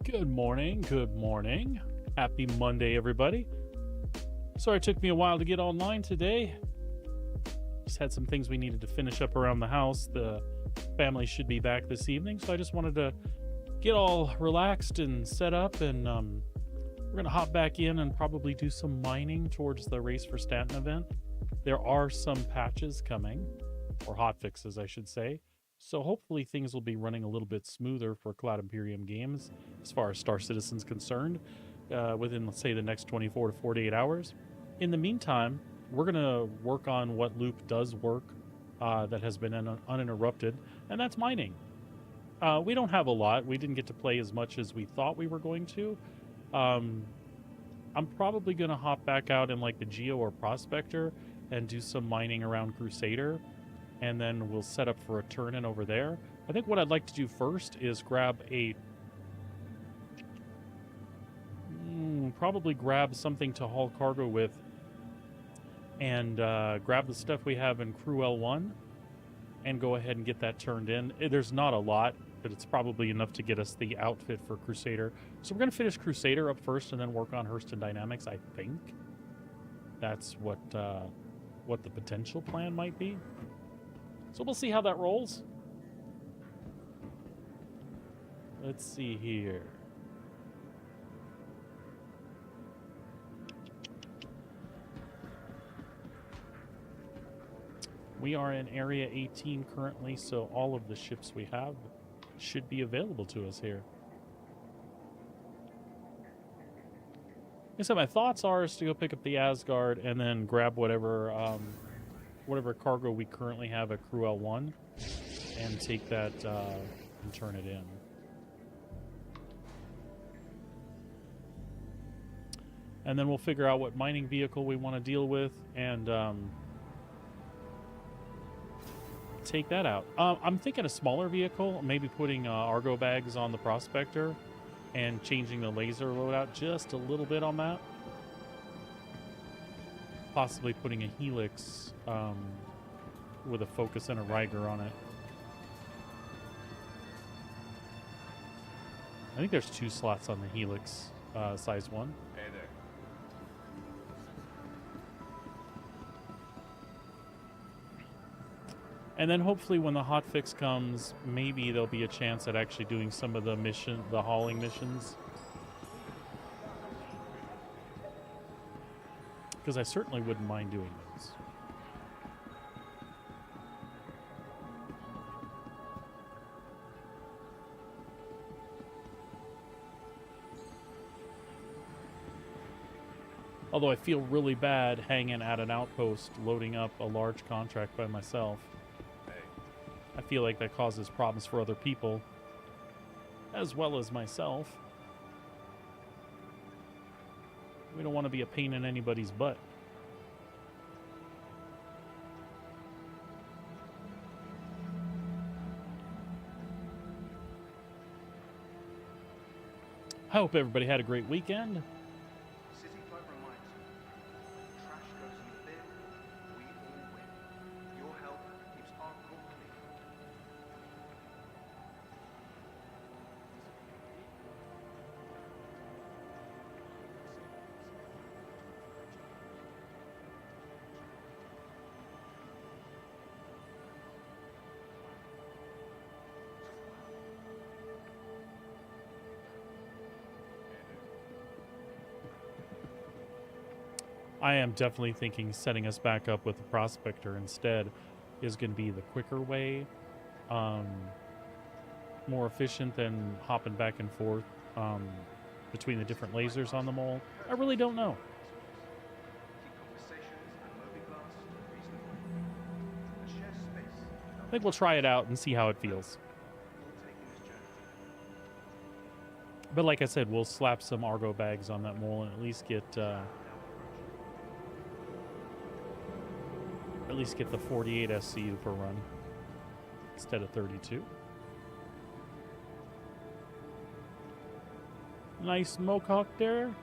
Good morning. Good morning. Happy Monday, everybody. Sorry it took me a while to get online today. Just had some things we needed to finish up around the house. The family should be back this evening, so I just wanted to get all relaxed and set up, and we're going to hop back in and probably do some mining towards the Race for Stanton event. There are some patches coming, or hotfixes, I should say. So hopefully things will be running a little bit smoother for Cloud Imperium Games as far as Star Citizen's concerned within, let's say, the next 24 to 48 hours. In the meantime, we're going to work on what loop does work that has been uninterrupted, and that's mining. We don't have a lot. We didn't get to play as much as we thought we were going to. I'm probably going to hop back out in like the Geo or Prospector and do some mining around Crusader, and then we'll set up for a turn-in over there. I think what I'd like to do first is grab a... probably grab something to haul cargo with, and grab the stuff we have in Crew L1 and go ahead and get that turned in. There's not a lot, but it's probably enough to get us the outfit for Crusader. So we're going to finish Crusader up first and then work on Hurston Dynamics, I think. That's what the potential plan might be. So we'll see how that rolls. Let's see here. We are in Area 18 currently, so all of the ships we have should be available to us here. So my thoughts are is to go pick up the Asgard and then grab whatever cargo we currently have at Crew L1 and take that and turn it in. And then we'll figure out what mining vehicle we want to deal with and take that out. I'm thinking a smaller vehicle, maybe putting Argo bags on the Prospector and changing the laser loadout just a little bit on that. Possibly putting a Helix with a Focus and a Riker on it. I think there's 2 slots on the Helix size 1. Hey there. And then hopefully when the hotfix comes, maybe there'll be a chance at actually doing some of the hauling missions. Because I certainly wouldn't mind doing those. Although I feel really bad hanging at an outpost loading up a large contract by myself. I feel like that causes problems for other people, as well as myself. We don't want to be a pain in anybody's butt. I hope everybody had a great weekend. City Club reminds you, trash goes in the bin, we all win. Your help keeps our court clean. I am definitely thinking setting us back up with the Prospector instead is going to be the quicker way. More efficient than hopping back and forth between the different lasers on the mole. I really don't know. Keep conversations and mobigraphs reasonable. And share space. I think we'll try it out and see how it feels. All taking this journey. But like I said, we'll slap some Argo bags on that mole and at least get the 48 SCU per run instead of 32. Nice Mohawk there.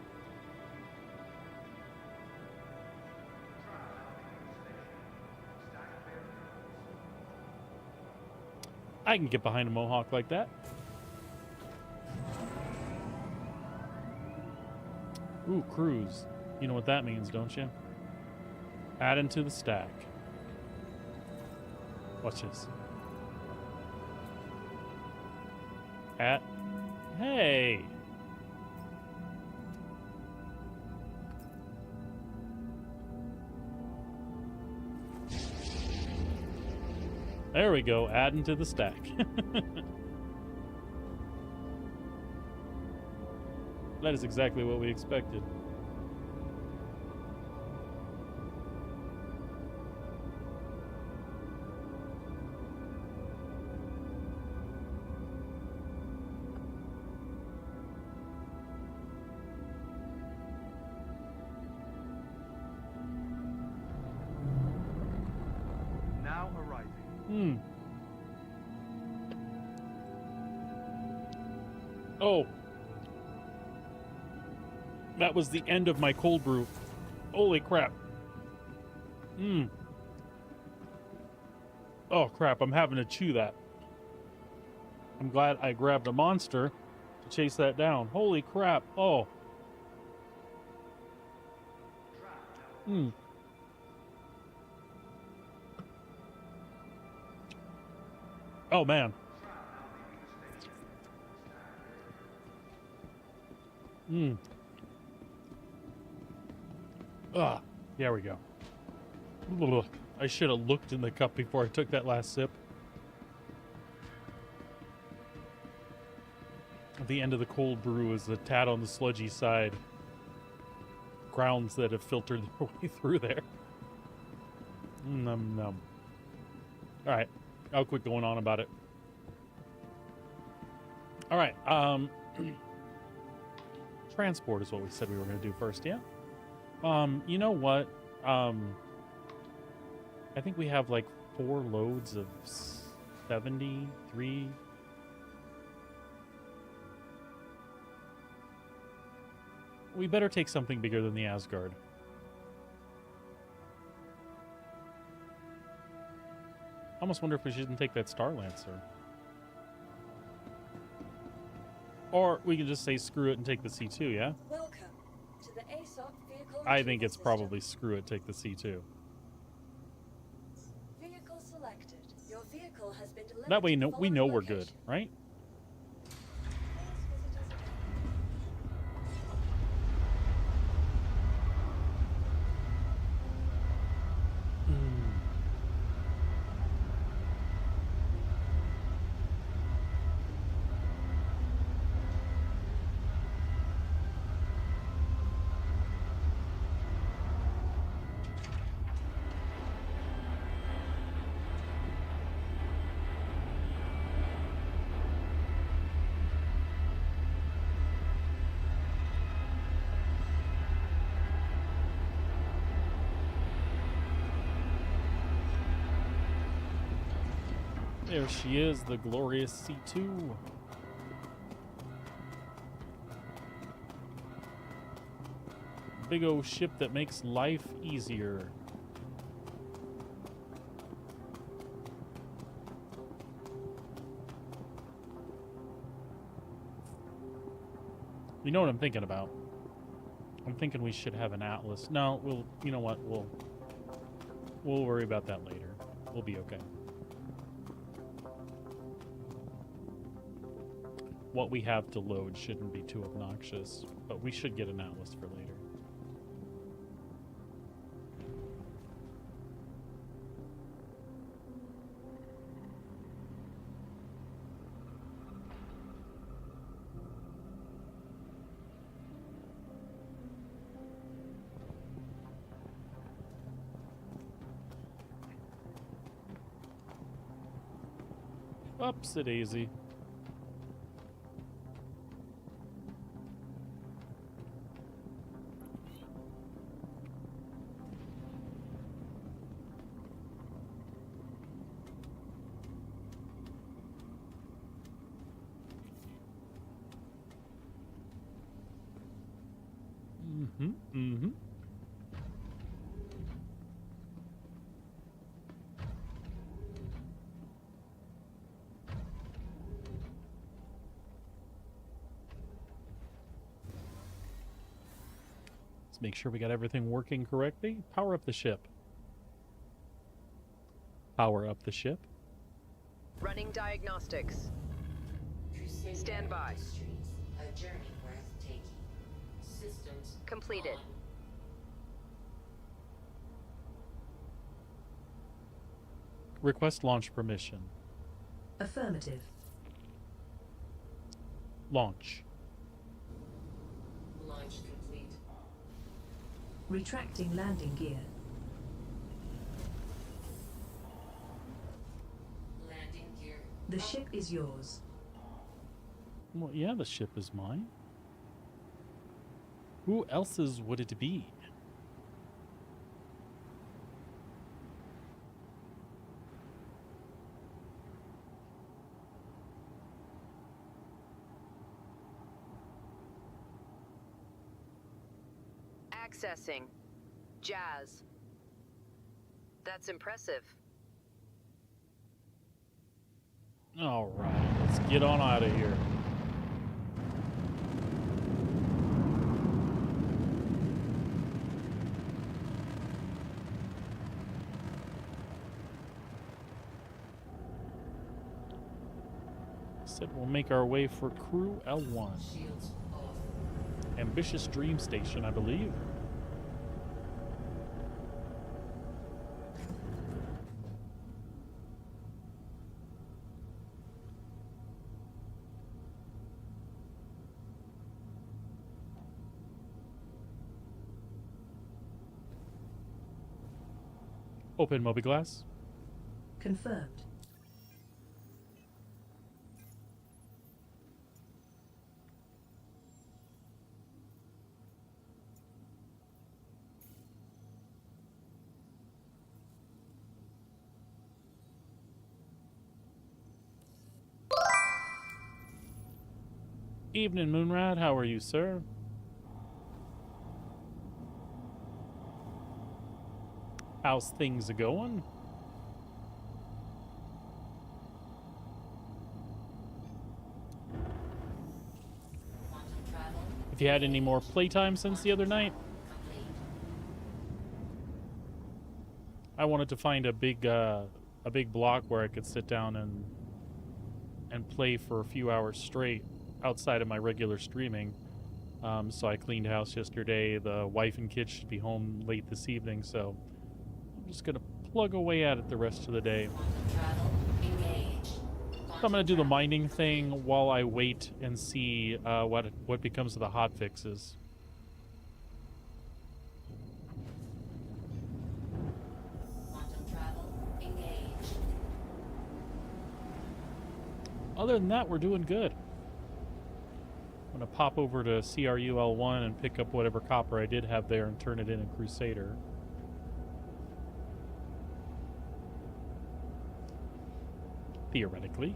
I can get behind a Mohawk like that. Ooh, cruise. You know what that means, don't you? Add into the stack. Watch this. Hey! There we go, adding to the stack. That is exactly what we expected. Now arriving. Oh. That was the end of my cold brew. Holy crap. Oh crap, I'm having to chew that. I'm glad I grabbed a monster to chase that down. Holy crap. Oh. Oh man. There we go. Ugh. I should have looked in the cup before I took that last sip. The end of the cold brew is a tad on the sludgy side. Grounds that have filtered their way through there. Num num. Alright. I'll quit going on about it. Alright, transport is what we said we were going to do first, yeah? You know what? I think we have like 4 loads of 73. We better take something bigger than the Asgard. I almost wonder if we shouldn't take that Star Lancer. Or we can just say screw it and take the C2, yeah? Welcome to the ASOP vehicle. I think it's probably screw it, take the C2. Vehicle selected. Your vehicle has been delivered. That way to the we know following we're good, location. right? Please visit us again. There she is, the glorious C2. Big old ship that makes life easier. You know what I'm thinking about? I'm thinking we should have an Atlas. No, you know what? We'll worry about that later. We'll be okay. What we have to load shouldn't be too obnoxious, but we should get an Atlas for later. Upsie-daisy. Mm-hmm. make sure we got everything working correctly. Power up the ship. Power up the ship. Running diagnostics. Crusader Stand by. Industries, a journey worth taking. Systems Completed. on. Request launch permission. Affirmative. Launch. Launch complete. Retracting landing gear. Landing gear. The ship is yours. Well, yeah, the ship is mine. Who else's would it be? Accessing. Jazz. That's impressive. All right, let's get on out of here. Said we'll make our way for Crew L1. Shields off. Ambitious Dream Station, I believe. Open Mobiglass. Confirmed. Evening, Moonrat. How are you, sir? How's things a-going? Quantum travel. Have you had any more playtime since the other night? Complete. I wanted to find a big block where I could sit down and play for a few hours straight outside of my regular streaming. So I cleaned house yesterday. The wife and kids should be home late this evening, so I'm just gonna plug away at it the rest of the day. Quantum travel. Engage. So I'm gonna do the mining thing while I wait and see what becomes of the hot fixes. Quantum travel. Engage. Other than that, we're doing good. I'm gonna pop over to CRU L1 and pick up whatever copper I did have there and turn it in a Crusader. Theoretically.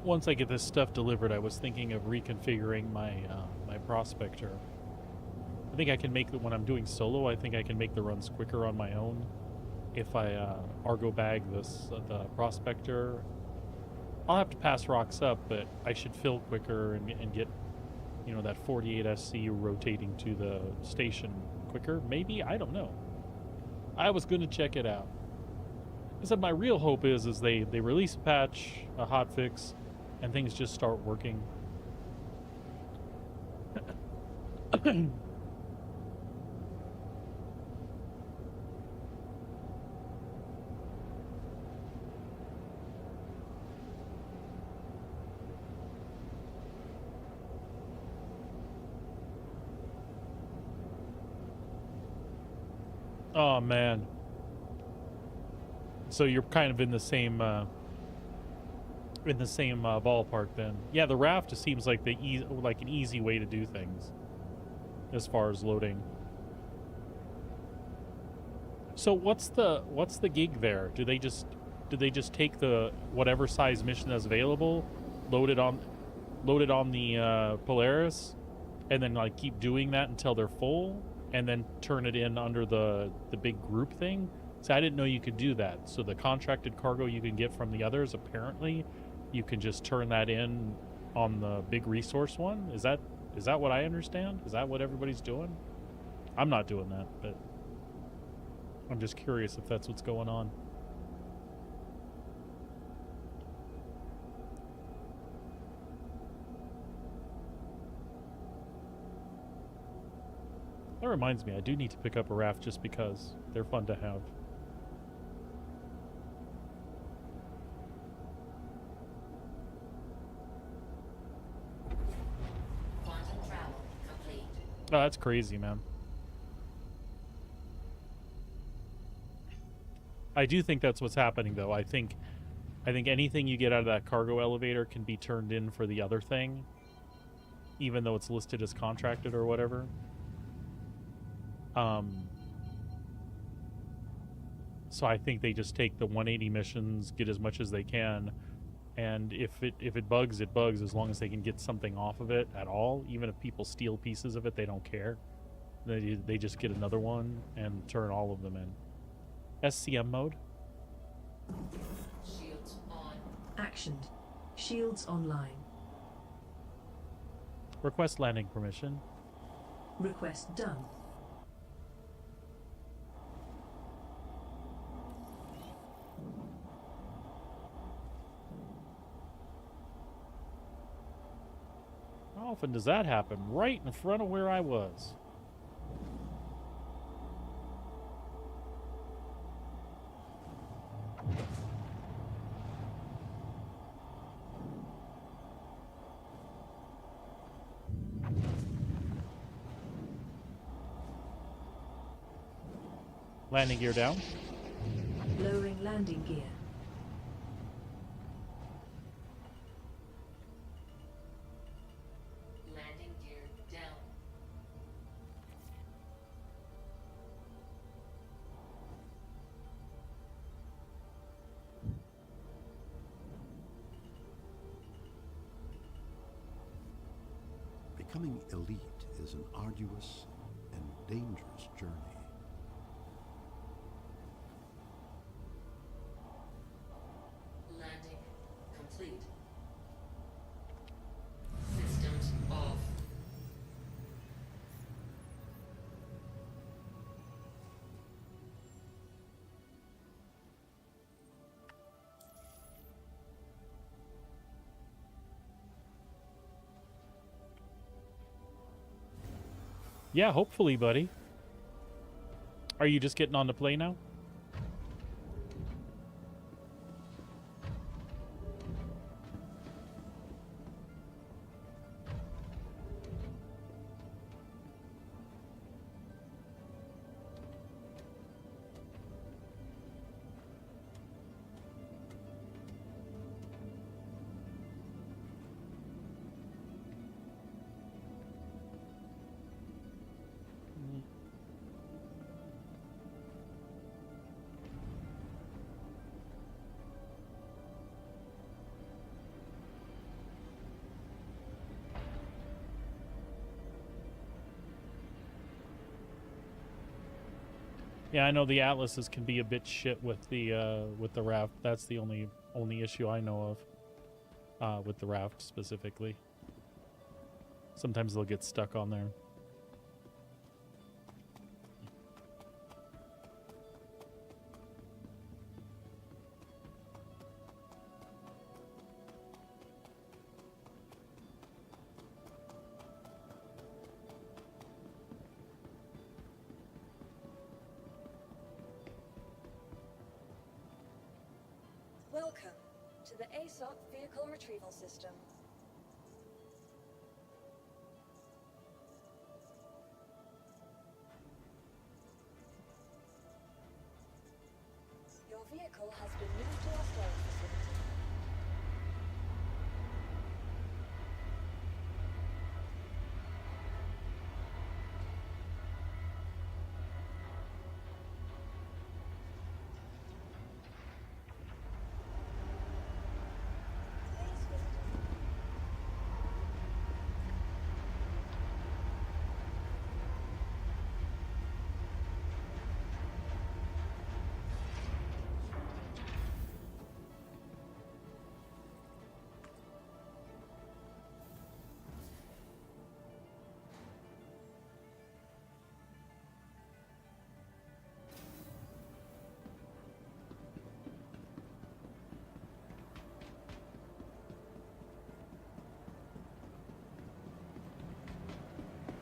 Once I get this stuff delivered, I was thinking of reconfiguring my my prospector. I think I can make when I'm doing solo. I think I can make the runs quicker on my own if I Argo bag the prospector. I'll have to pass rocks up, but I should fill quicker and get that 48 SC rotating to the station quicker. Maybe, I don't know. I was going to check it out. I said my real hope is they release a patch, a hotfix, and things just start working. Oh man. So you're kind of in the same ballpark then. Yeah, the raft just seems like like an easy way to do things as far as loading. So what's the gig there? Do they just take the whatever size mission that's available, load it on the Polaris, and then like keep doing that until they're full, and then turn it in under the big group thing? So I didn't know you could do that. So the contracted cargo you can get from the others, apparently you can just turn that in on the big resource one. Is that what I understand? Is that what everybody's doing? I'm not doing that, but I'm just curious if that's what's going on. That reminds me, I do need to pick up a raft just because they're fun to have. Quantum travel complete. Oh, that's crazy, man. I do think that's what's happening, though. I think anything you get out of that cargo elevator can be turned in for the other thing, even though it's listed as contracted or whatever. So I think they just take the 180 missions, get as much as they can, and if it bugs, it bugs, as long as they can get something off of it at all. Even if people steal pieces of it, they don't care. They just get another one and turn all of them in. SCM mode. Shields on. Actioned. Shields online. Request landing permission. Request done. How often does that happen? Right in front of where I was. Landing gear down. Lowering landing gear. Landing gear down. Becoming elite is an arduous and dangerous journey. Landing complete. Systems off. Yeah, hopefully, buddy. Are you just getting on to play now? Yeah, I know the Atlases can be a bit shit with the raft. That's the only issue I know of with the raft specifically. Sometimes they'll get stuck on there. Welcome to the ASOC Vehicle Retrieval System. vehicle has been moved to our storage facility. Please visit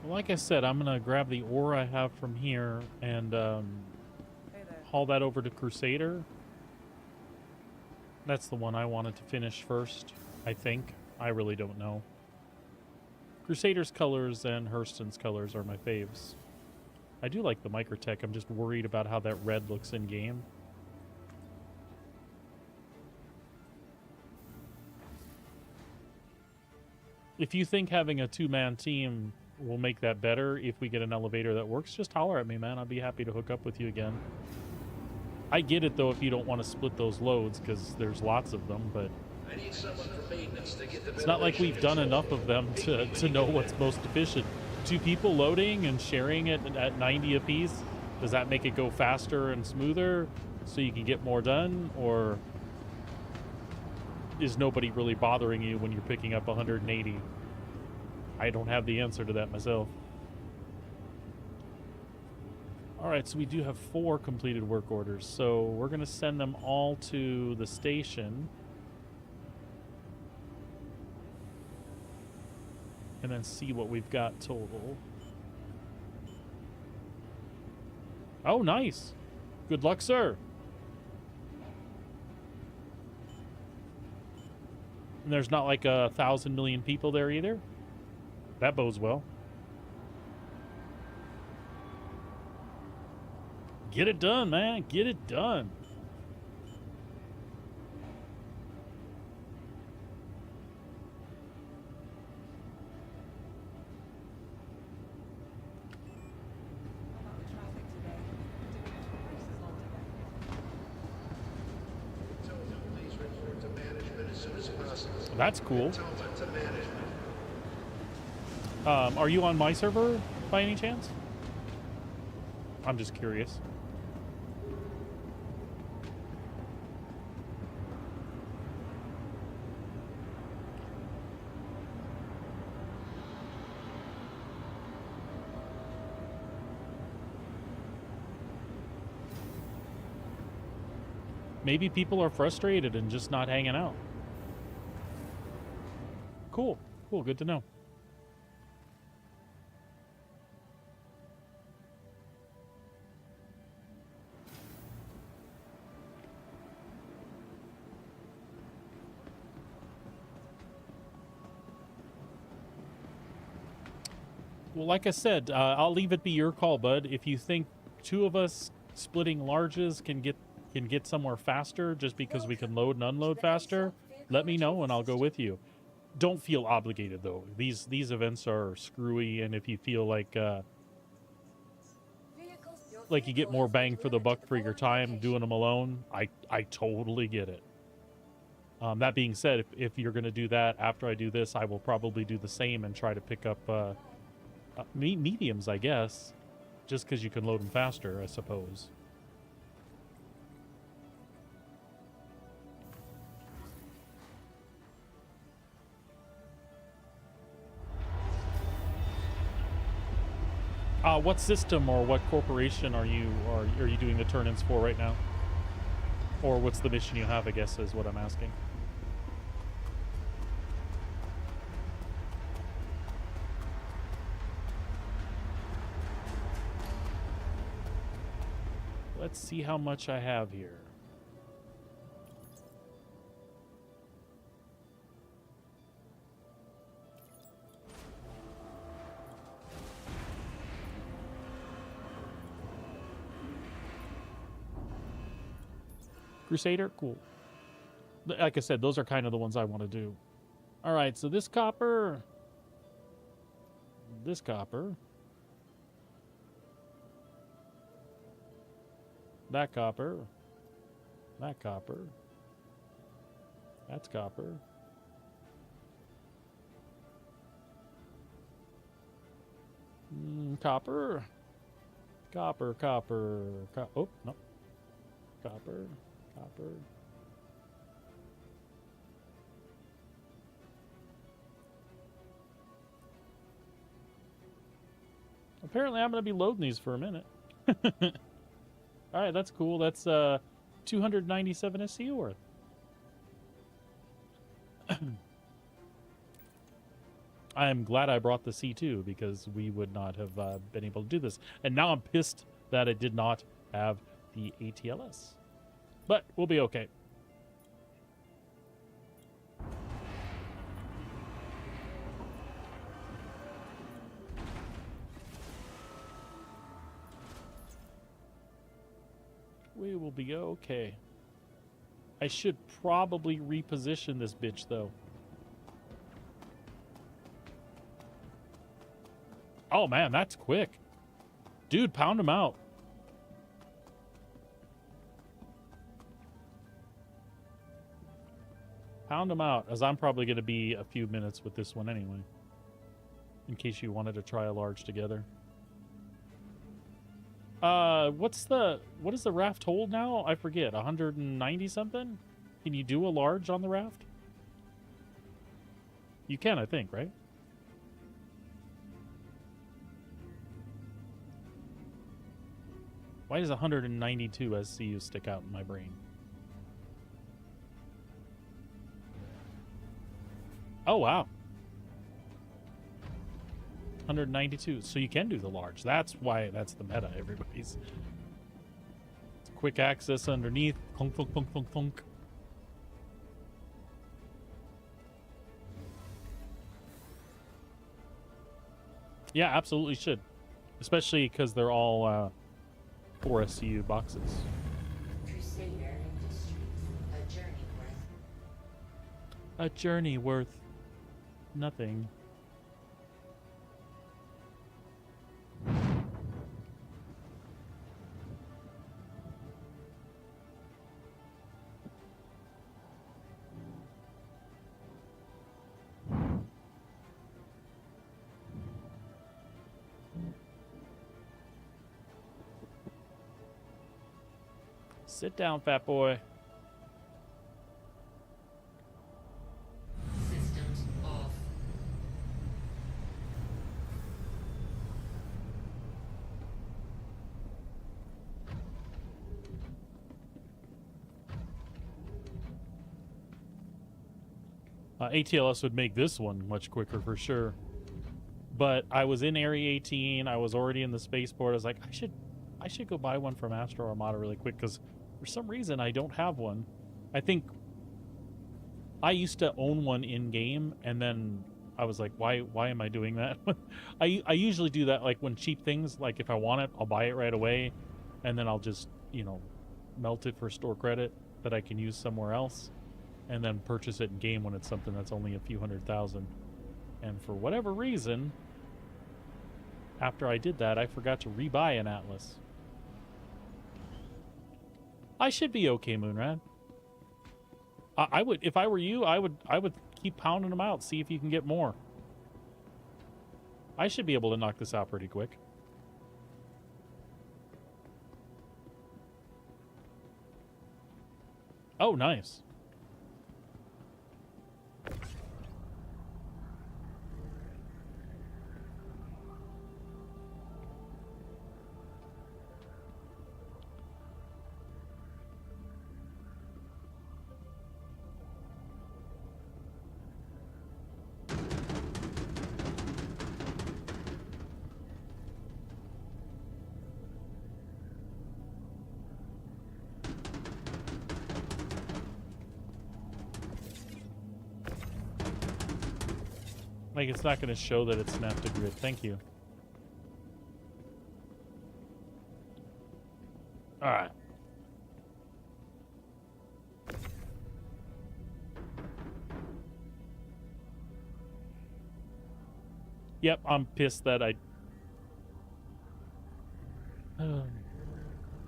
Like I said, I'm gonna grab the ore I have from here and haul that over to Crusader. That's the one I wanted to finish first, I think. I really don't know. Crusader's colors and Hurston's colors are my faves. I do like the Microtech. I'm just worried about how that red looks in game. If you think having a two-man team will make that better if we get an elevator that works, just holler at me, man. I'd be happy to hook up with you again. I get it, though, if you don't want to split those loads, because there's lots of them, but it's not like we've done enough of them to know what's most efficient. Two people loading and sharing it at 90 apiece, does that make it go faster and smoother so you can get more done? Or is nobody really bothering you when you're picking up 180? I don't have the answer to that myself. All right, so we do have 4 completed work orders. So we're going to send them all to the station. And then see what we've got total. Oh, nice. Good luck, sir. And there's not like 1,000 million people there either. That bodes well. Get it done, man. Get it done. That's cool. Are you on my server by any chance? I'm just curious. Maybe people are frustrated and just not hanging out. Cool. Cool. Good to know. Well, like I said, I'll leave it be your call, bud. If you think 2 of us splitting larges can get somewhere faster just because we can load and unload faster, let me know and I'll go with you. Don't feel obligated though. These events are screwy, and if you feel like you get more bang for the buck for your time doing them alone, I totally get it. That being said, if you're going to do that after I do this, I will probably do the same and try to pick up mediums, I guess, just because you can load them faster, I suppose. What system or what corporation are you doing the turn-ins for right now? Or what's the mission you have, I guess, is what I'm asking. Let's see how much I have here. Crusader, cool. Like I said, those are kind of the ones I want to do. All right, so this copper, that copper, that copper, that's copper. Copper. Oh, no. Copper. Apparently, I'm going to be loading these for a minute. All right, that's cool. That's 297 SCU worth. I'm glad I brought the C2 because we would not have been able to do this. And now I'm pissed that it did not have the ATLS. But we'll be okay. We will be okay. I should probably reposition this bitch, though. Oh, man, that's quick. Dude, pound him out. Pound him out, as I'm probably going to be a few minutes with this one anyway. In case you wanted to try a large together. What does the raft hold now? I forget. 190 something? Can you do a large on the raft? You can, I think, right? Why does 192 SCU stick out in my brain? Oh, wow. 192. So you can do the large. That's why that's the meta, everybody's. It's quick access underneath. Clunk, clunk, clunk, clunk, clunk. Yeah, absolutely should. Especially because they're all 4 SCU boxes. Crusader Industries, A journey worth nothing. Sit down, fat boy. systems off. ATLS would make this one much quicker for sure. But I was in Area 18. I was already in the spaceport. I was like, I should go buy one from Astro Armada really quick because for some reason I don't have one. I think I used to own one in game, and then I was like, why am I doing that? I usually do that like when cheap things, like if I want it, I'll buy it right away, and then I'll just, you know, melt it for store credit that I can use somewhere else, and then purchase it in game when it's something that's only a few $100,000. And for whatever reason, after I did that, I forgot to rebuy an Atlas. I should be okay, Moonrad. I would, if I were you, I would keep pounding them out, see if you can get more. I should be able to knock this out pretty quick. Oh, nice. Like, it's not going to show that it's snapped to grid. Thank you. Alright. Yep, I'm pissed that I...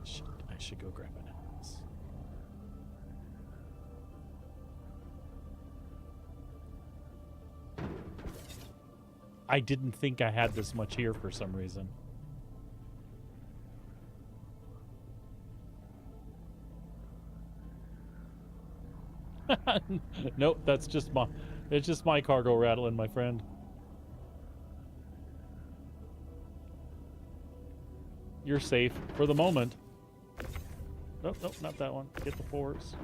shit, I should go grab an house. I didn't think I had this much here for some reason. Nope, that's just my... It's just my cargo rattling, my friend. You're safe for the moment. Nope, nope, not that one. Get the 4s.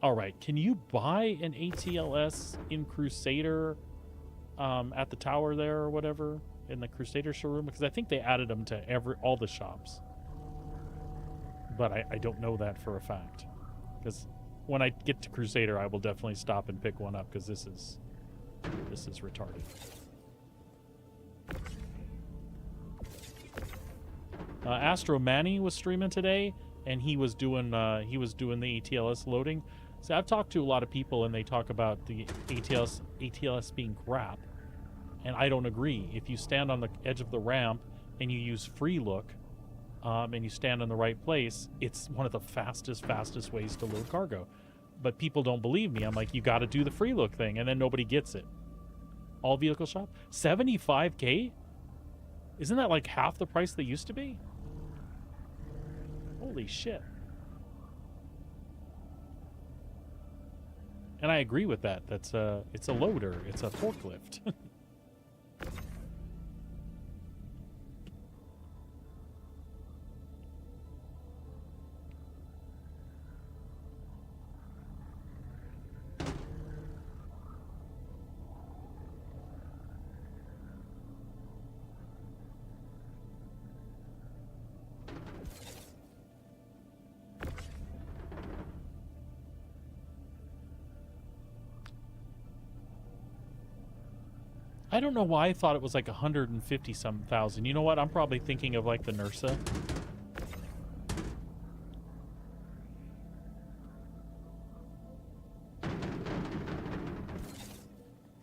All right, can you buy an ATLS in Crusader at the tower there or whatever in the Crusader showroom? Because I think they added them to all the shops. But I don't know that for a fact. Because when I get to Crusader, I will definitely stop and pick one up because this is retarded. Astro Manny was streaming today, and he was doing the ATLS loading. So I've talked to a lot of people, and they talk about the ATLS being crap, and I don't agree. If you stand on the edge of the ramp and you use free look, and you stand in the right place, it's one of the fastest ways to load cargo. But people don't believe me. I'm like, you got to do the free look thing, and then nobody gets it. All vehicle shop, $75K? Isn't that like half the price they used to be? Holy shit. And I agree with that. It's a loader. It's a forklift. I don't know why I thought it was like 150-some thousand. You know what? I'm probably thinking of like the NERSA.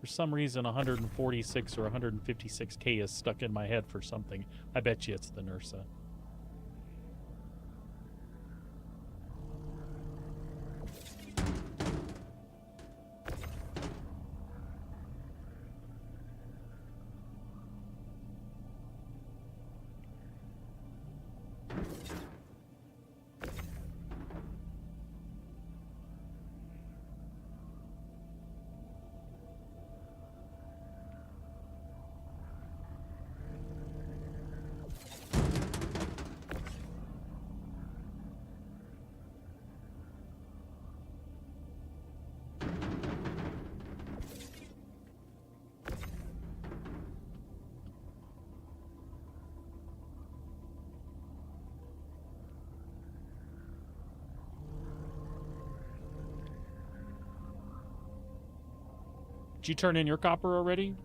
For some reason, 146 or 156K is stuck in my head for something. I bet you it's the NERSA. Did you turn in your copper already?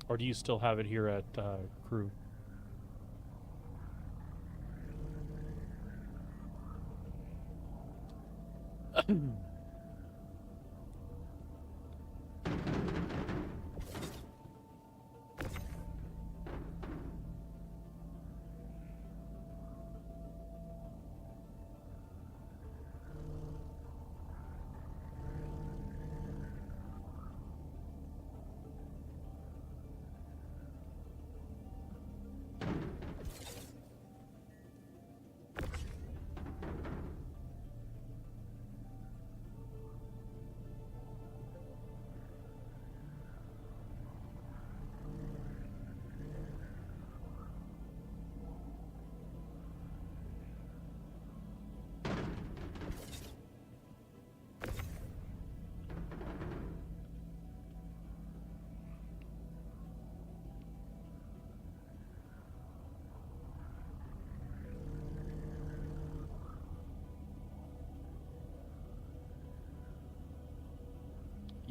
Or do you still have it here at crew?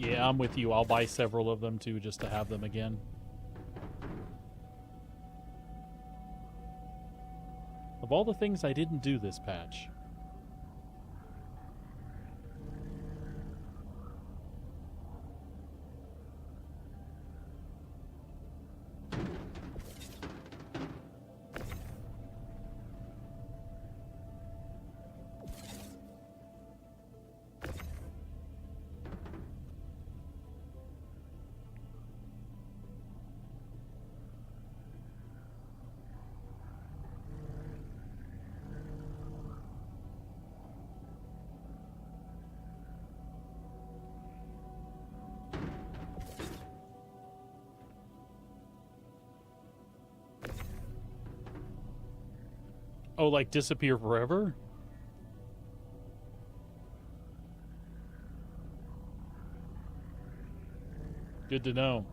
Yeah, I'm with you. I'll buy several of them too, just to have them again. Of all the things I didn't do this patch. Oh, like disappear forever? Good to know.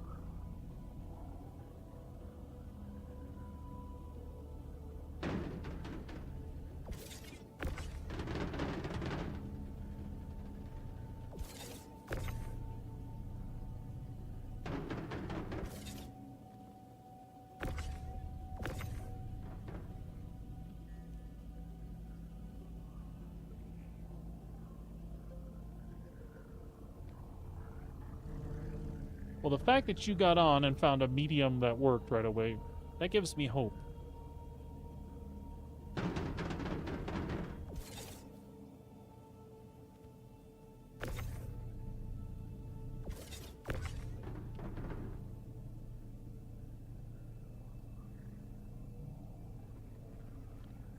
Well, the fact that you got on and found a medium that worked right away, that gives me hope.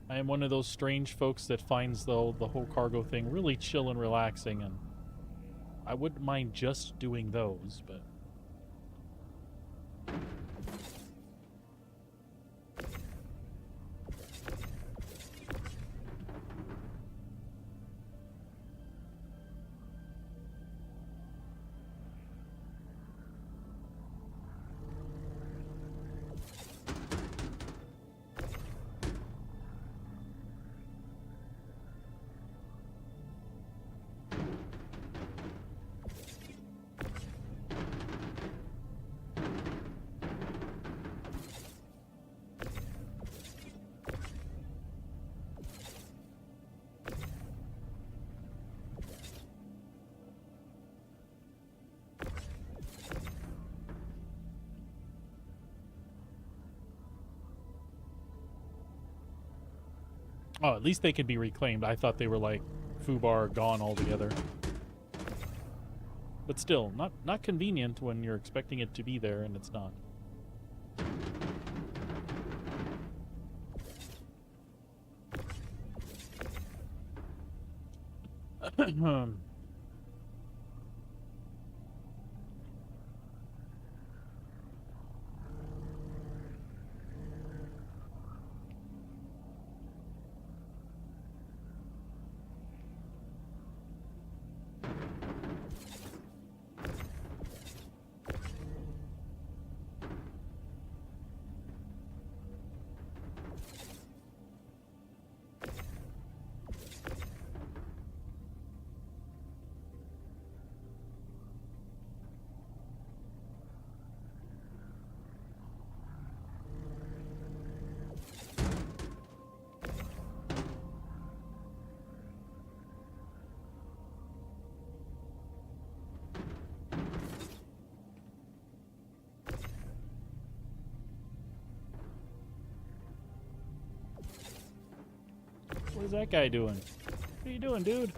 I am one of those strange folks that finds the whole cargo thing really chill and relaxing, and I wouldn't mind just doing those, but... Oh, at least they can be reclaimed. I thought they were like FUBAR gone altogether. But still, not convenient when you're expecting it to be there and it's not. What is that guy doing? What are you doing, dude?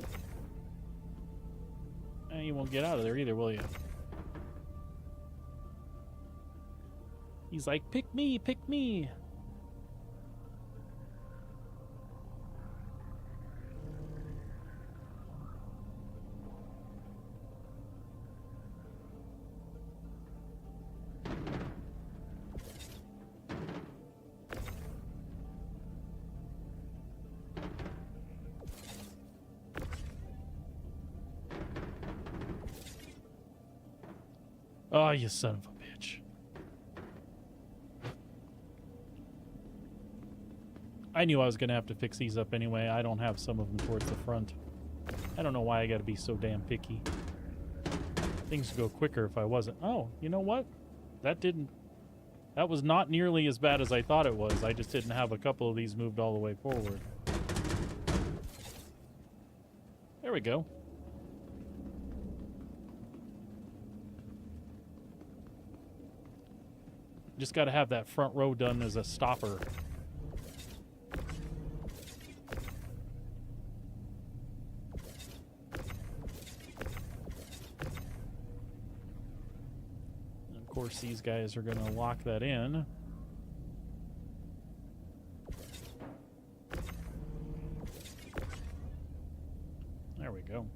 You won't get out of there either, will you? He's like, pick me, pick me. Oh, you son of a bitch. I knew I was going to have to fix these up anyway. I don't have some of them towards the front. I don't know why I got to be so damn picky. Things would go quicker if I wasn't. Oh, you know what? That was not nearly as bad as I thought it was. I just didn't have a couple of these moved all the way forward. There we go. Just got to have that front row done as a stopper. And of course, these guys are going to lock that in. There we go.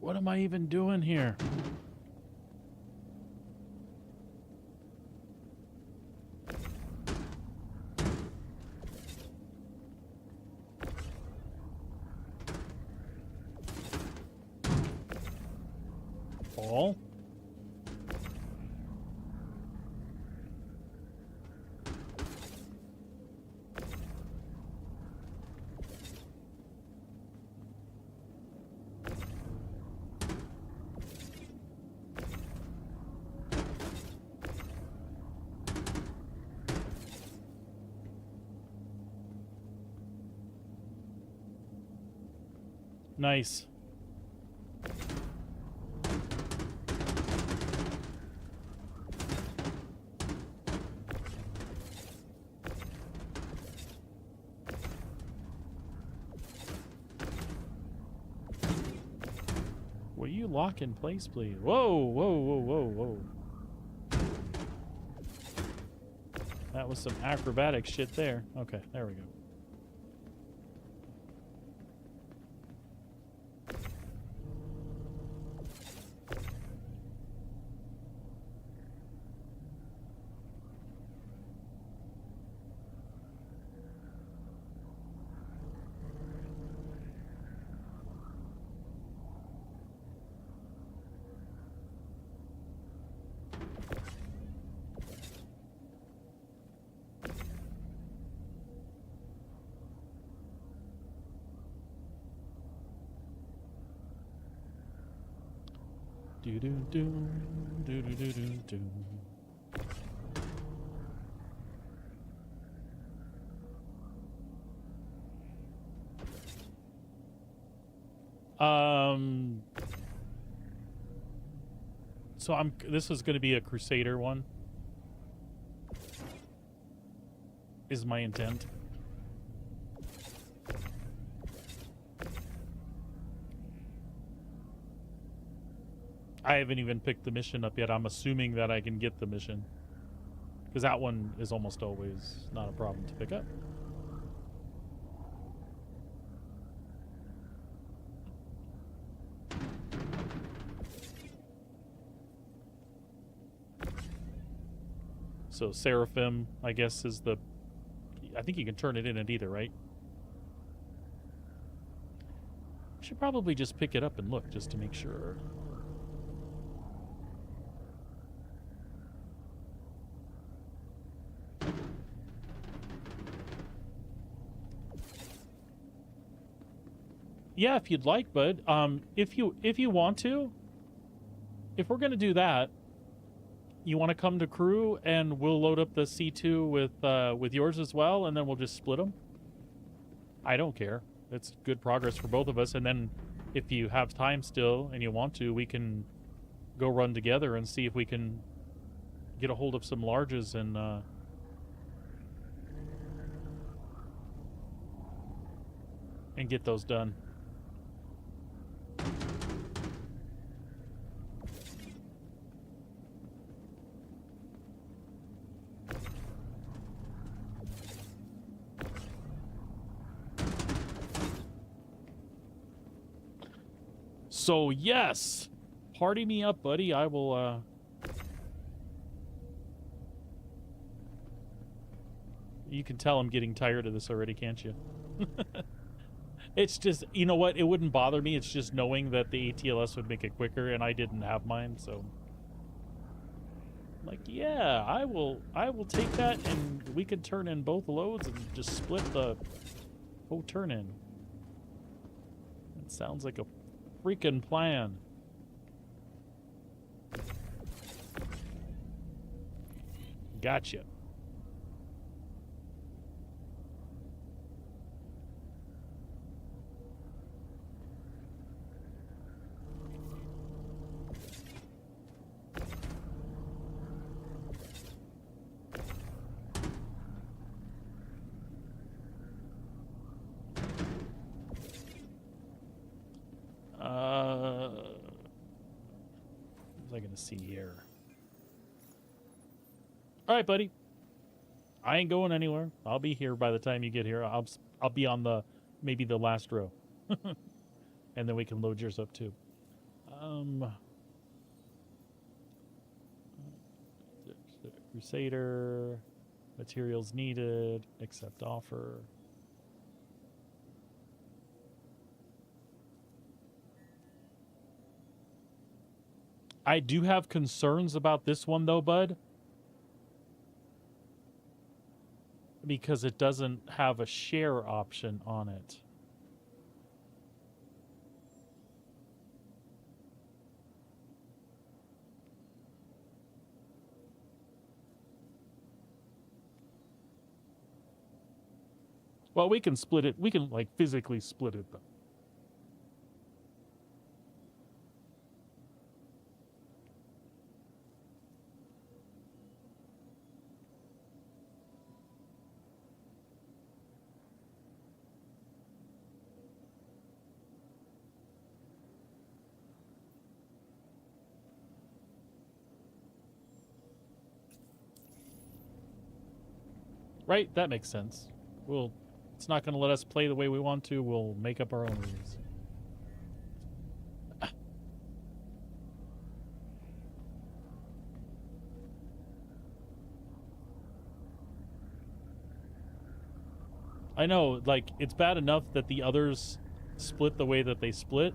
What am I even doing here? Fall? Nice. Will you lock in place, please? Whoa, whoa, whoa, whoa, whoa. That was some acrobatic shit there. Okay, there we go. Do do do do do do do do. So this is going to be a Crusader one. Is my intent. I haven't even picked the mission up yet. I'm assuming that I can get the mission. Because that one is almost always not a problem to pick up. So Seraphim, I guess, is the... I think you can turn it in at either, right? Should probably just pick it up and look, just to make sure. Yeah, if you'd like, bud. If you want to, if we're gonna do that, you want to come to crew and we'll load up the C2 with yours as well, and then we'll just split them. I don't care. It's good progress for both of us. And then, if you have time still and you want to, we can go run together and see if we can get a hold of some larges and get those done. So yes, party me up, buddy. I will you can tell I'm getting tired of this already, can't you? It's just, you know what? It wouldn't bother me. It's just knowing that the ATLS would make it quicker, and I didn't have mine, so like, yeah, I will take that, and we could turn in both loads and just split the whole turn in. It sounds like a freaking plan. Gotcha. What was I gonna see here? All right, buddy. I ain't going anywhere. I'll be here by the time you get here. I'll be on the maybe the last row, and then we can load yours up too. Crusader, materials needed, accept offer. I do have concerns about this one though, bud. Because it doesn't have a share option on it. Well, we can split it. We can, like, physically split it, though. Right? That makes sense. It's not going to let us play the way we want to. We'll make up our own rules. I know, like, it's bad enough that the others split the way that they split.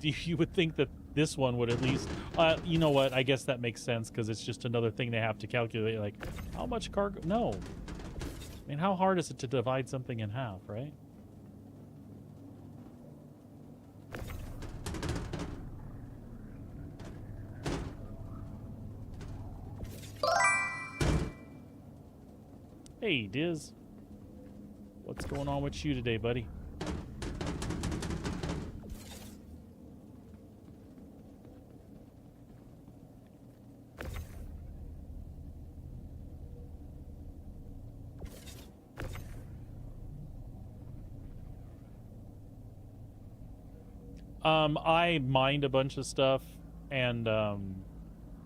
You would think that this one would at least... you know what? I guess that makes sense, because it's just another thing they have to calculate. Like, how much cargo... No. I mean, how hard is it to divide something in half, right? Hey, Diz. What's going on with you today, buddy? I mined a bunch of stuff, and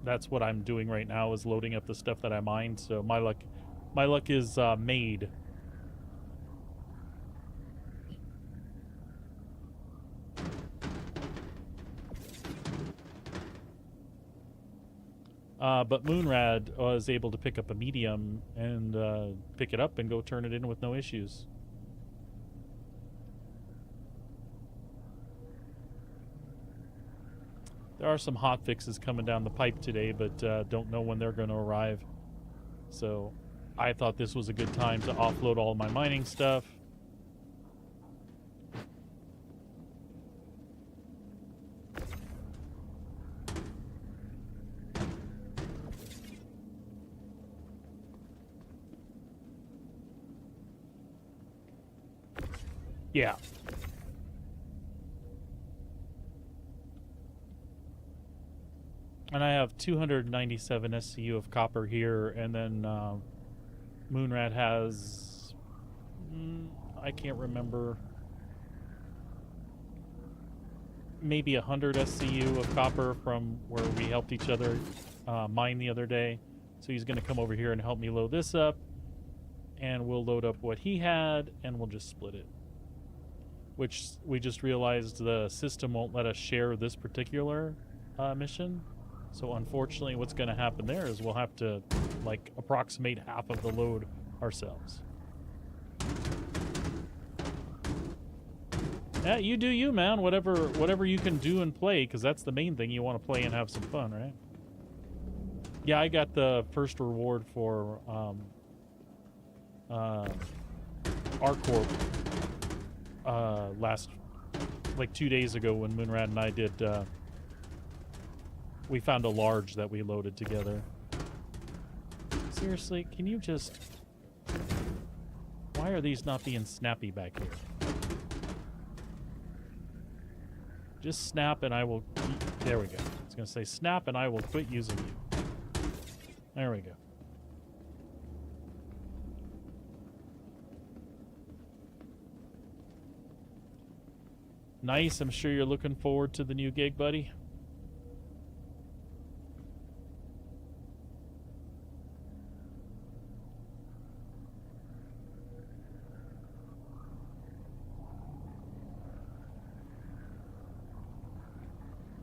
that's what I'm doing right now, is loading up the stuff that I mined. So my luck is made. But Moonrad was able to pick up a medium and pick it up and go turn it in with no issues. There are some hot fixes coming down the pipe today, but don't know when they're going to arrive. So I thought this was a good time to offload all my mining stuff. Yeah. And I have 297 SCU of copper here, and then Moonrad has... I can't remember. Maybe 100 SCU of copper from where we helped each other mine the other day. So he's going to come over here and help me load this up. And we'll load up what he had, and we'll just split it. Which we just realized the system won't let us share this particular mission. So unfortunately what's going to happen there is we'll have to, like, approximate half of the load ourselves. Yeah, you do you, man. Whatever you can do and play, because that's the main thing. You want to play and have some fun, right? Yeah, I got the first reward for ArcCorp last, like 2 days ago when Moonrat and I did. We found a large that we loaded together. Seriously, can you just? Why are these not being snappy back here? Just snap and I will... There we go. I was going to say snap and I will quit using you. There we go. Nice. I'm sure you're looking forward to the new gig, buddy.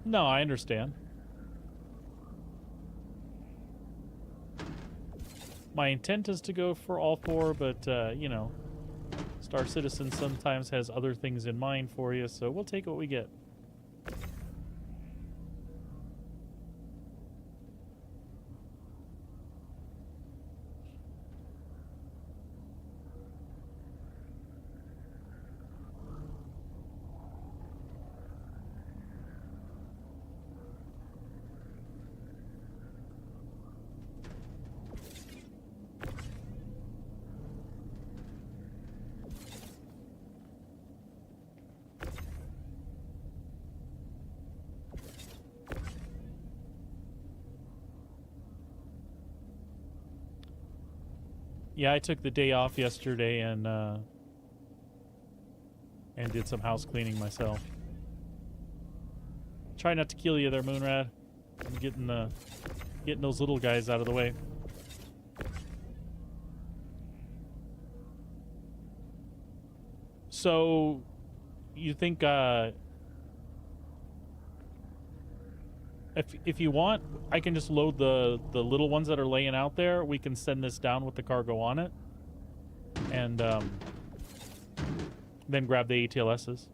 No, I understand. My intent is to go for all four, but, you know, Star Citizen sometimes has other things in mind for you, so we'll take what we get. Yeah, I took the day off yesterday and did some house cleaning myself. Try not to kill you there, Moonrat. I'm getting those little guys out of the way. So, you think if you want, I can just load the little ones that are laying out there. We can send this down with the cargo on it, and then grab the ATLSs.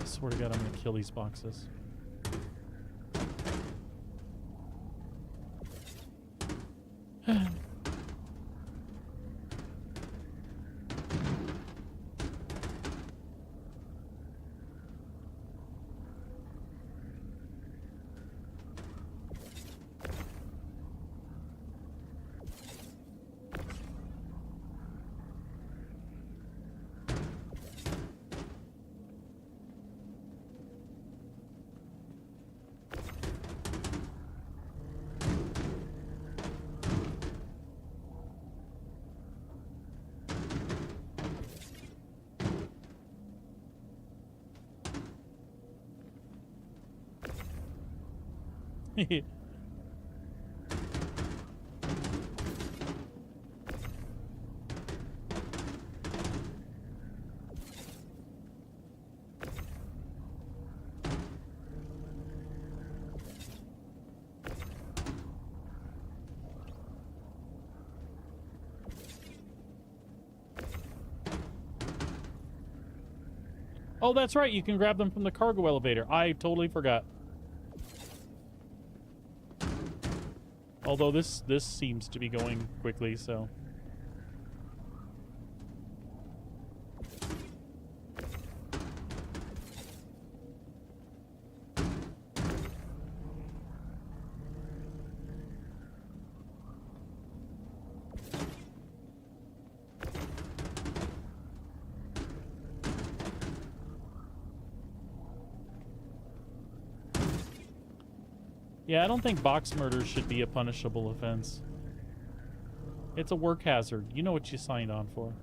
I swear to God, I'm gonna kill these boxes. Oh, that's right. You can grab them from the cargo elevator. I totally forgot. Although this seems to be going quickly, so... Yeah, I don't think box murder should be a punishable offense. It's a work hazard. You know what you signed on for.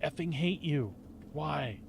effing hate you. Why?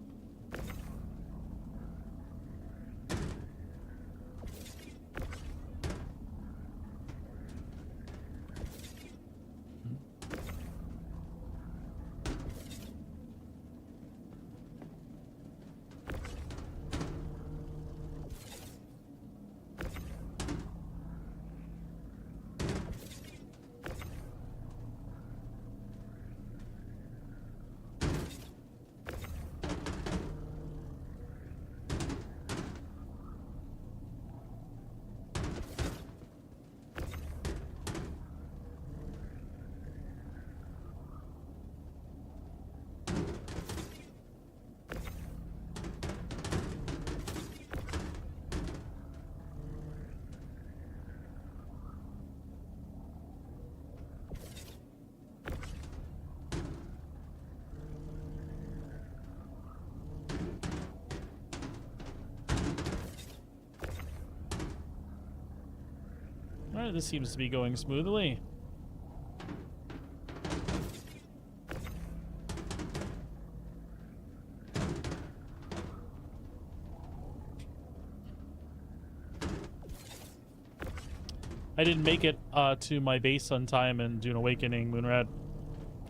Alright, this seems to be going smoothly. I didn't make it to my base on time in Dune Awakening, Moonrat.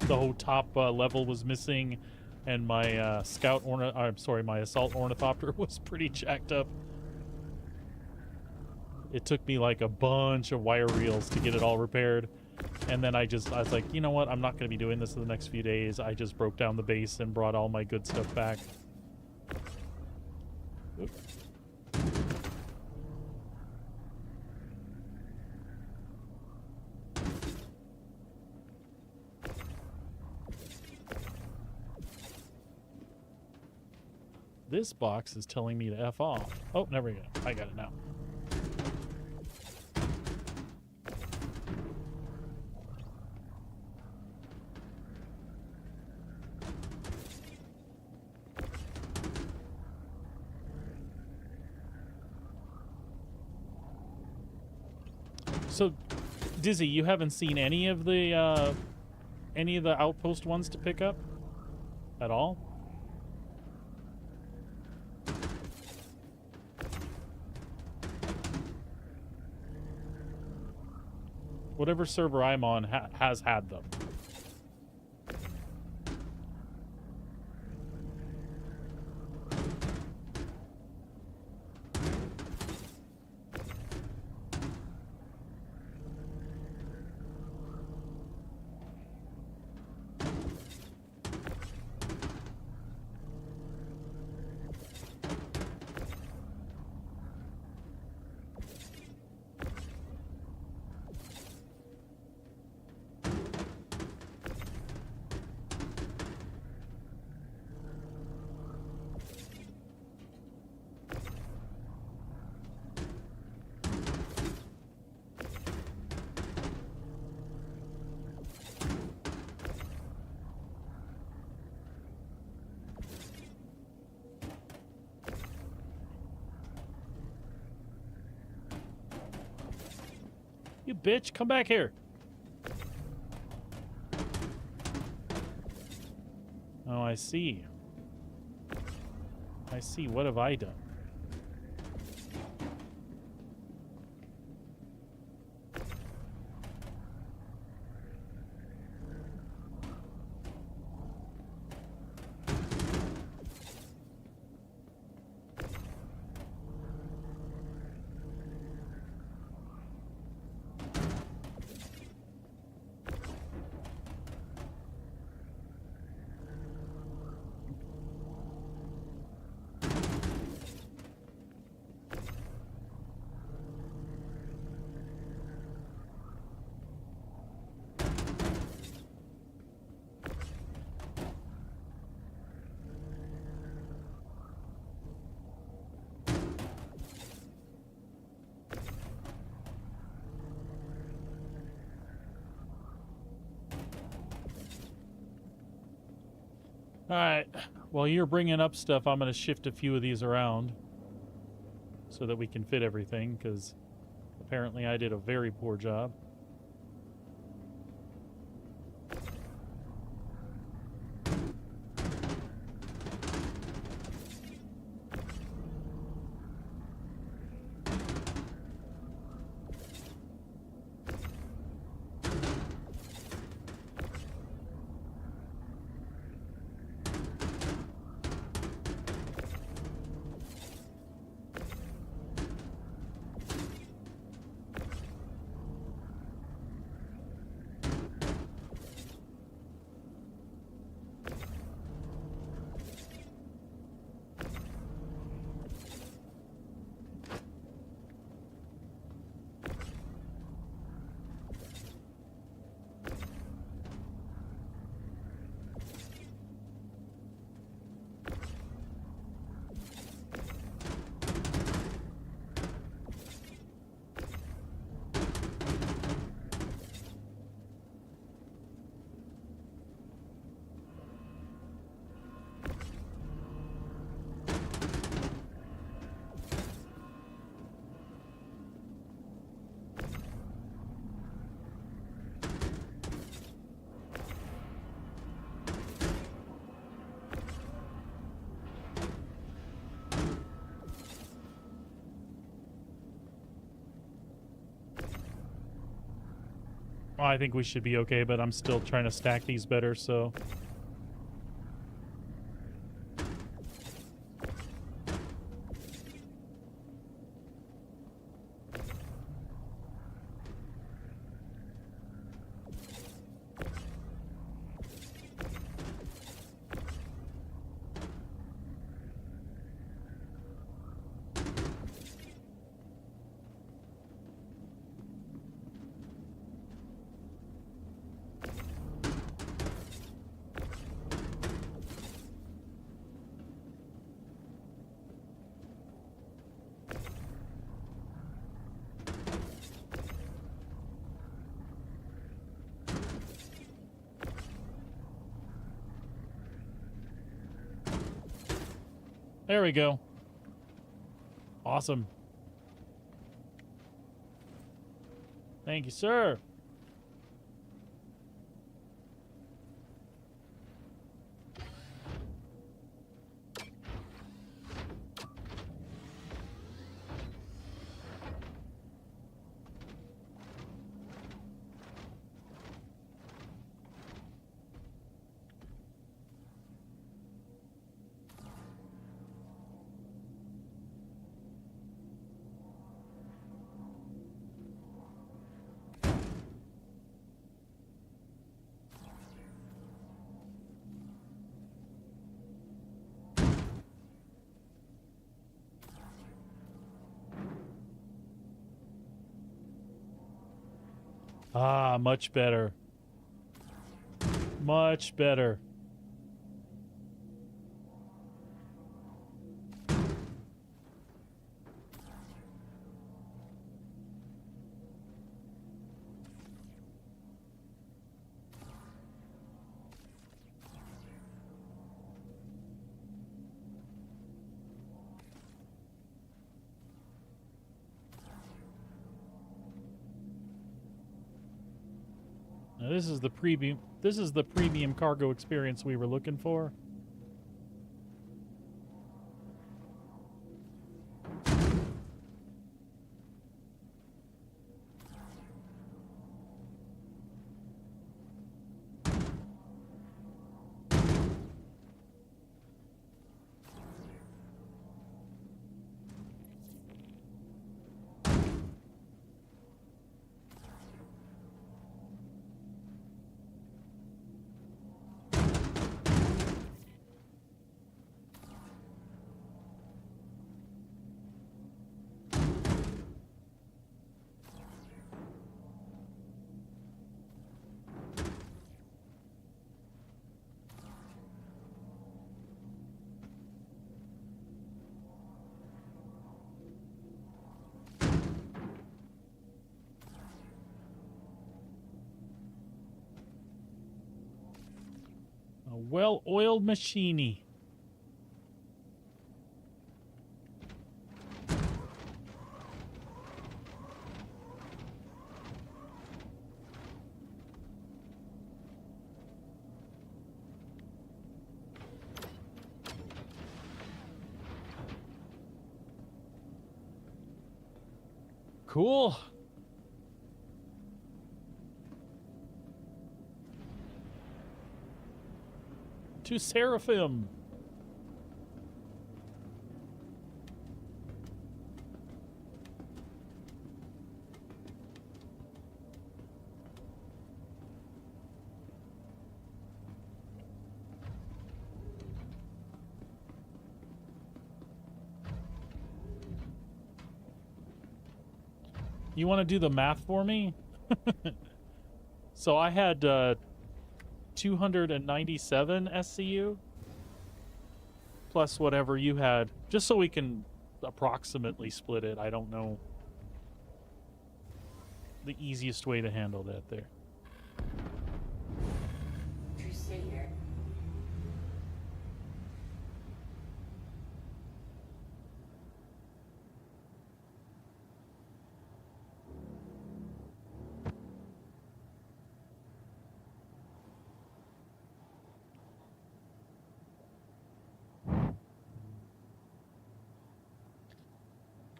The whole top level was missing, and my my assault ornithopter was pretty jacked up. It took me like a bunch of wire reels to get it all repaired. And then I was like, you know what? I'm not going to be doing this in the next few days. I just broke down the base and brought all my good stuff back. Oop. This box is telling me to F off. Oh, there we go. I got it now. So, Dizzy, you haven't seen any of the outpost ones to pick up at all? Whatever server I'm on has had them. You bitch, come back here. Oh, I see. I see. What have I done? Alright, while you're bringing up stuff, I'm going to shift a few of these around so that we can fit everything, because apparently I did a very poor job. Well, I think we should be okay, but I'm still trying to stack these better, so... There we go. Awesome. Thank you, sir. Ah, much better. Much better. Now, this is the premium. This is the premium cargo experience we were looking for. A well-oiled machine. Cool. To Seraphim. You want to do the math for me? So I had 297 SCU plus whatever you had, just so we can approximately split it. I don't know the easiest way to handle that there. Crusader.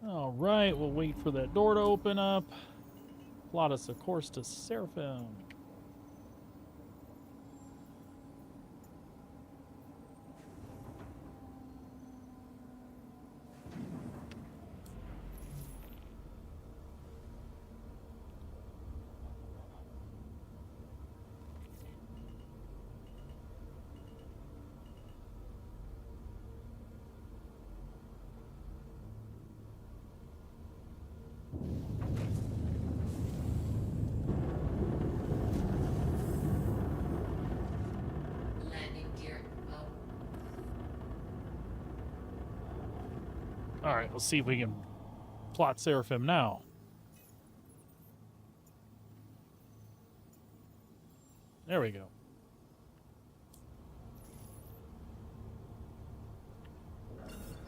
All right, we'll wait for that door to open up. Plot us a course to Seraphim. Landing gear up. All right, let's see if we can plot Seraphim now. There we go.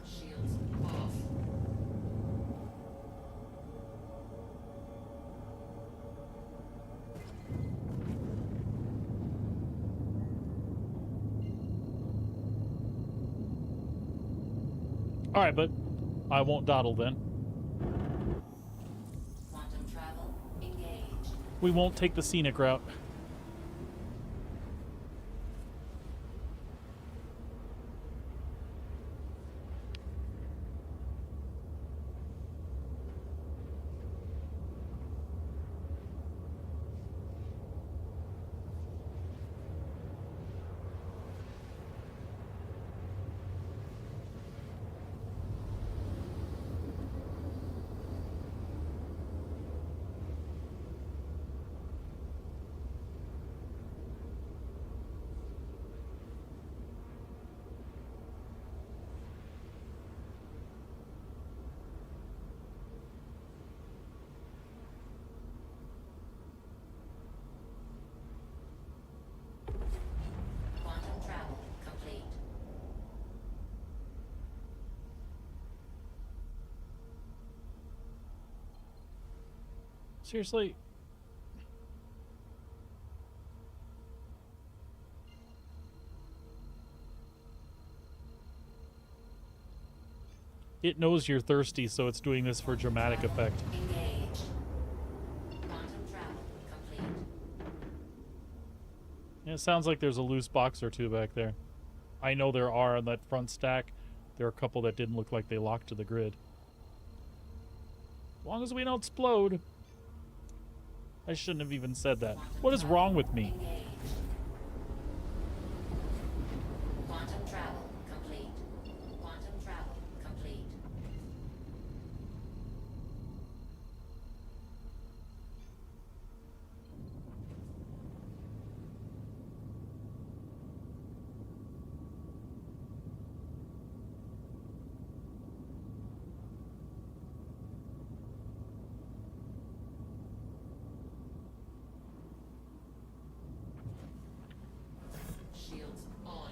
Shields off. All right, but I won't dawdle then. Quantum travel engaged. We won't take the scenic route. Quantum travel complete. Seriously? It knows you're thirsty, so it's doing this for dramatic effect. Engaged. Quantum travel complete. Yeah, it sounds like there's a loose box or two back there. I know there are on that front stack. There are a couple that didn't look like they locked to the grid. As long as we don't explode. I shouldn't have even said that. What is wrong with me? Engaged. Quantum travel complete. Quantum travel complete. Shields on.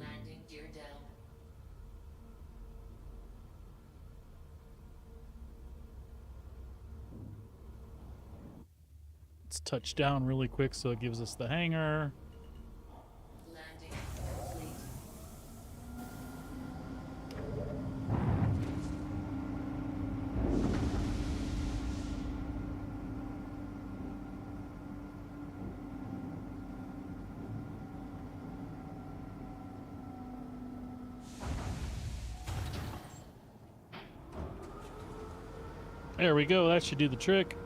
Landing gear down. Let's touch down really quick so it gives us the hangar. Landing complete. There we go. That should do the trick.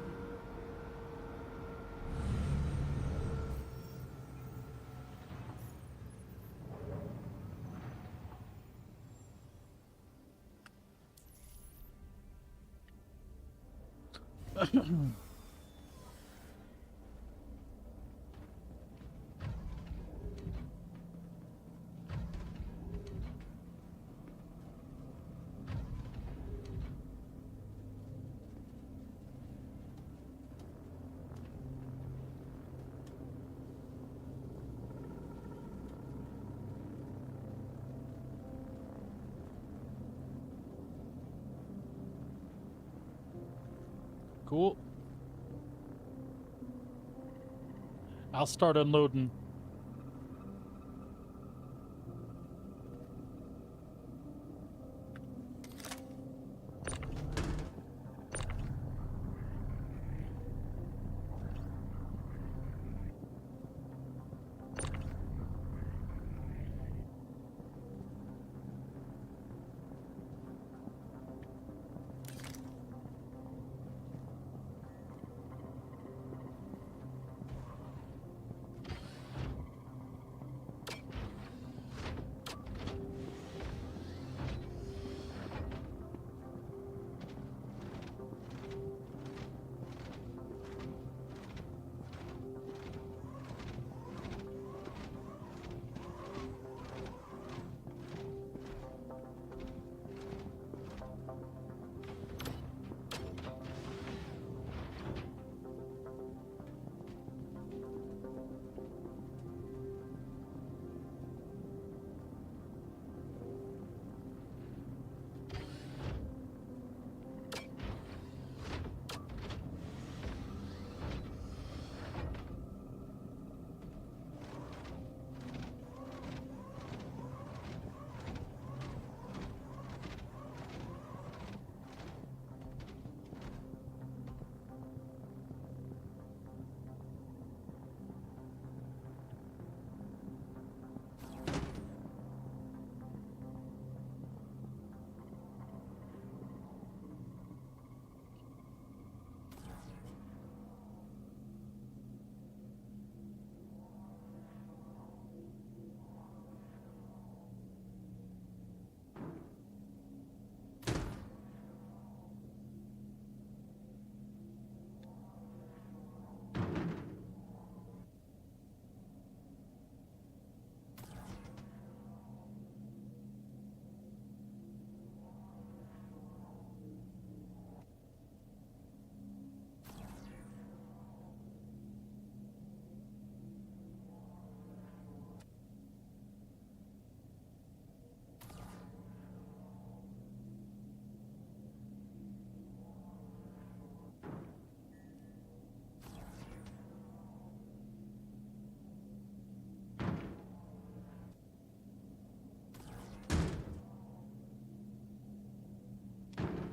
Cool. I'll start unloading.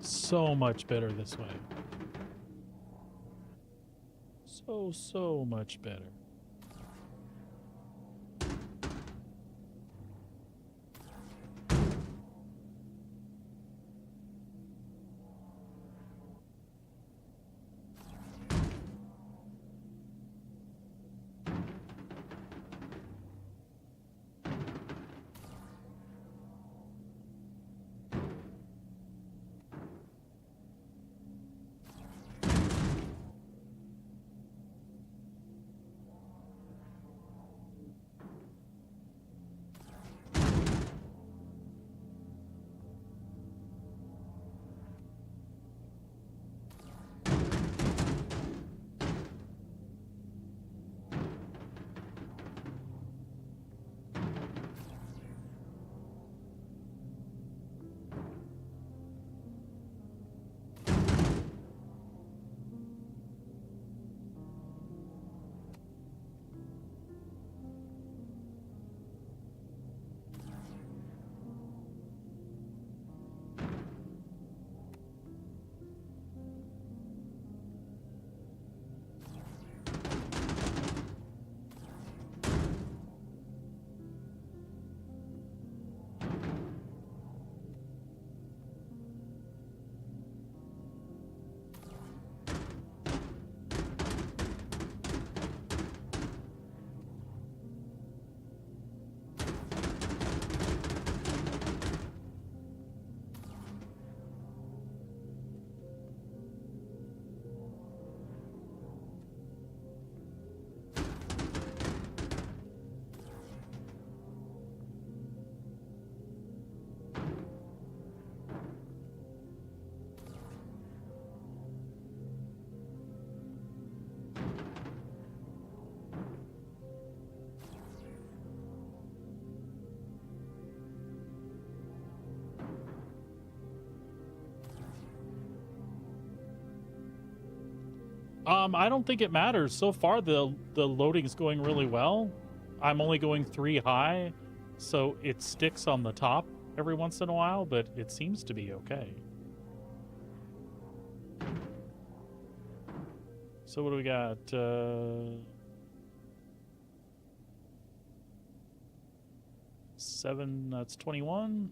So much better this way. So much better. I don't think it matters. So far, the loading is going really well. I'm only going 3 high, so it sticks on the top every once in a while, but it seems to be okay. So what do we got? 7, that's 21.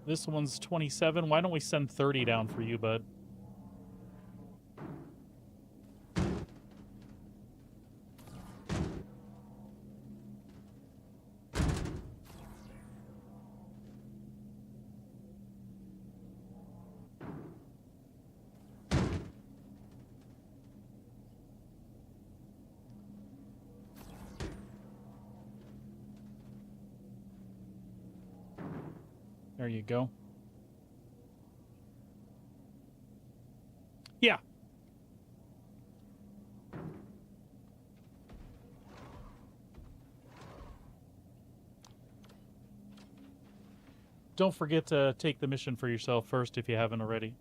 This one's 27. Why don't we send 30 down for you, bud? There you go. Yeah. Don't forget to take the mission for yourself first if you haven't already.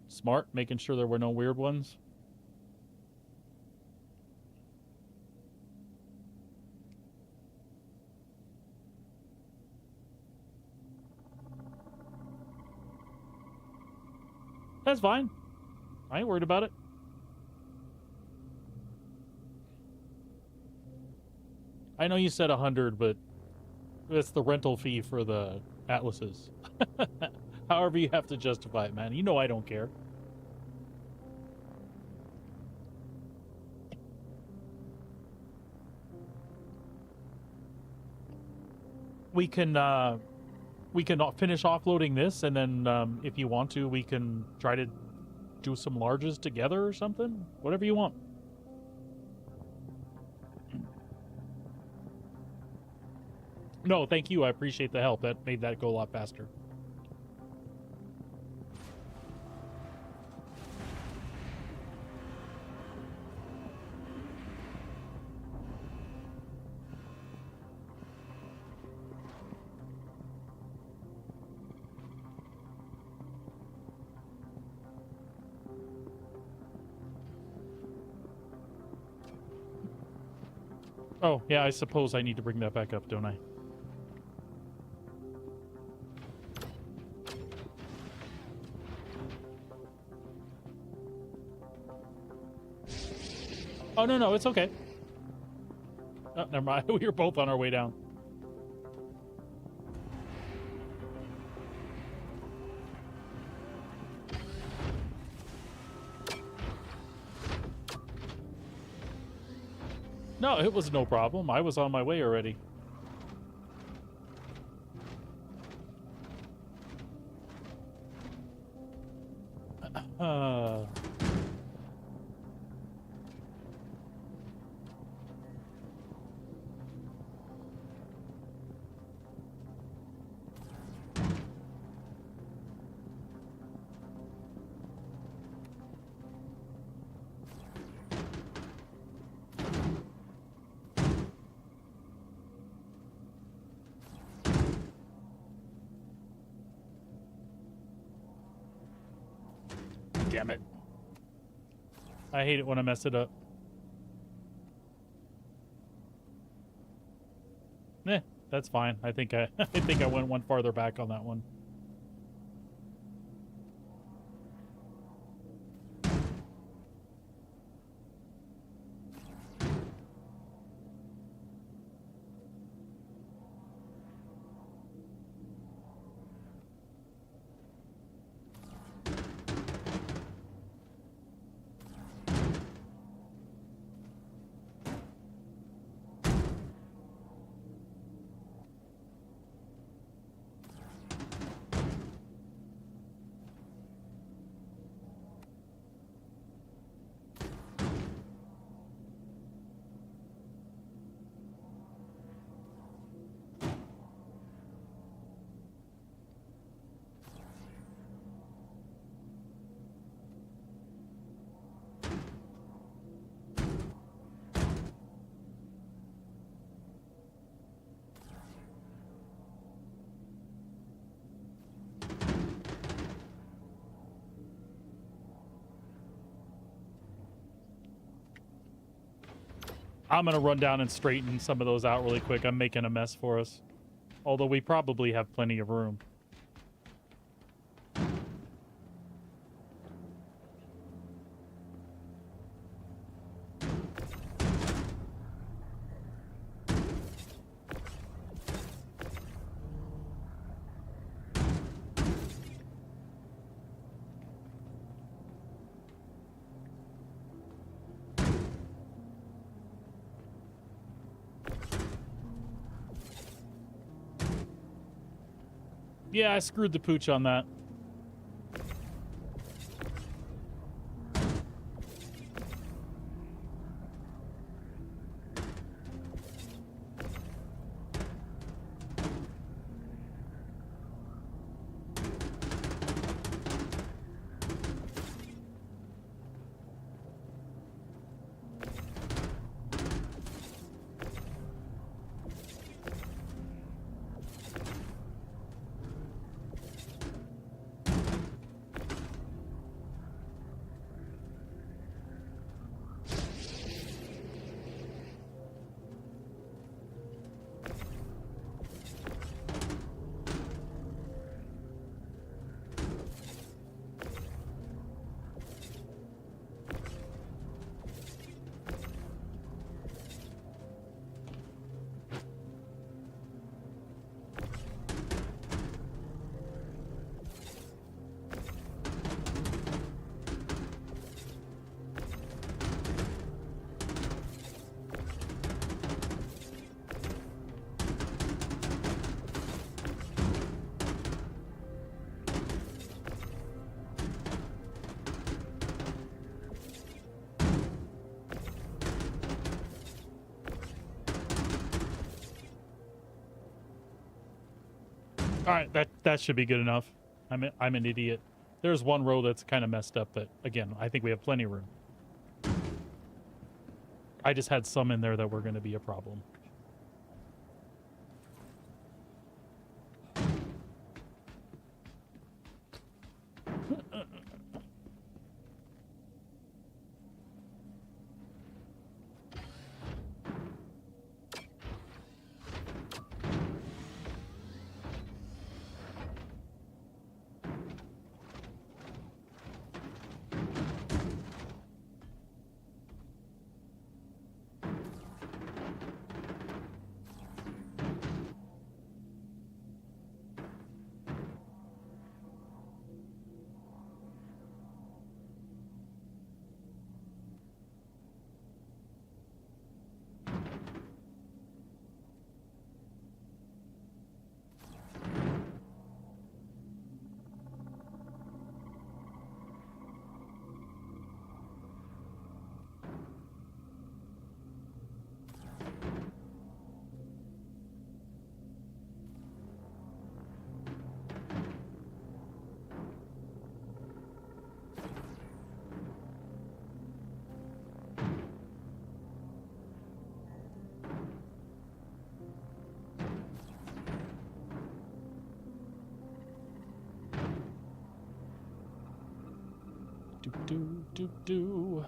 Smart, making sure there were no weird ones. That's fine. I ain't worried about it. I know you said 100, but that's the rental fee for the Atlases. However you have to justify it, man. You know I don't care. We can finish offloading this, and then if you want to, we can try to do some larges together or something. Whatever you want. No, thank you. I appreciate the help. That made that go a lot faster. Oh, yeah, I suppose I need to bring that back up, don't I? Oh, no, it's okay. Oh, never mind. We were both on our way down. No, it was no problem. I was on my way already. Damn it. I hate it when I mess it up. That's fine. I think I think I went one farther back on that one. I'm gonna run down and straighten some of those out really quick. I'm making a mess for us. Although we probably have plenty of room. Yeah, I screwed the pooch on that. All right, that should be good enough. I'm an idiot. There's one row that's kind of messed up, but again, I think we have plenty of room. I just had some in there that were going to be a problem. Do.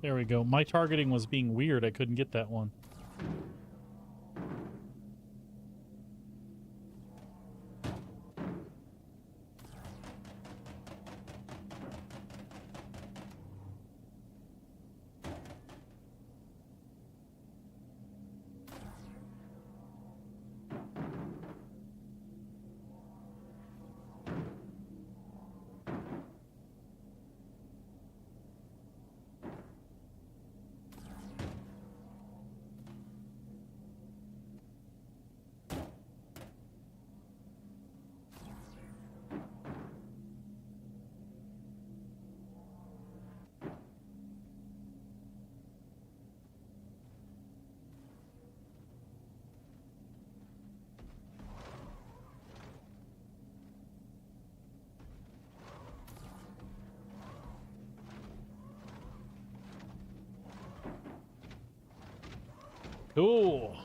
There we go. My targeting was being weird. I couldn't get that one. Cool.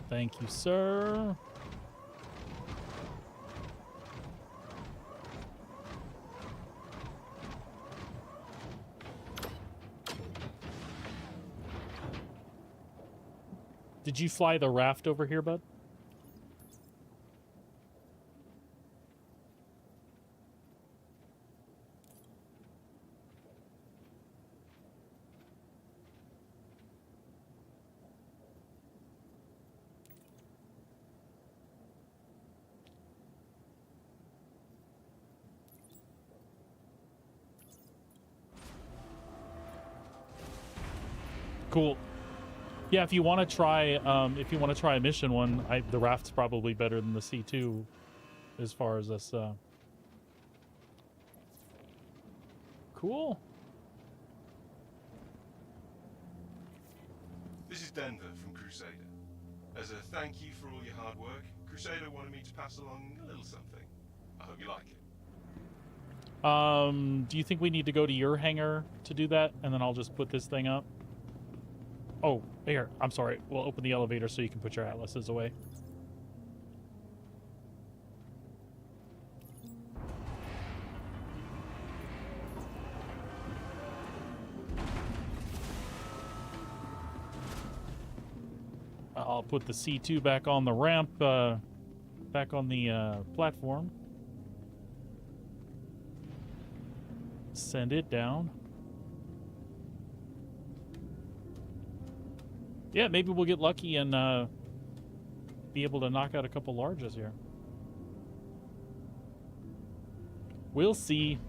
Thank you, sir. Did you fly the raft over here, bud? Cool. Yeah, if you want to try, a mission one, the raft's probably better than the C2, as far as this. Cool. This is Denver from Crusader. As a thank you for all your hard work, Crusader wanted me to pass along a little something. I hope you like it. Do you think we need to go to your hangar to do that, and then I'll just put this thing up? Oh, here. I'm sorry. We'll open the elevator so you can put your atlases away. I'll put the C2 back on the ramp, back on the platform. Send it down. Yeah, maybe we'll get lucky and be able to knock out a couple larges here. We'll see.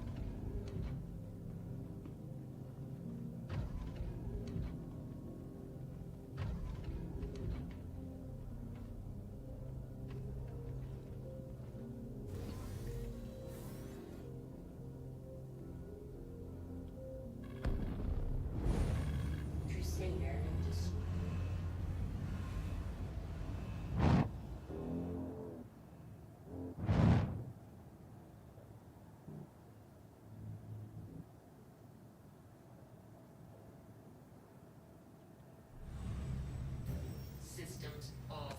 Crusader Industries. Systems off.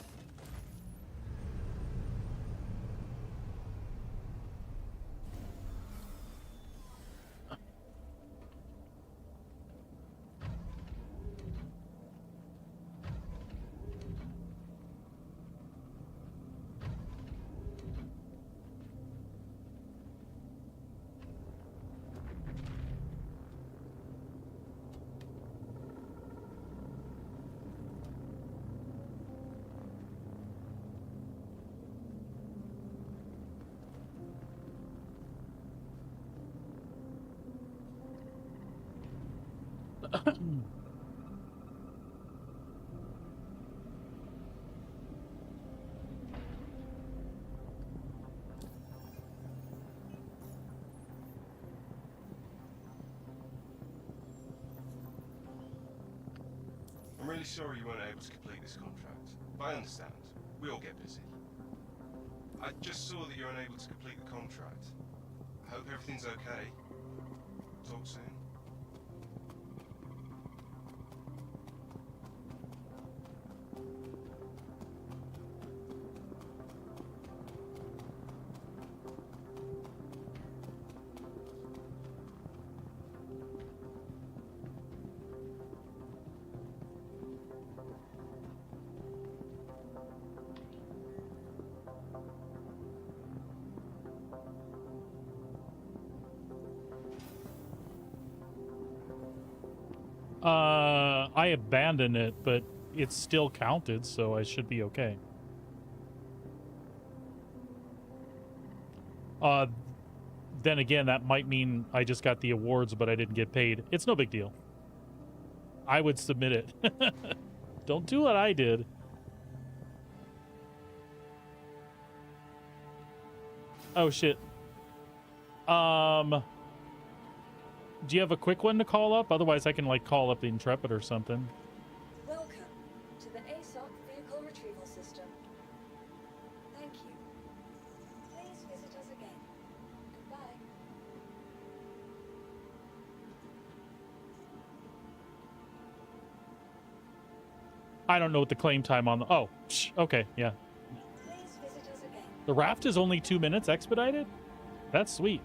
I'm really sorry you weren't able to complete this contract. But I understand. We all get busy. I just saw that you're unable to complete the contract. I hope everything's okay. Talk soon. I abandoned it, but it's still counted, so I should be okay. Then again, that might mean I just got the awards, but I didn't get paid. It's no big deal. I would submit it. Don't do what I did. Oh, shit. Do you have a quick one to call up? Otherwise, I can, like, call up the Intrepid or something. Welcome to the ASOC Vehicle Retrieval System. Thank you. Please visit us again. Goodbye. I don't know what the claim time on the... Oh, okay, yeah. Please visit us again. The raft is only 2 minutes expedited? That's sweet.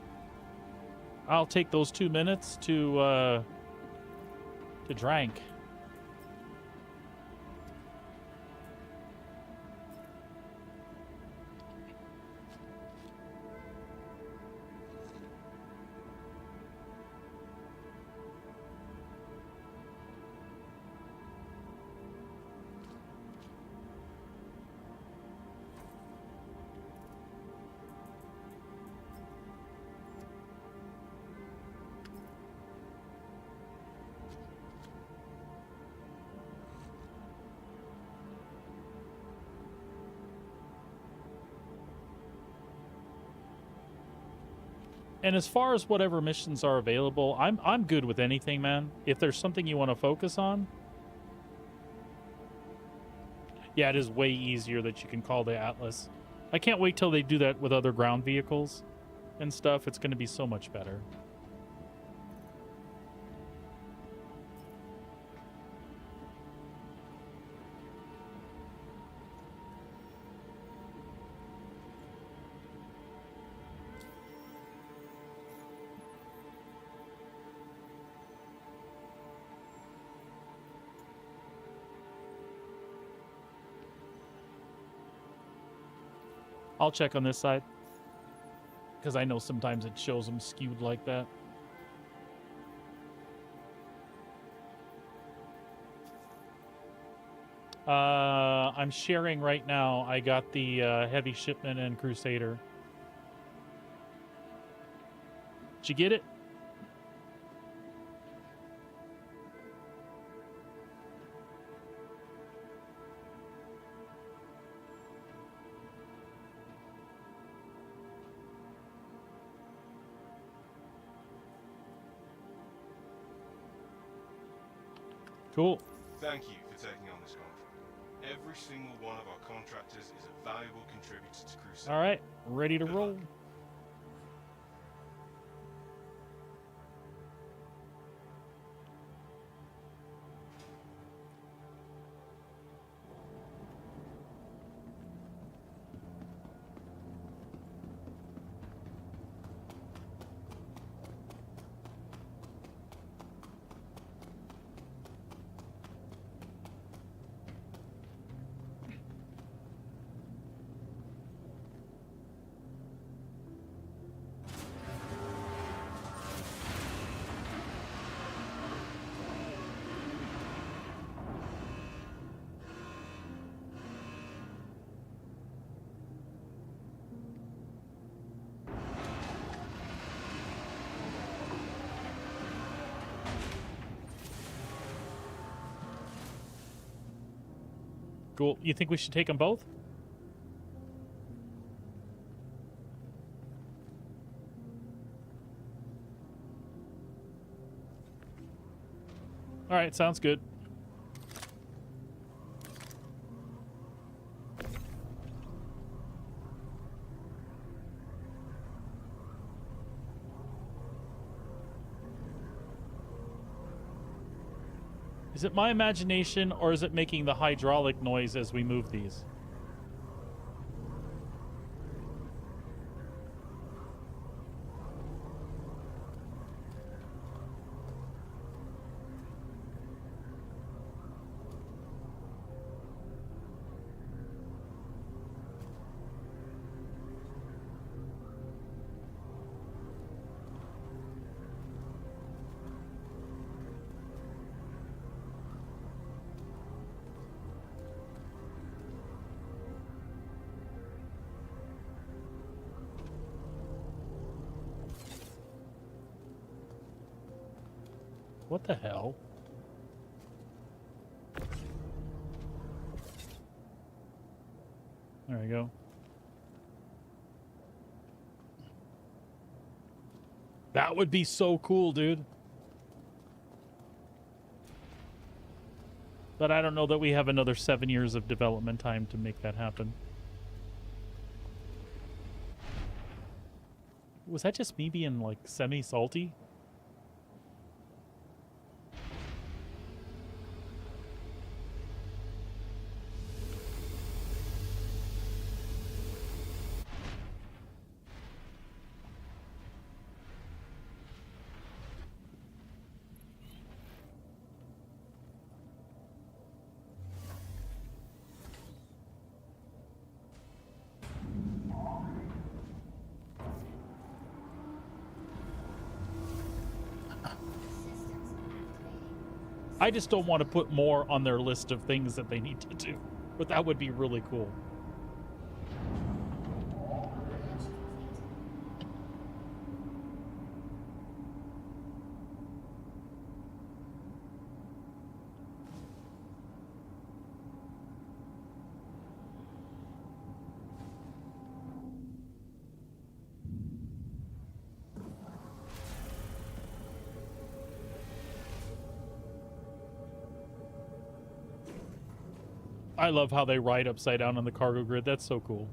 I'll take those 2 minutes to drank. And as far as whatever missions are available, I'm good with anything, man. If there's something you want to focus on. Yeah, it is way easier that you can call the Atlas. I can't wait till they do that with other ground vehicles and stuff. It's going to be so much better. I'll check on this side, because I know sometimes it shows them skewed like that. I'm sharing right now. I got the Heavy Shipment and Crusader. Did you get it? Cool. Thank you for taking on this contract. Every single one of our contractors is a valuable contributor to Crusade. All right, ready to roll. Cool. You think we should take them both? All right, sounds good. Is it my imagination, or is it making the hydraulic noise as we move these? What the hell? There we go. That would be so cool, dude. But I don't know that we have another 7 years of development time to make that happen. Was that just me being, like, semi-salty? I just don't want to put more on their list of things that they need to do. But that would be really cool. I love how they ride upside down on the cargo grid. That's so cool.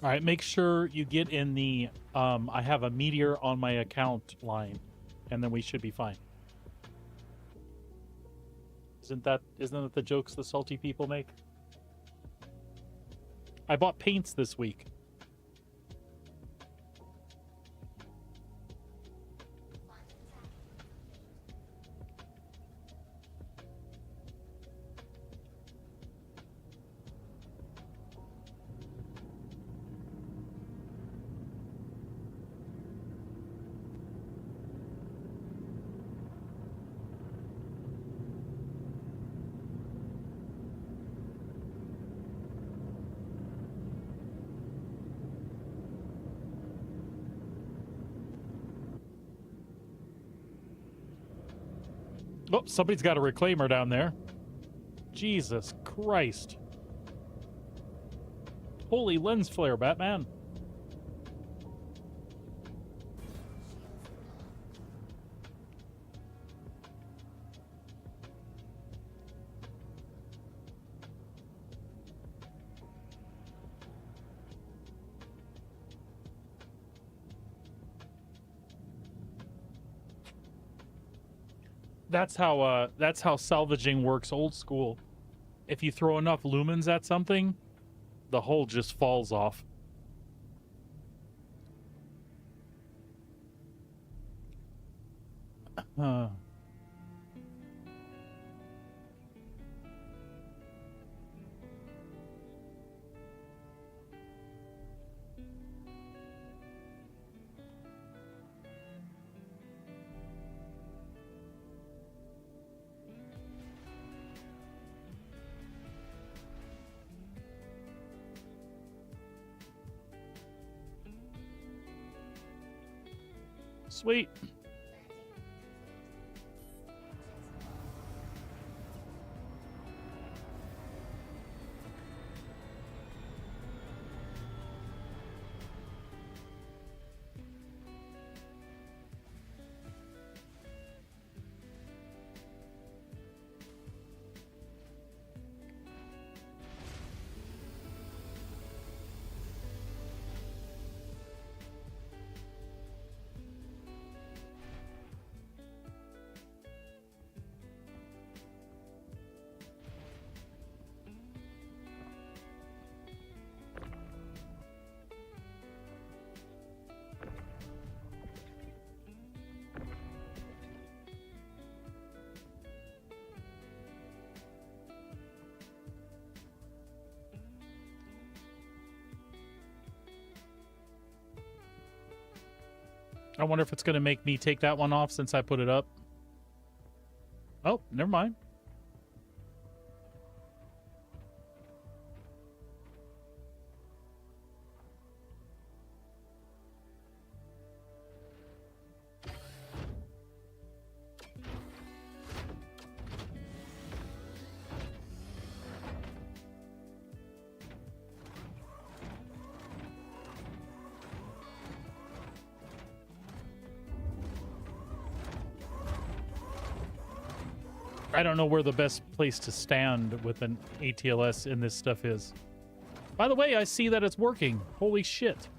All right, make sure you get in the I have a meteor on my account line, and then we should be fine. Isn't that the jokes the salty people make? I bought paints this week. Oh, somebody's got a reclaimer down there. Jesus Christ. Holy lens flare, Batman. That's how salvaging works old school. If you throw enough lumens at something, the hull just falls off. Sweet. I wonder if it's going to make me take that one off since I put it up. Oh, never mind. I don't know where the best place to stand with an ATLS in this stuff is. By the way, I see that it's working. Holy shit.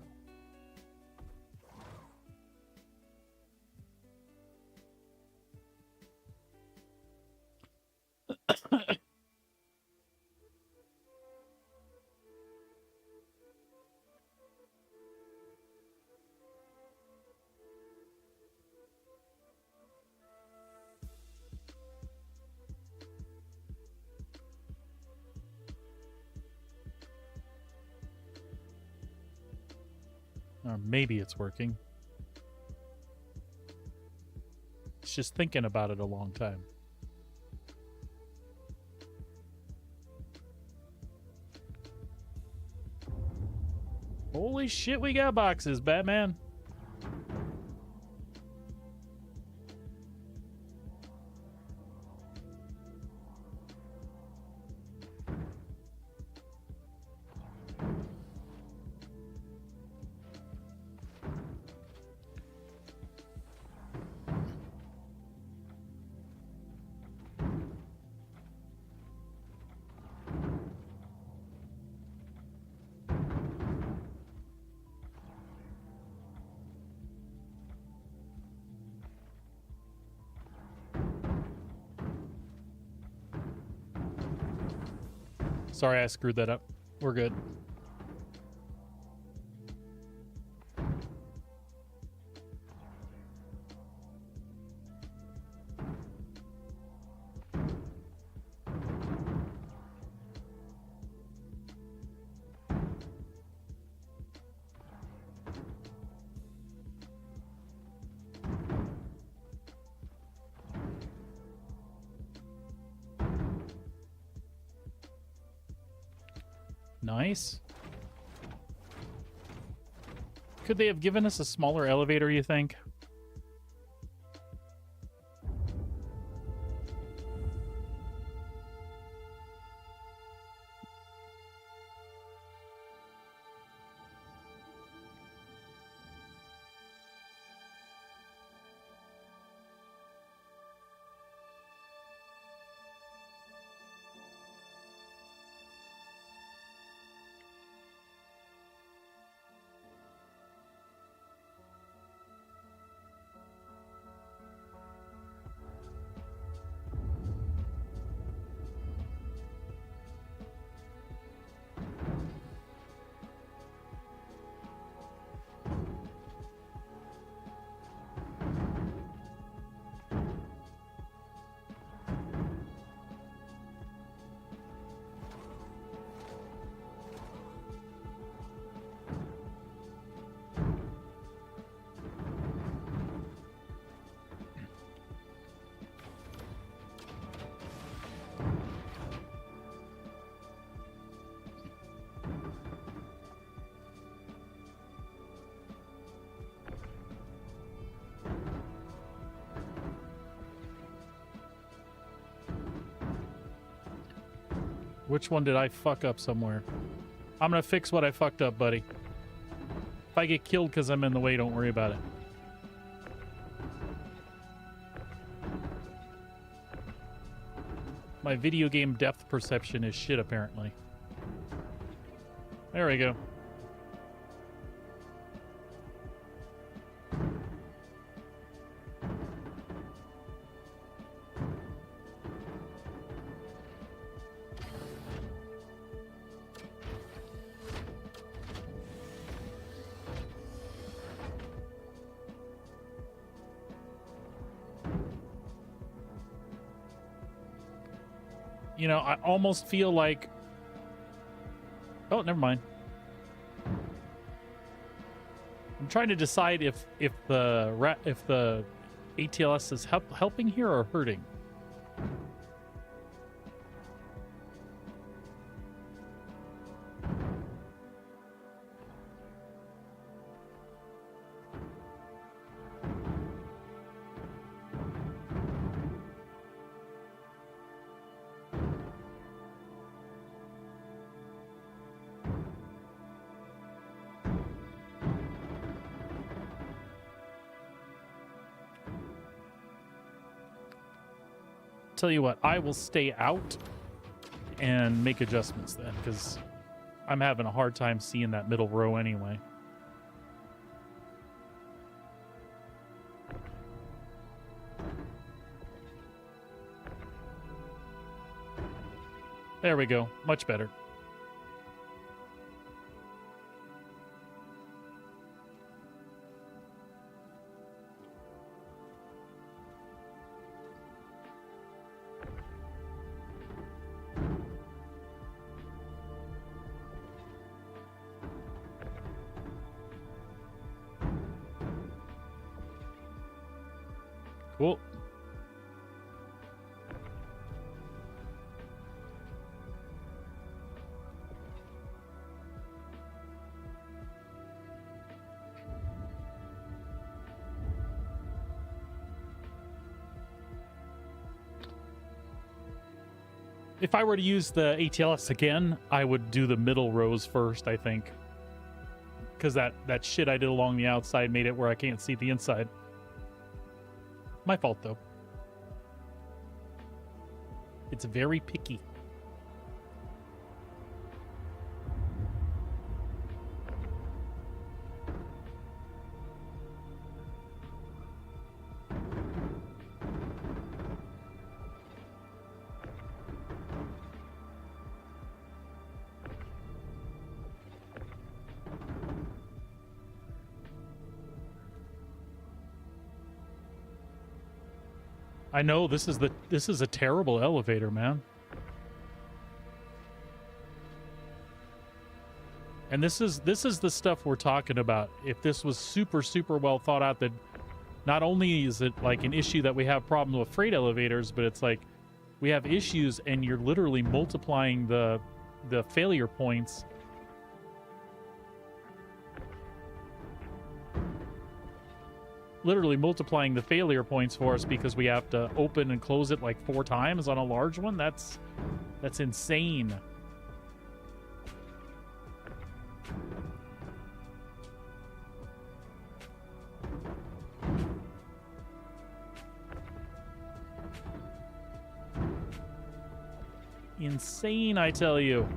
Or maybe it's working. It's just thinking about it a long time. Holy shit, we got boxes, Batman. Sorry, I screwed that up. We're good. Nice. Could they have given us a smaller elevator, you think? Which one did I fuck up somewhere? I'm gonna fix what I fucked up, buddy. If I get killed because I'm in the way, don't worry about it. My video game depth perception is shit, apparently. There we go. You know, I almost feel like... Oh, never mind. I'm trying to decide if the ATLS is helping here or hurting. Tell you what, I will stay out and make adjustments then, because I'm having a hard time seeing that middle row anyway. There we go. Much better. Cool. If I were to use the ATLS again, I would do the middle rows first, I think. Because that shit I did along the outside made it where I can't see the inside. My fault, though. It's very picky. I know this is a terrible elevator, man. And this is the stuff we're talking about. If this was super well thought out, that not only is it like an issue that we have problems with freight elevators, but it's like we have issues and you're literally multiplying the failure points. Literally multiplying the failure points for us because we have to open and close it like 4 times on a large one. That's insane. Insane, I tell you.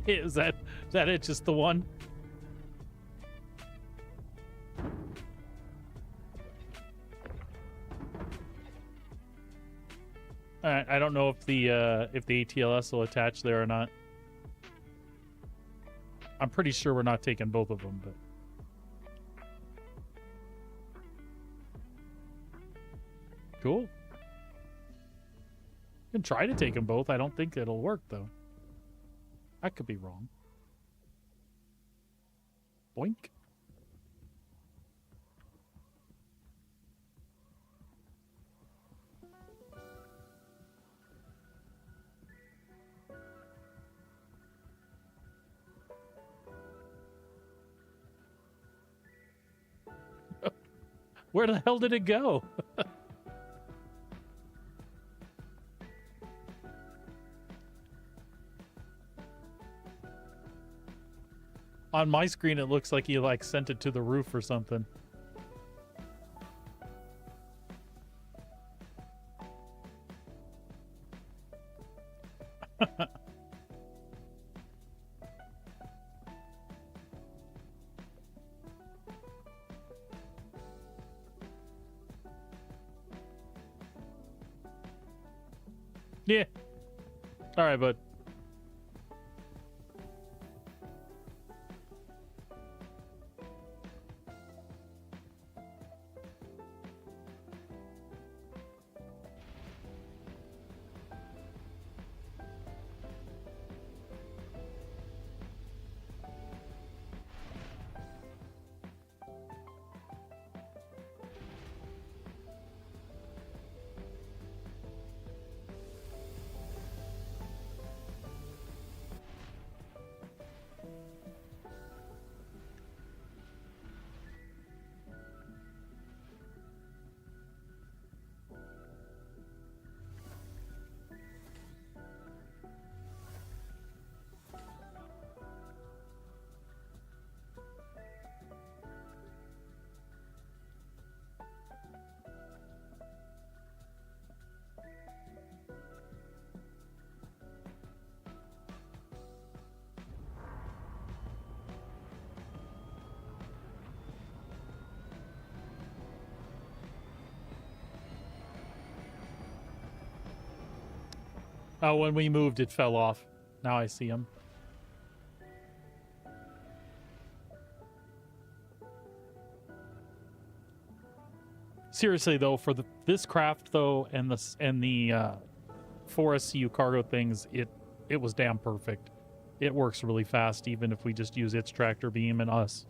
Is that it? Just the one? All right, I don't know if the ATLS will attach there or not. I'm pretty sure we're not taking both of them, but cool. You can try to take them both. I don't think it'll work though. I could be wrong. Boink. Where the hell did it go? On my screen, it looks like he like sent it to the roof or something. Yeah. All right, bud. Oh, when we moved, it fell off. Now I see him. Seriously though, for this craft though, and the 4SCU cargo things, it was damn perfect. It works really fast, even if we just use its tractor beam and us.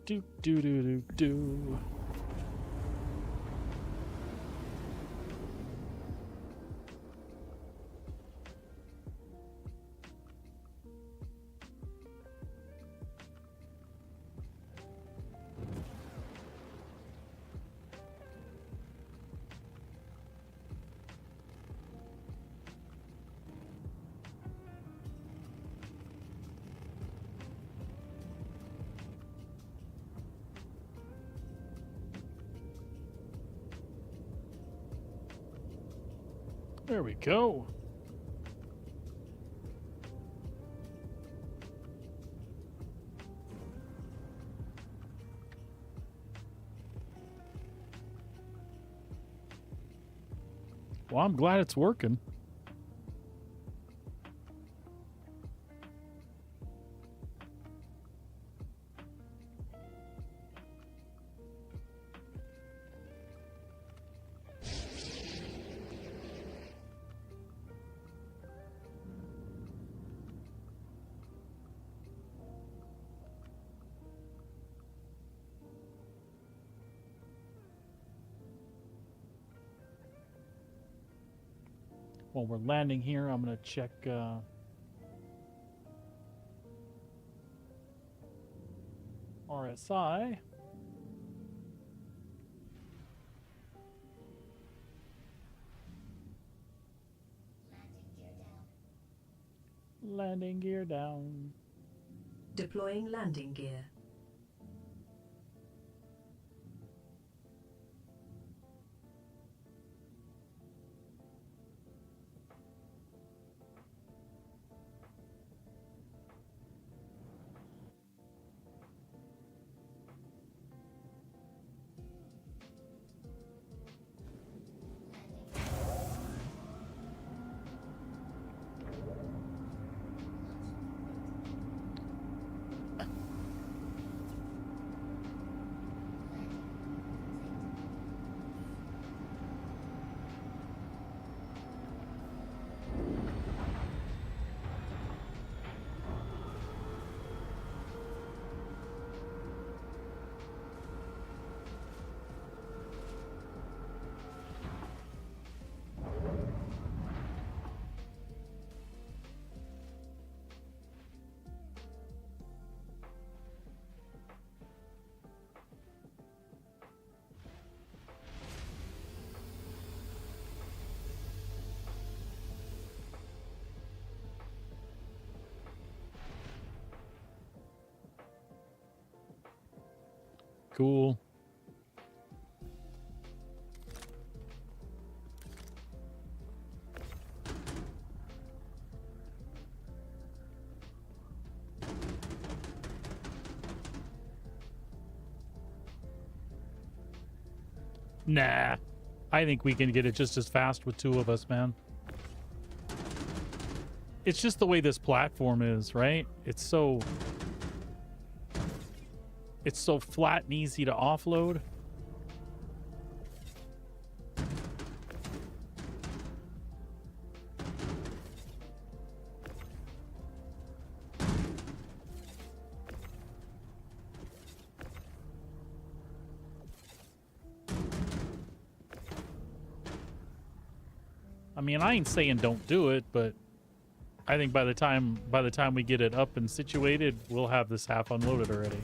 Do do do do do. There we go. Well, I'm glad it's working. While we're landing here, I'm going to check RSI. Landing gear down. Deploying landing gear. cool. Nah, I think we can get it just as fast with two of us, man. It's just the way this platform is, right? It's so flat and easy to offload. I mean, I ain't saying don't do it, but I think by the time we get it up and situated, we'll have this half unloaded already.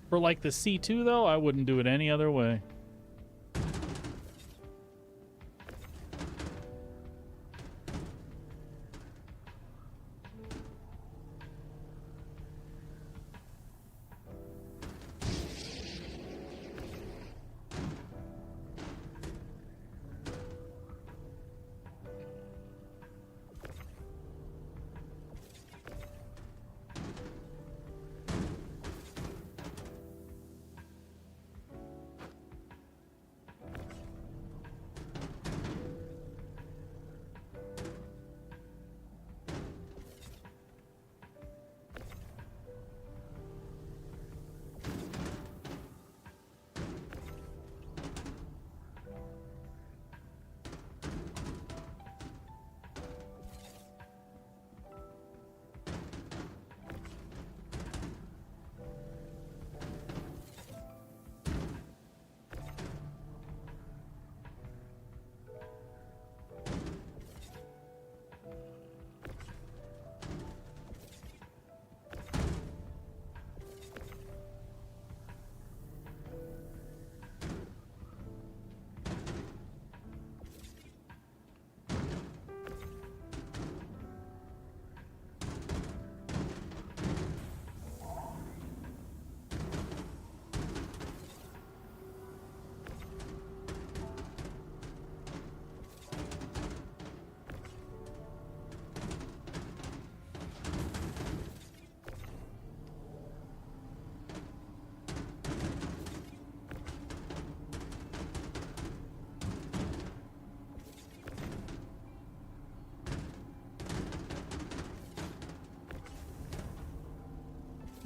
For like the C2 though, I wouldn't do it any other way.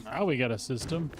Now we got a system.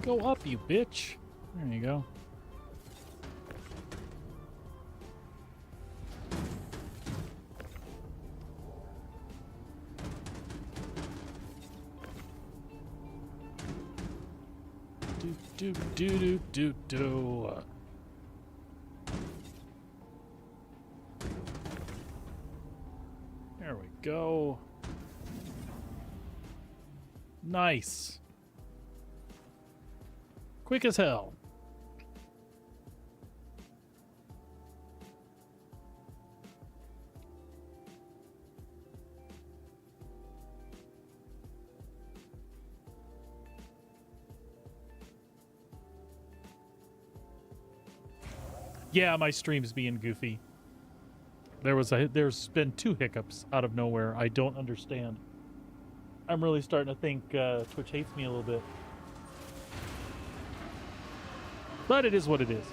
Go up, you bitch. There you go. Do do do do do do. There we go. Nice. Quick as hell. Yeah, my stream's being goofy. There's been 2 hiccups out of nowhere. I don't understand. I'm really starting to think Twitch hates me a little bit. But it is what it is.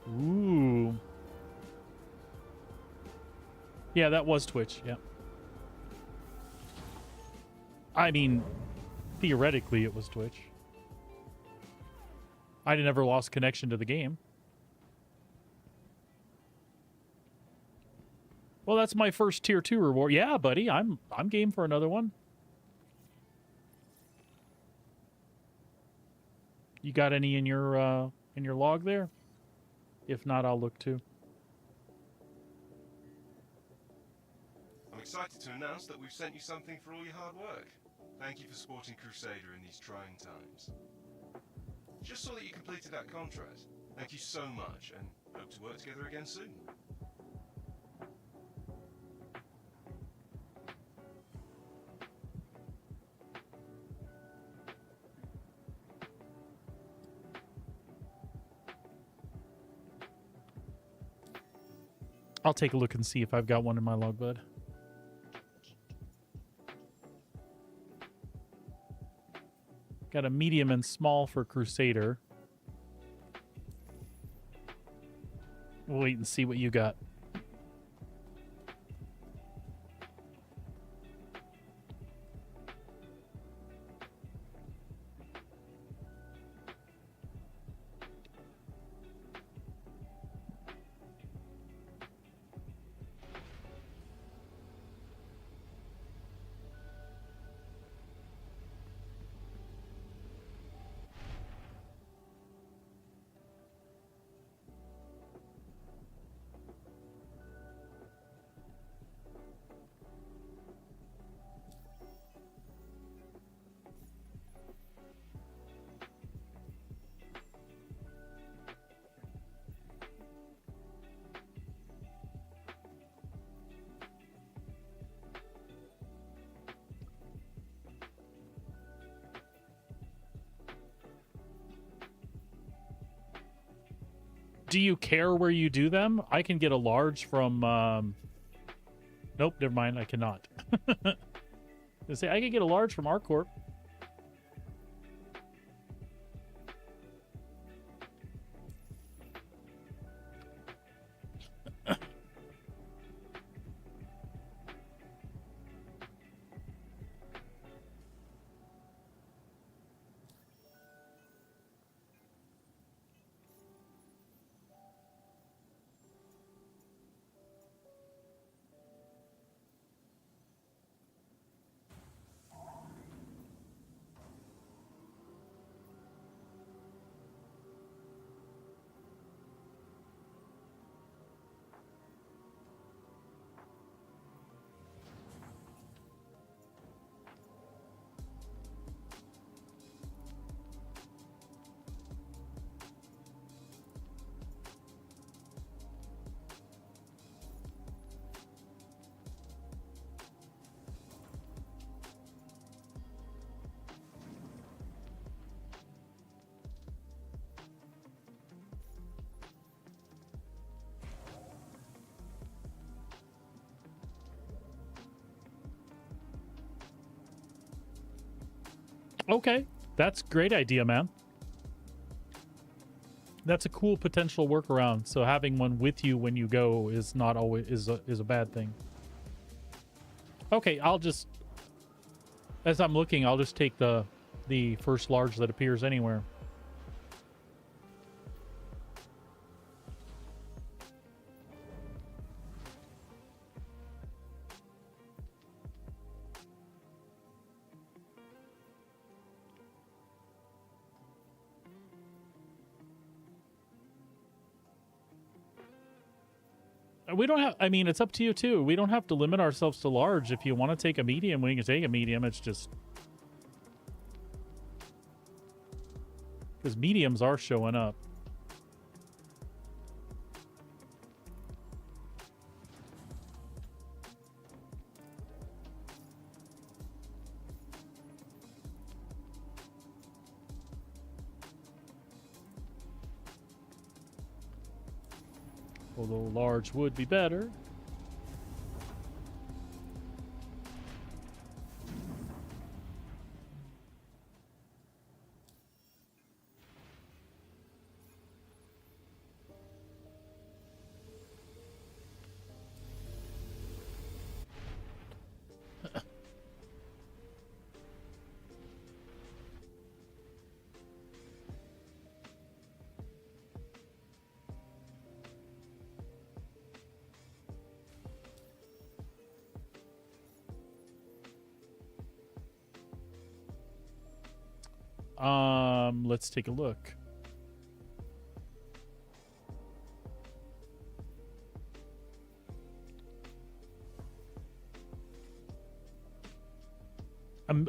Ooh. Yeah, that was Twitch, yeah. I mean, theoretically it was Twitch. I never lost connection to the game. Well, that's my first tier 2 reward. Yeah, buddy, I'm game for another one. You got any in your log there? If not, I'll look too. I'm excited to announce that we've sent you something for all your hard work. Thank you for supporting Crusader in these trying times. Just saw that you completed that contract. Thank you so much, and hope to work together again soon. I'll take a look and see if I've got one in my log, bud. Got a medium and small for Crusader. We'll wait and see what you got. Do you care where you do them? I can get a large from... Nope, never mind. I cannot. They say I can get a large from ArcCorp. Okay, that's a great idea, man. That's a cool potential workaround. So having one with you when you go is not always is a bad thing. Okay, I'll just, as I'm looking, I'll just take the first large that appears anywhere. We don't have, I mean, it's up to you too. We don't have to limit ourselves to large. If you want to take a medium, we can take a medium. It's just because mediums are showing up. Although large would be better. Let's take a look.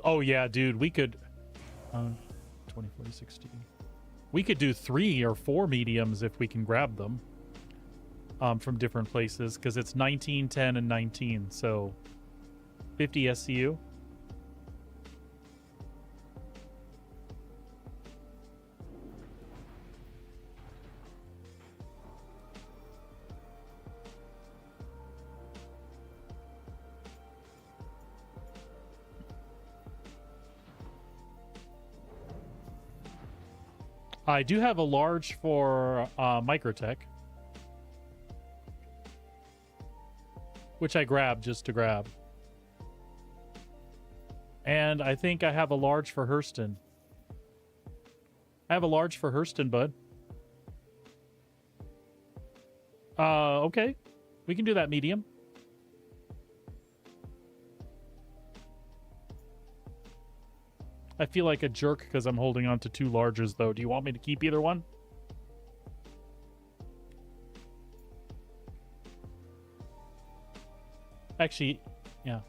Oh yeah, dude, we could 20, 40, 60. We could do 3 or 4 mediums if we can grab them from different places, because it's 19, 10, and 19, so 50 SCU. I do have a large for Microtech, which I grabbed just to grab. And I think I have a large for Hurston. I have a large for Hurston, bud. Okay. We can do that medium. I feel like a jerk because I'm holding on to 2 larges, though. Do you want me to keep either one? Actually, yeah.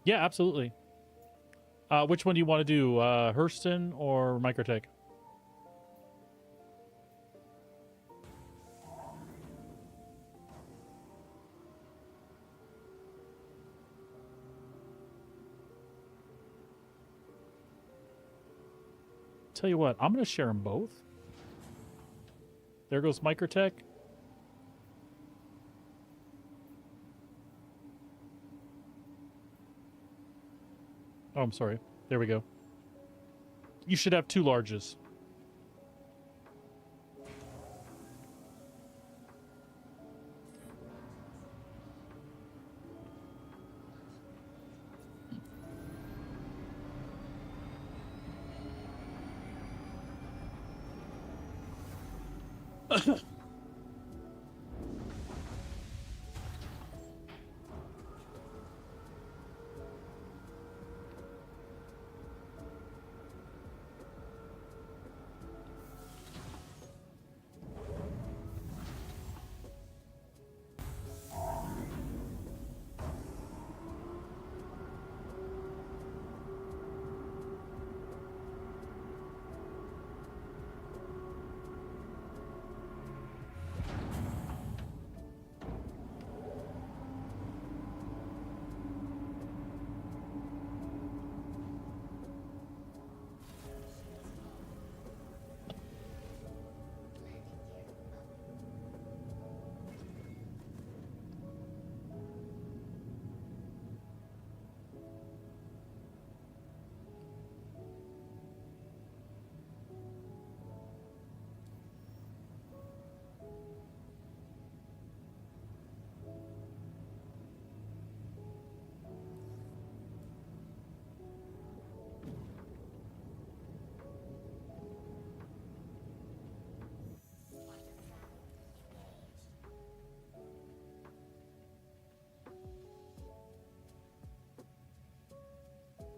Yeah, absolutely. Which one do you want to do? Hurston or Microtech? Tell you what, I'm going to share them both. There goes Microtech. Oh, I'm sorry. There we go. You should have 2 larges.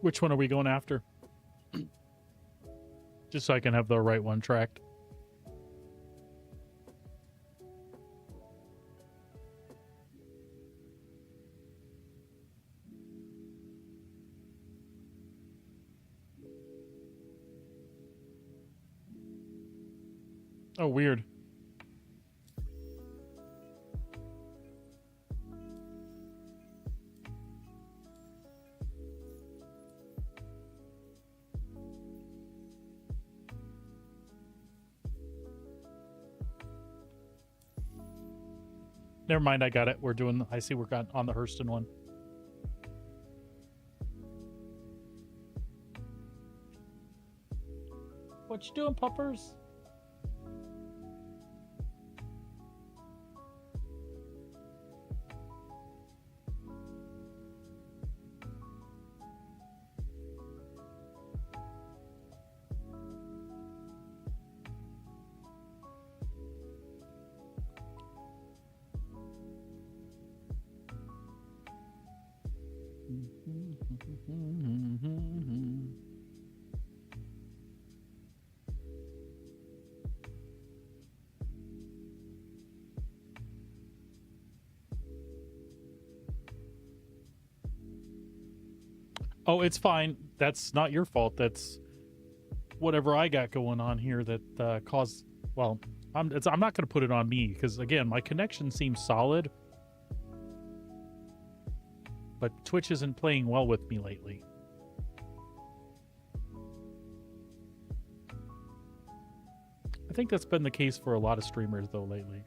Which one are we going after? Just so I can have the right one tracked. Oh, weird. Never mind, I got it. We're doing, I see we're got on the Hurston one. What you doing, puppers? Oh, it's fine. That's not your fault. That's whatever I got going on here that caused. Well, I'm not going to put it on me because again, my connection seems solid, but Twitch isn't playing well with me lately. I think that's been the case for a lot of streamers though lately.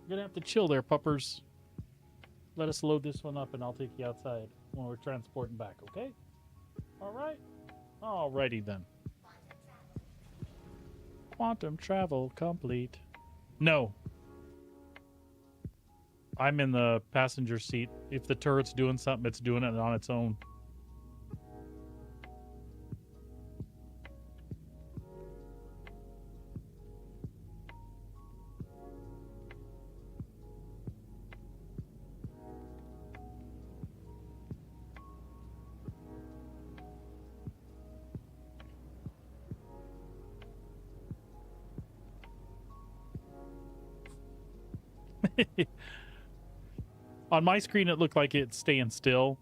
You're gonna have to chill there, puppers. Let us load this one up and I'll take you outside when we're transporting back, okay? Alright? Alrighty then. Quantum travel complete. No. I'm in the passenger seat. If the turret's doing something, it's doing it on its own. On my screen, it looked like it's staying still,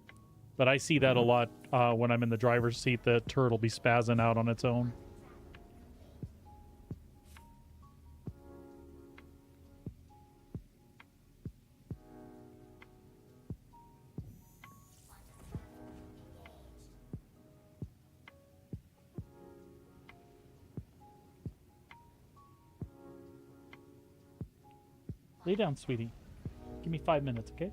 but I see that a lot when I'm in the driver's seat. The turret will be spazzing out on its own. Lay down, sweetie. Give me 5 minutes, okay?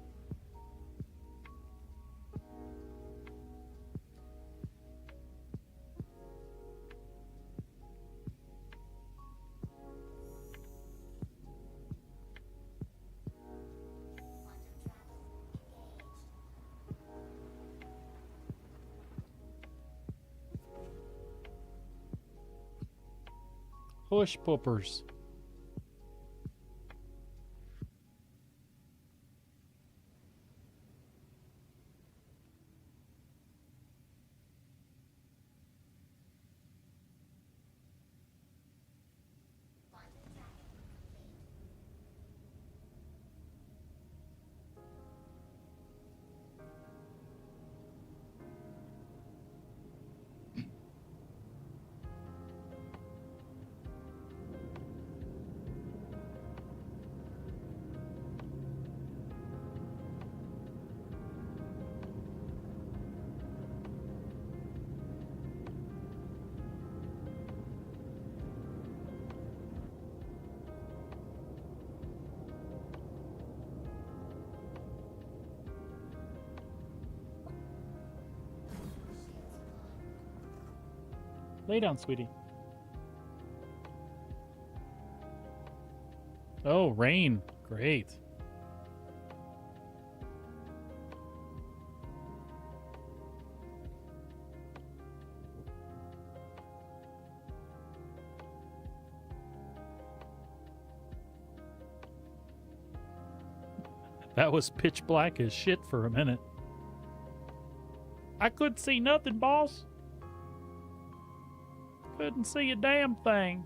Hush puppers. Lay down, sweetie. Oh, rain. Great. That was pitch black as shit for a minute. I couldn't see nothing, boss. Couldn't see a damn thing.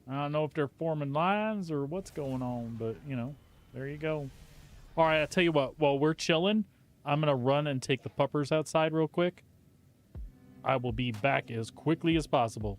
I don't know if they're forming lines or what's going on, but, you know, there you go. All right, I tell you what, while we're chilling, I'm going to run and take the puppers outside real quick. I will be back as quickly as possible.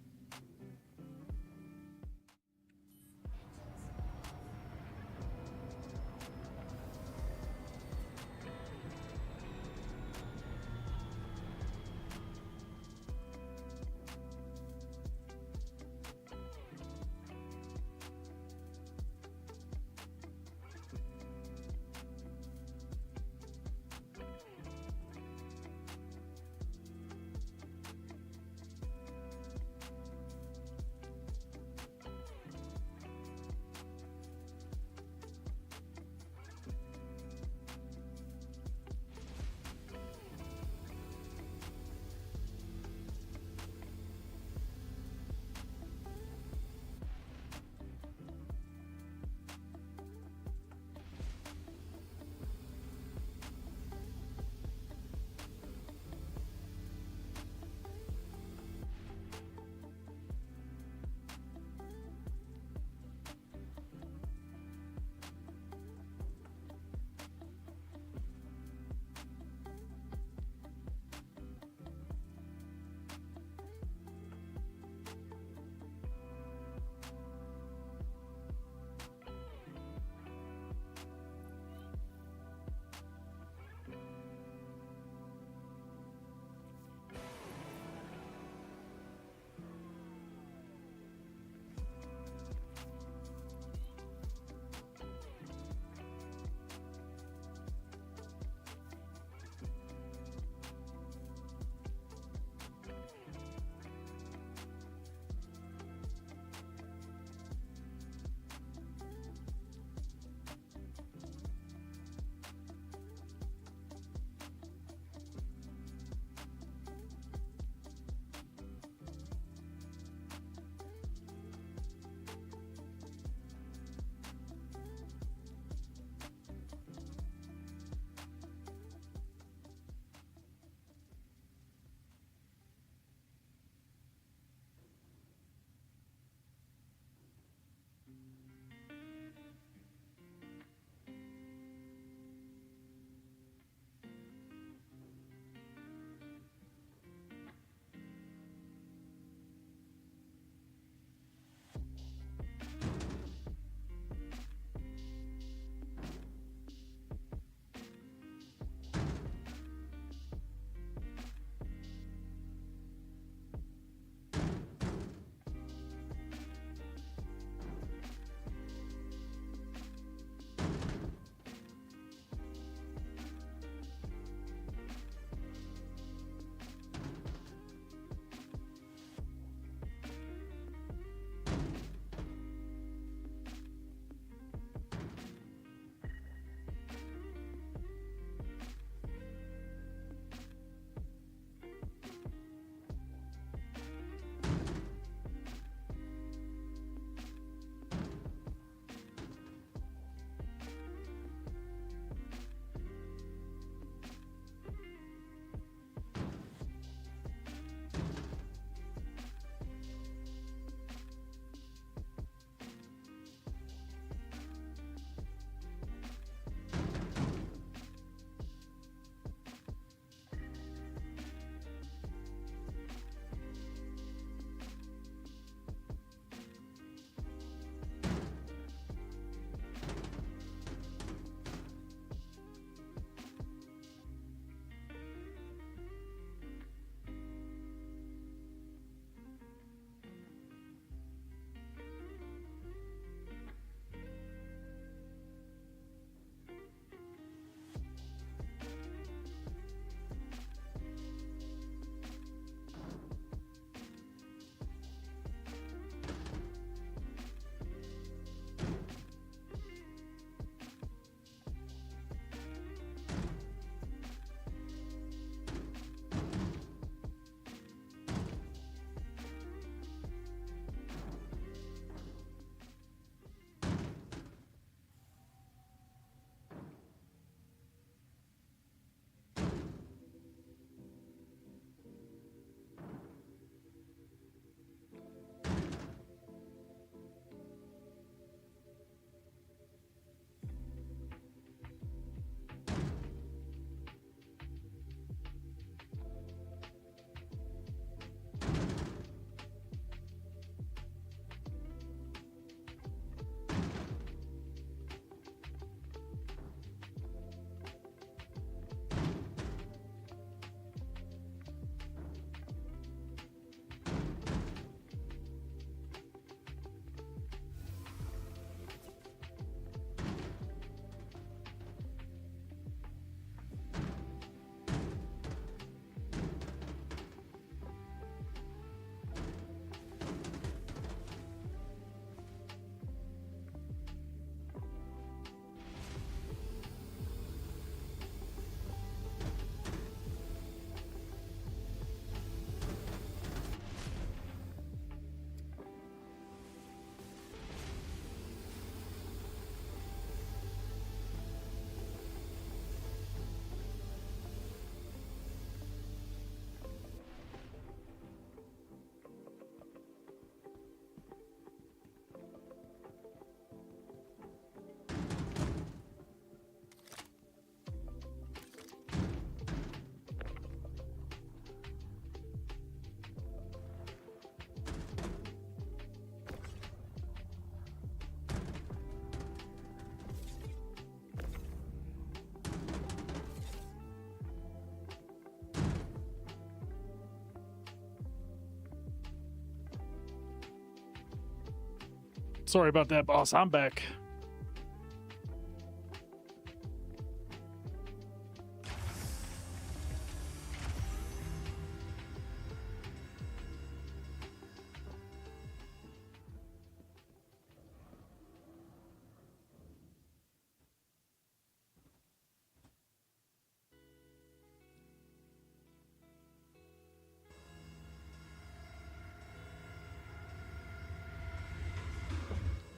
Sorry about that, boss. I'm back.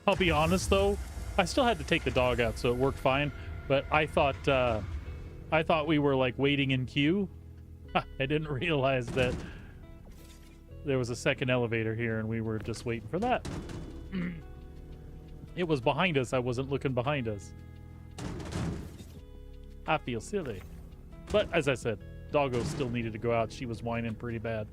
I'll be honest though, I still had to take the dog out, so it worked fine. But I thought we were like waiting in queue. I didn't realize that there was a second elevator here, and we were just waiting for that. It was behind us. I wasn't looking behind us. I feel silly, but as I said, doggo still needed to go out. She was whining pretty bad.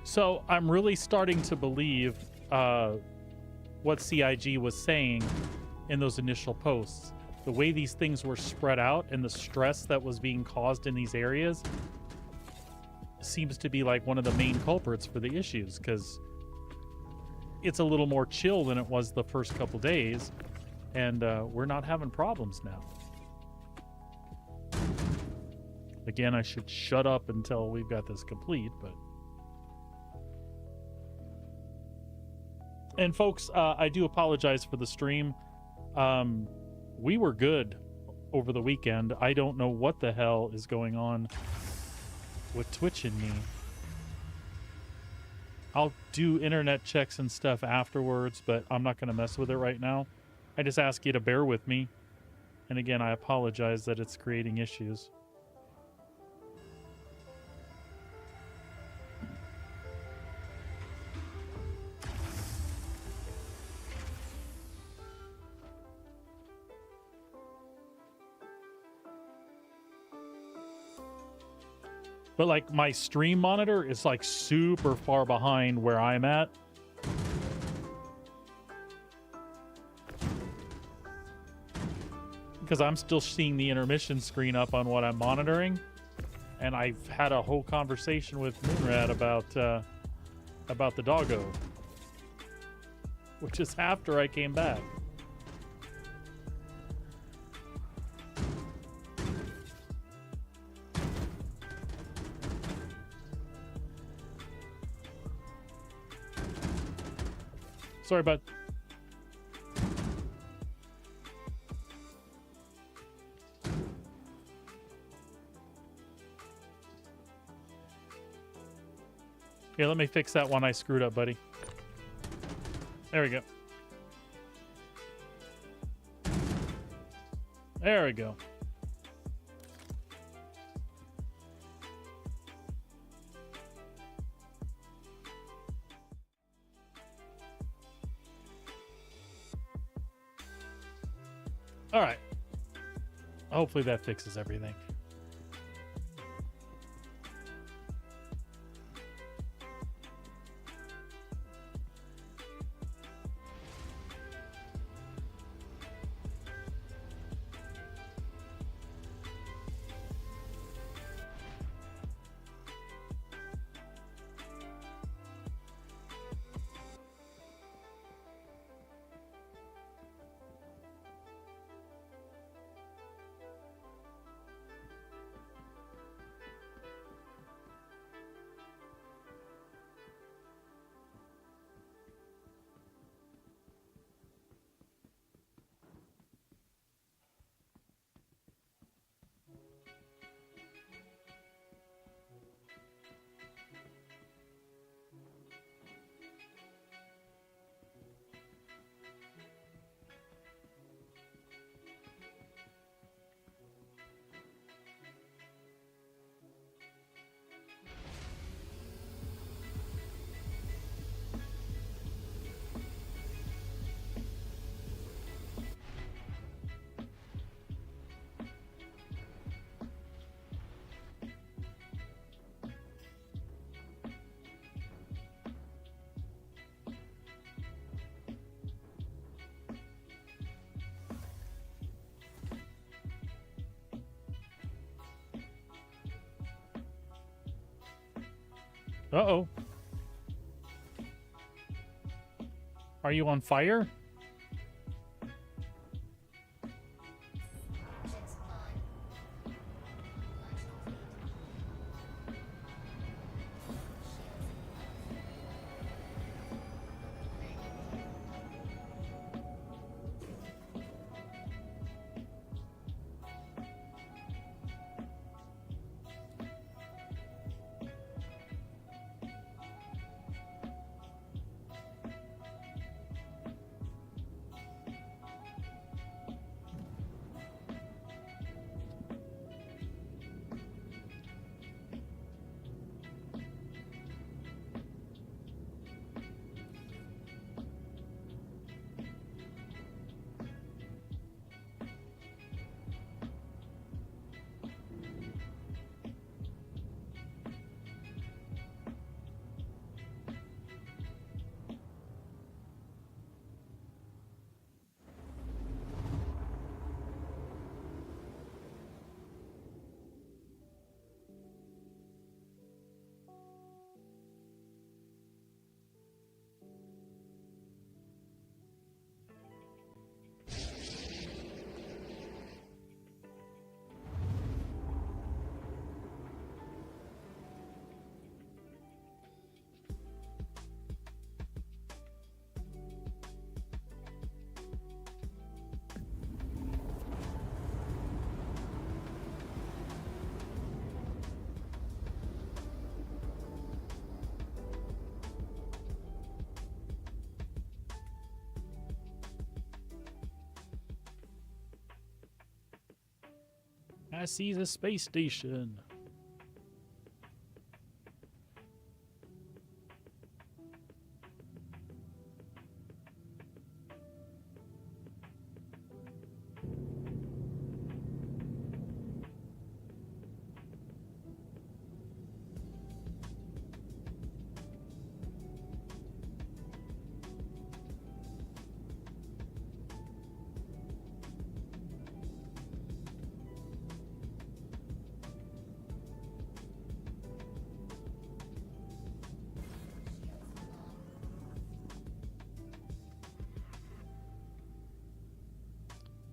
So I'm really starting to believe what CIG was saying in those initial posts. The way these things were spread out and the stress that was being caused in these areas seems to be like one of the main culprits for the issues, because it's a little more chill than it was the first couple days, and we're not having problems now. Again, I should shut up until we've got this complete, but... And folks, I do apologize for the stream. We were good over the weekend. I don't know what the hell is going on with Twitch and me. I'll do internet checks and stuff afterwards, but I'm not going to mess with it right now. I just ask you to bear with me. And again, I apologize that it's creating issues. But like my stream monitor is like super far behind where I'm at. Because I'm still seeing the intermission screen up on what I'm monitoring. And I've had a whole conversation with Moonrat about the doggo. Which is after I came back. Sorry about... Here, let me fix that one I screwed up, buddy. There we go. There we go. All right. Hopefully that fixes everything. Uh-oh. Are you on fire? I see the space station.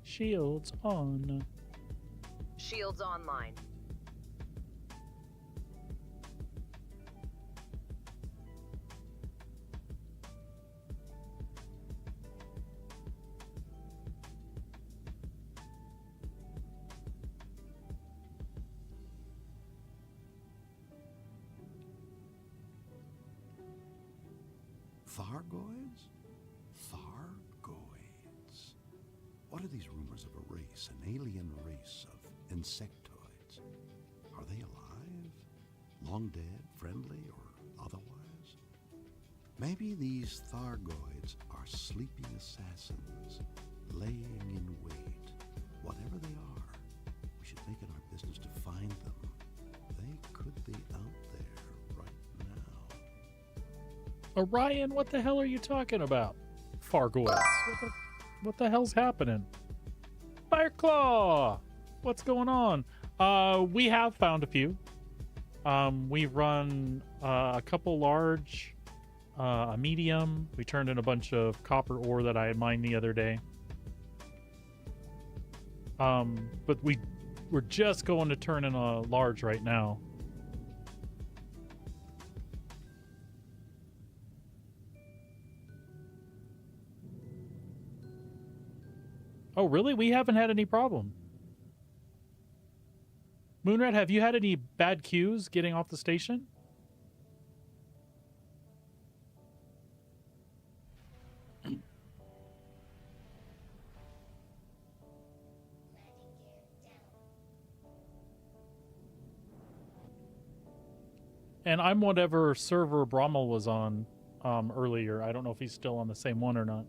Shields on. Shields online. Thargoids? Thargoids. What are these rumors of a race, an alien race of insectoids? Are they alive? Long dead, friendly, or otherwise? Maybe these Thargoids are sleeping assassins, laying in wait. Whatever they are, we should make it our business to find them. They could be out there right now. Orion, what the hell are you talking about? Fargoids. What the hell's happening? Fireclaw! What's going on? We have found a few. We've run a couple large, a medium. We turned in a bunch of copper ore that I had mined the other day. But we're just going to turn in a large right now. Oh, really? We haven't had any problem. Moonrat, have you had any bad queues getting off the station? And I'm whatever server Brommel was on earlier. I don't know if he's still on the same one or not.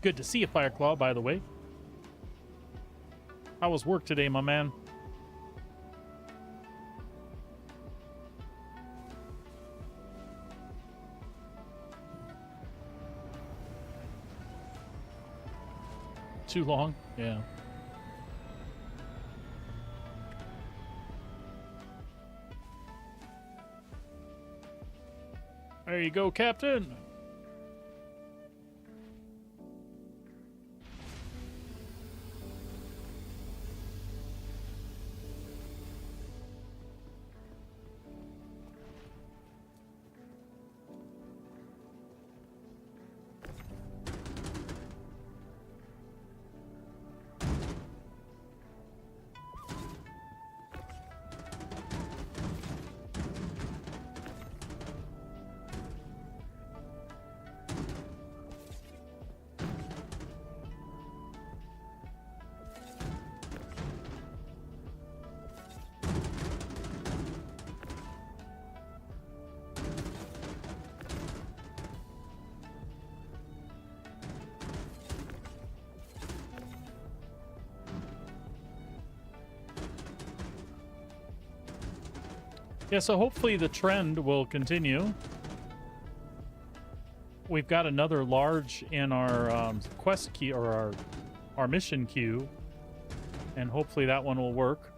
Good to see you, Fireclaw, by the way. How was work today, my man? too long. Yeah. There you go, Captain. Yeah, so hopefully the trend will continue. We've got another large in our quest queue, or our mission queue, and hopefully that one will work.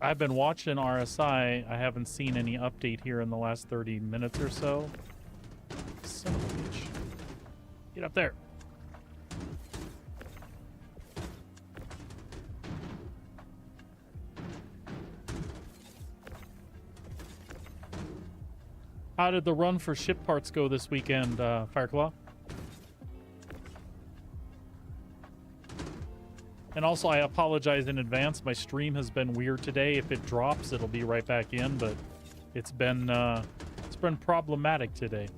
I've been watching RSI. I haven't seen any update here in the last 30 minutes or so. Son of a bitch. Get up there. How did the run for ship parts go this weekend, Fireclaw? And also, I apologize in advance. My stream has been weird today. If it drops, it'll be right back in, but it's been problematic today.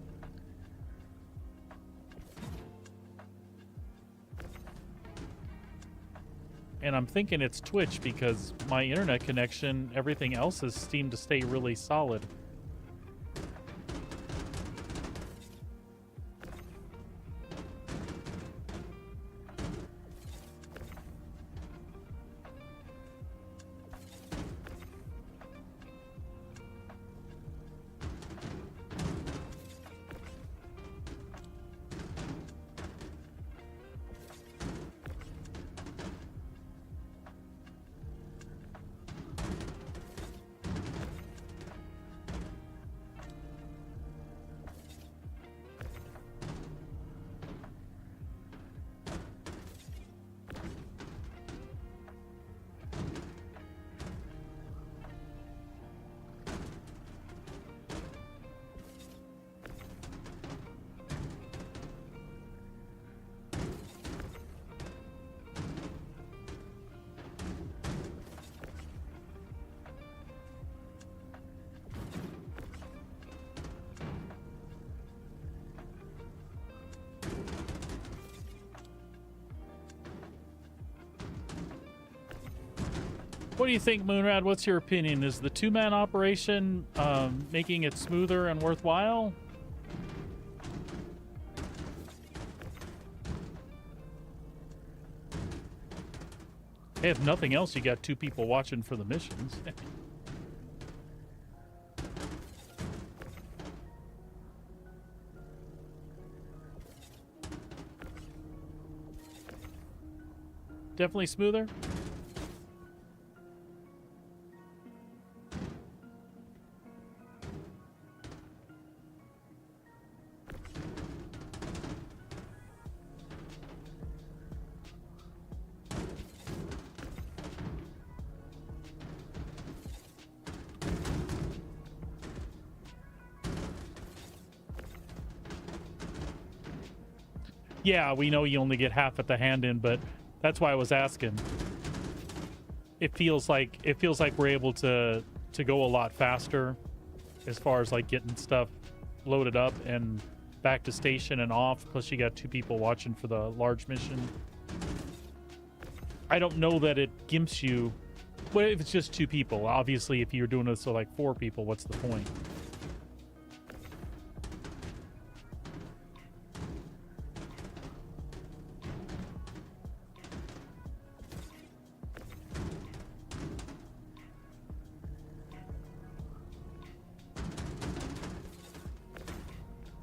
And I'm thinking it's Twitch because my internet connection, everything else has seemed to stay really solid. What do you think, Moonrad? What's your opinion? Is the two-man operation making it smoother and worthwhile? Hey, if nothing else, you got two people watching for the missions. Definitely smoother. Yeah, we know you only get half at the hand in, but that's why I was asking. It feels like we're able to go a lot faster as far as like getting stuff loaded up and back to station and off. Plus you got two people watching for the large mission. I don't know that it gimps you. Well, if it's just two people, obviously if you're doing this so like four people, what's the point?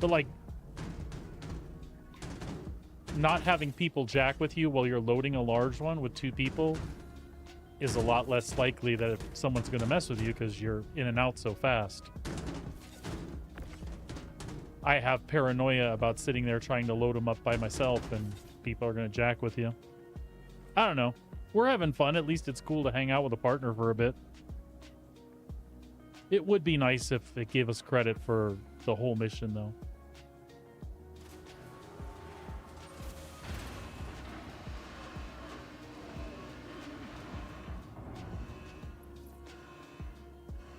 But like, not having people jack with you while you're loading a large one with 2 people is a lot less likely that if someone's going to mess with you because you're in and out so fast. I have paranoia about sitting there trying to load them up by myself and people are going to jack with you. I don't know. We're having fun. At least it's cool to hang out with a partner for a bit. It would be nice if they gave us credit for the whole mission, though.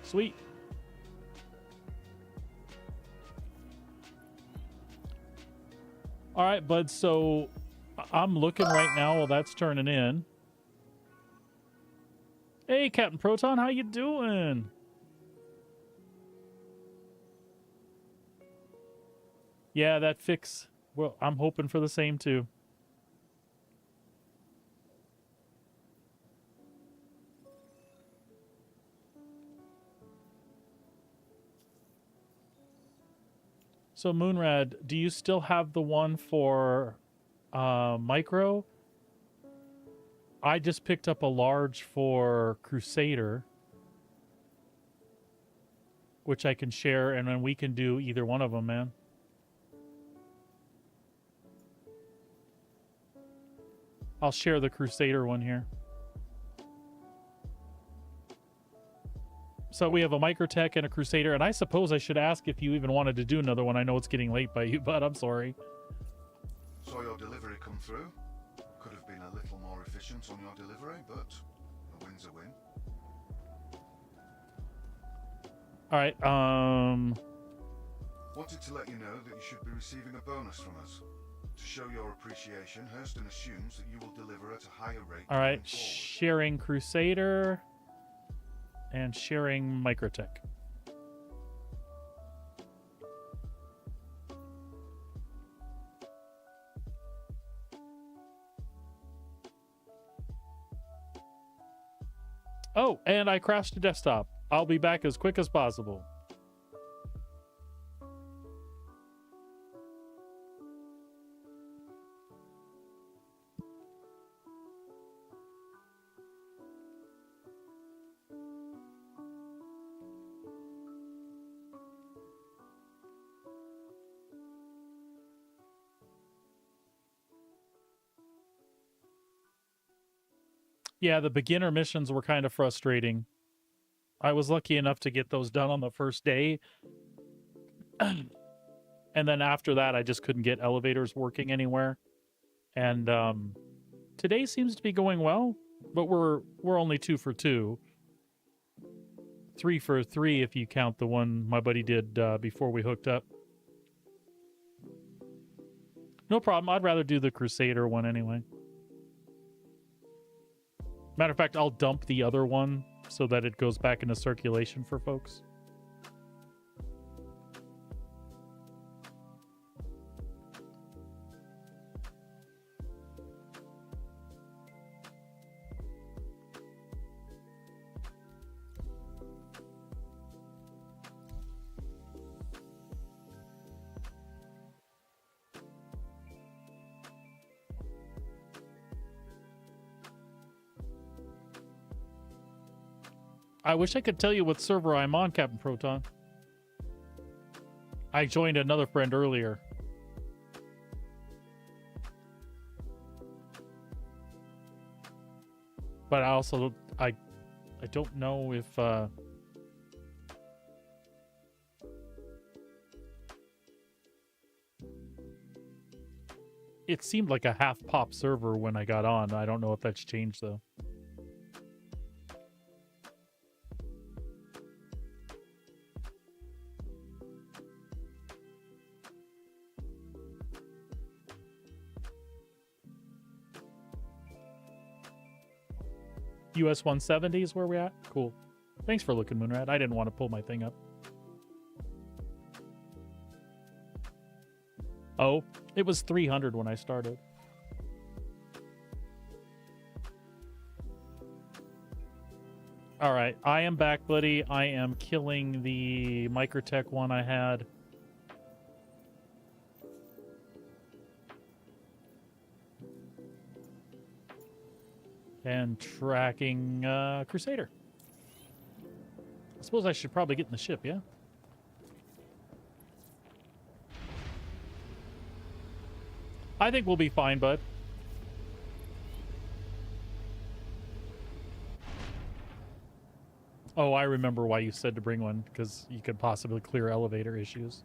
Sweet. All right, bud. So I'm looking right now while that's turning in. Hey, Captain Proton, how you doing? Yeah, that fix. Well, I'm hoping for the same too. So Moonrad, do you still have the one for Micro? I just picked up a large for Crusader, which I can share, and then we can do either one of them, man. I'll share the Crusader one here. So we have a Microtech and a Crusader, and I suppose I should ask if you even wanted to do another one. I know it's getting late by you, but I'm sorry. Saw your delivery come through. Could have been a little more efficient on your delivery, but a win's a win. All right, Wanted to let you know that you should be receiving a bonus from us. To show your appreciation, Hurston assumes that you will deliver at a higher rate. all right, going forward. sharing Crusader and sharing Microtech. Oh, and I crashed the desktop. I'll be back as quick as possible. Yeah, the beginner missions were kind of frustrating. I was lucky enough to get those done on the first day. And then after that, I just couldn't get elevators working anywhere. And today seems to be going well, but we're only 2 for 2. 3 for 3 if you count the one my buddy did before we hooked up. No problem. I'd rather do the Crusader one anyway. Matter of fact, I'll dump the other one so that it goes back into circulation for folks. I wish I could tell you what server I'm on, Captain Proton. I joined another friend earlier. But I also I don't know if it seemed like a half pop server when I got on. I don't know if that's changed though. US 170 is where we're at? Cool. Thanks for looking, Moonrad. I didn't want to pull my thing up. Oh, it was 300 when I started. All right, I am back, buddy. I am killing the Microtech one I had. And tracking Crusader. I suppose I should probably get in the ship, yeah? I think we'll be fine, bud. Oh, I remember why you said to bring one, because you could possibly clear elevator issues.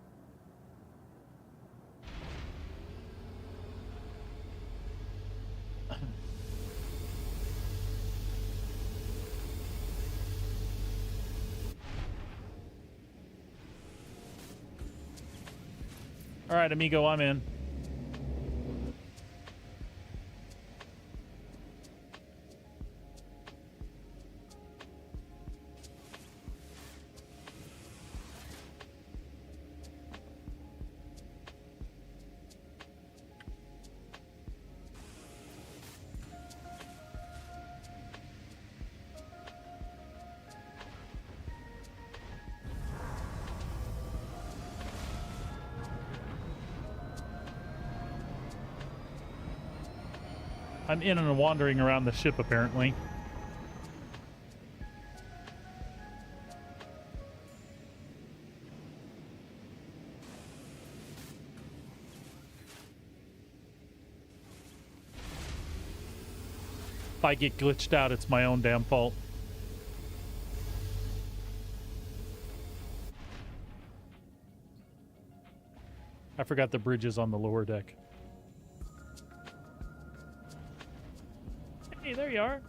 All right, amigo, I'm in. I'm in and wandering around the ship, apparently. If I get glitched out, it's my own damn fault. I forgot the bridge is on the lower deck. Hey, there you are.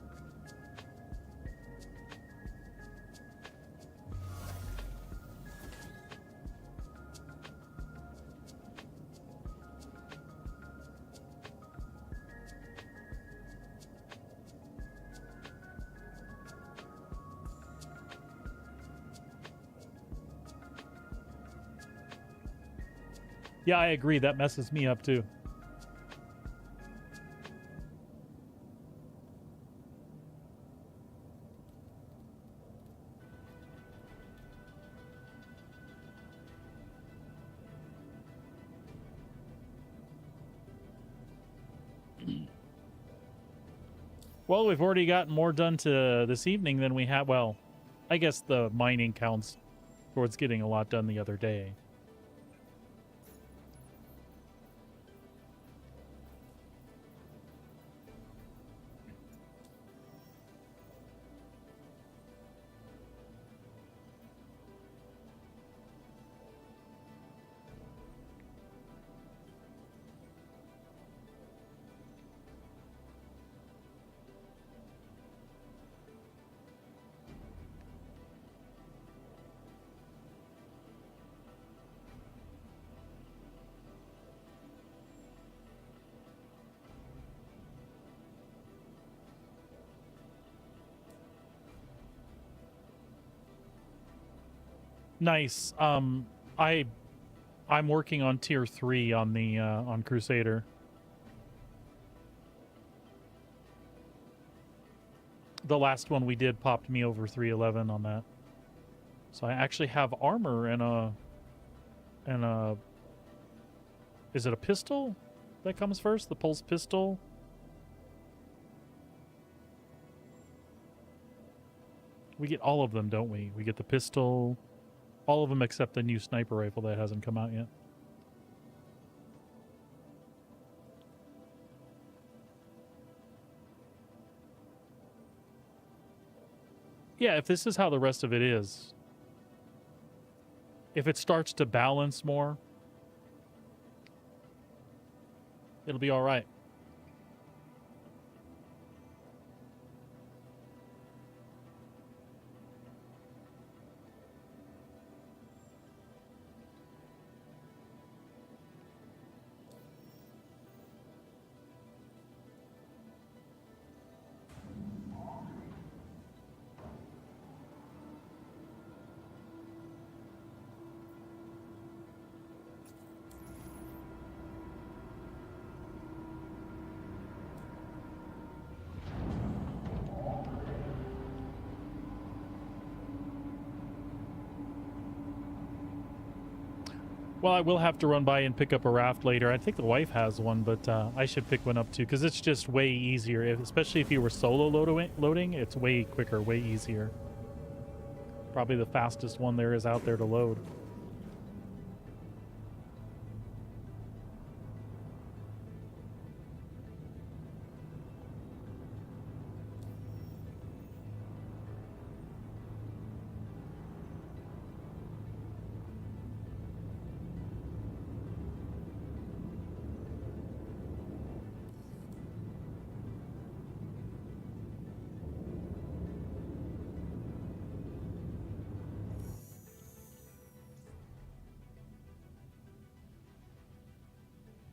Yeah, I agree. That messes me up too. Well, we've already gotten more done to this evening than we had. Well, I guess the mining counts towards getting a lot done the other day. Nice. I'm working on tier 3 on the on Crusader. The last one we did popped me over 311 on that. So I actually have armor and a is it a pistol that comes first? The pulse pistol? We get all of them, don't we? We get the pistol, all of them except the new sniper rifle that hasn't come out yet. Yeah, if this is how the rest of it is, if it starts to balance more, it'll be all right. Well, I will have to run by and pick up a raft later. I think the wife has one, but I should pick one up too because it's just way easier. Especially if you were solo loading, it's way quicker, way easier. Probably the fastest one there is out there to load.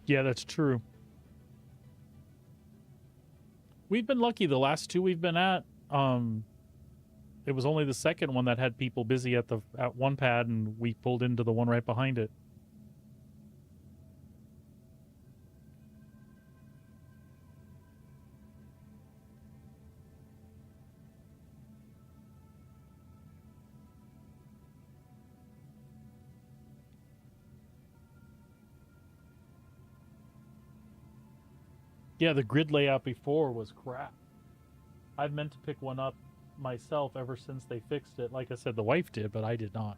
Yeah, that's true. We've been lucky. The last two we've been at, it was only the second one that had people busy at one pad, and we pulled into the one right behind it. Yeah, the grid layout before was crap. I've meant to pick one up myself ever since they fixed it. Like I said, the wife did, but I did not.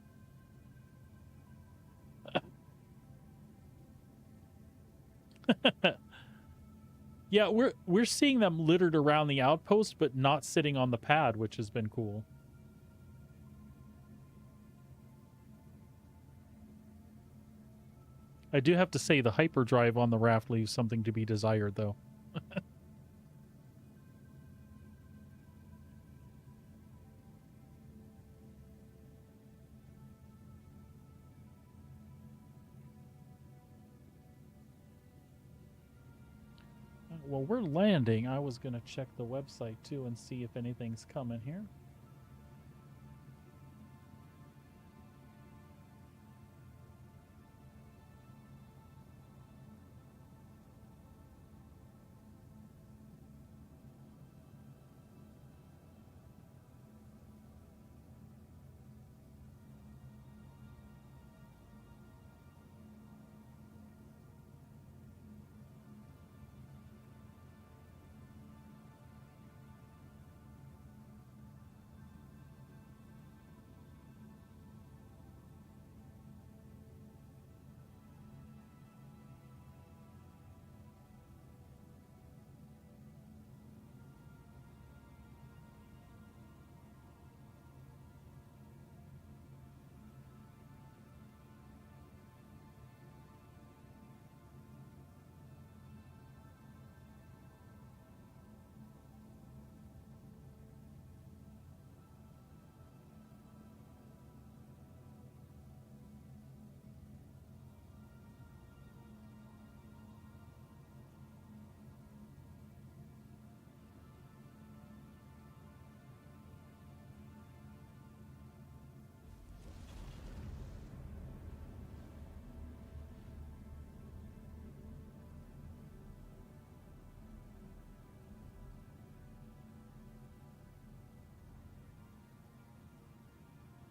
Yeah, we're seeing them littered around the outpost, but not sitting on the pad, which has been cool. I do have to say the hyperdrive on the raft leaves something to be desired, though. Well, we're landing. I was going to check the website, too, and see if anything's coming here.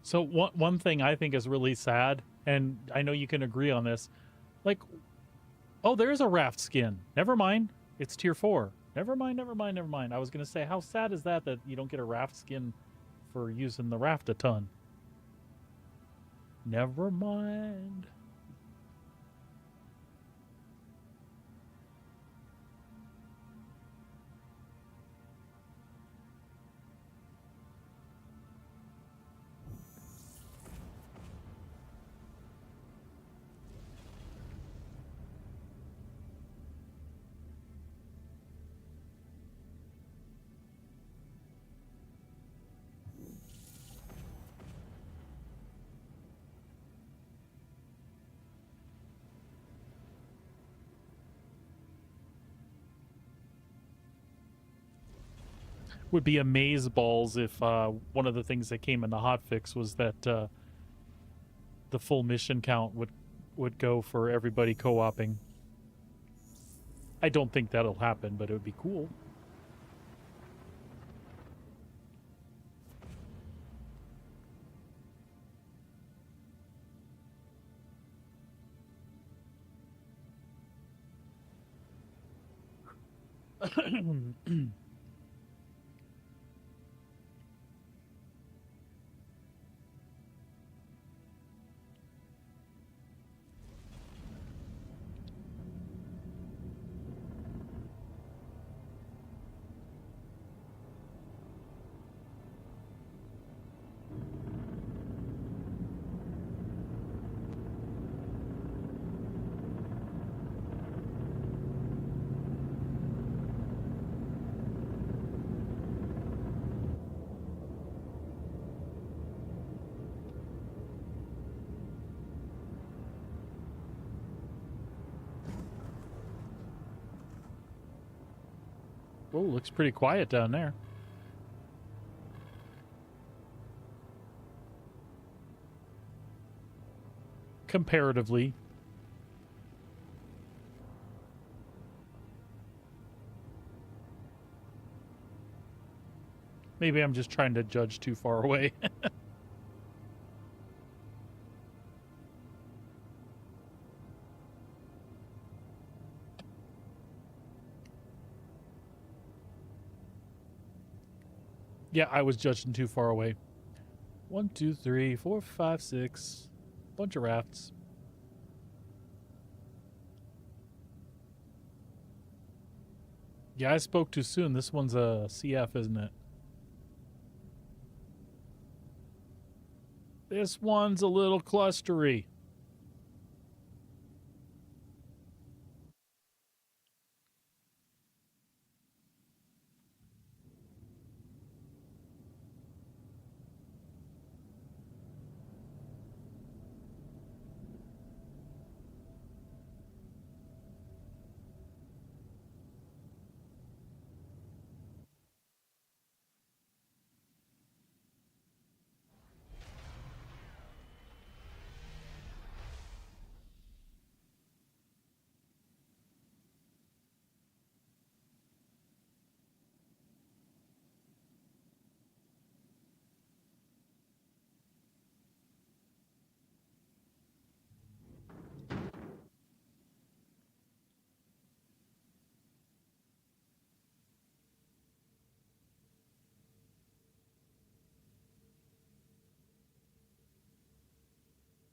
So one thing I think is really sad, and I know you can agree on this, like, oh, there's a raft skin. Never mind. It's tier 4. Never mind, never mind, never mind. I was going to say, how sad is that you don't get a raft skin for using the raft a ton? Never mind. Would be amazeballs if one of the things that came in the hotfix was that the full mission count would go for everybody co-oping. I don't think that'll happen, but it would be cool. Oh, looks pretty quiet down there. Comparatively. Maybe I'm just trying to judge too far away. Yeah, I was judging too far away. 1, 2, 3, 4, 5, 6. Bunch of rafts. Yeah, I spoke too soon. This one's a CF, isn't it? This one's a little clustery.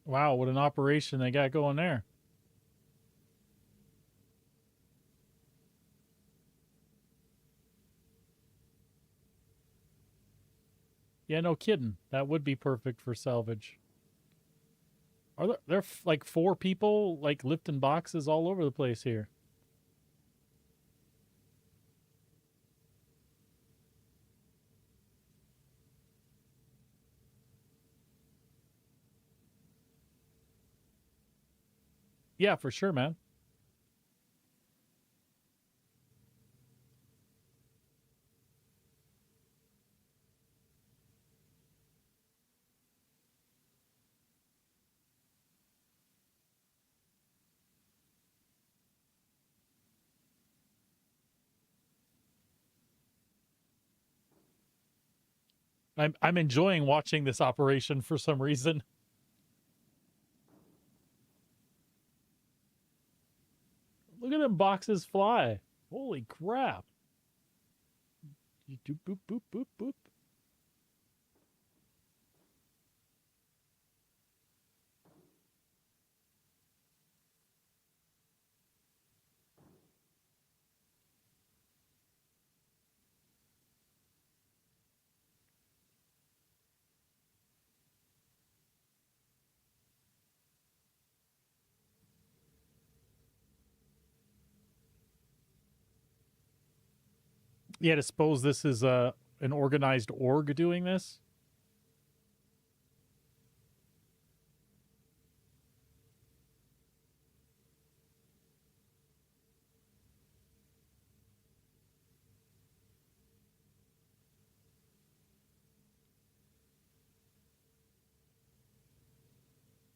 Wow, what an operation they got going there. Yeah, no kidding. That would be perfect for salvage. Are there like 4 people like lifting boxes all over the place here? Yeah, for sure, man. I'm enjoying watching this operation for some reason. Look at them boxes fly. Holy crap. You do boop boop boop boop. Yeah, to suppose this is an organized org doing this.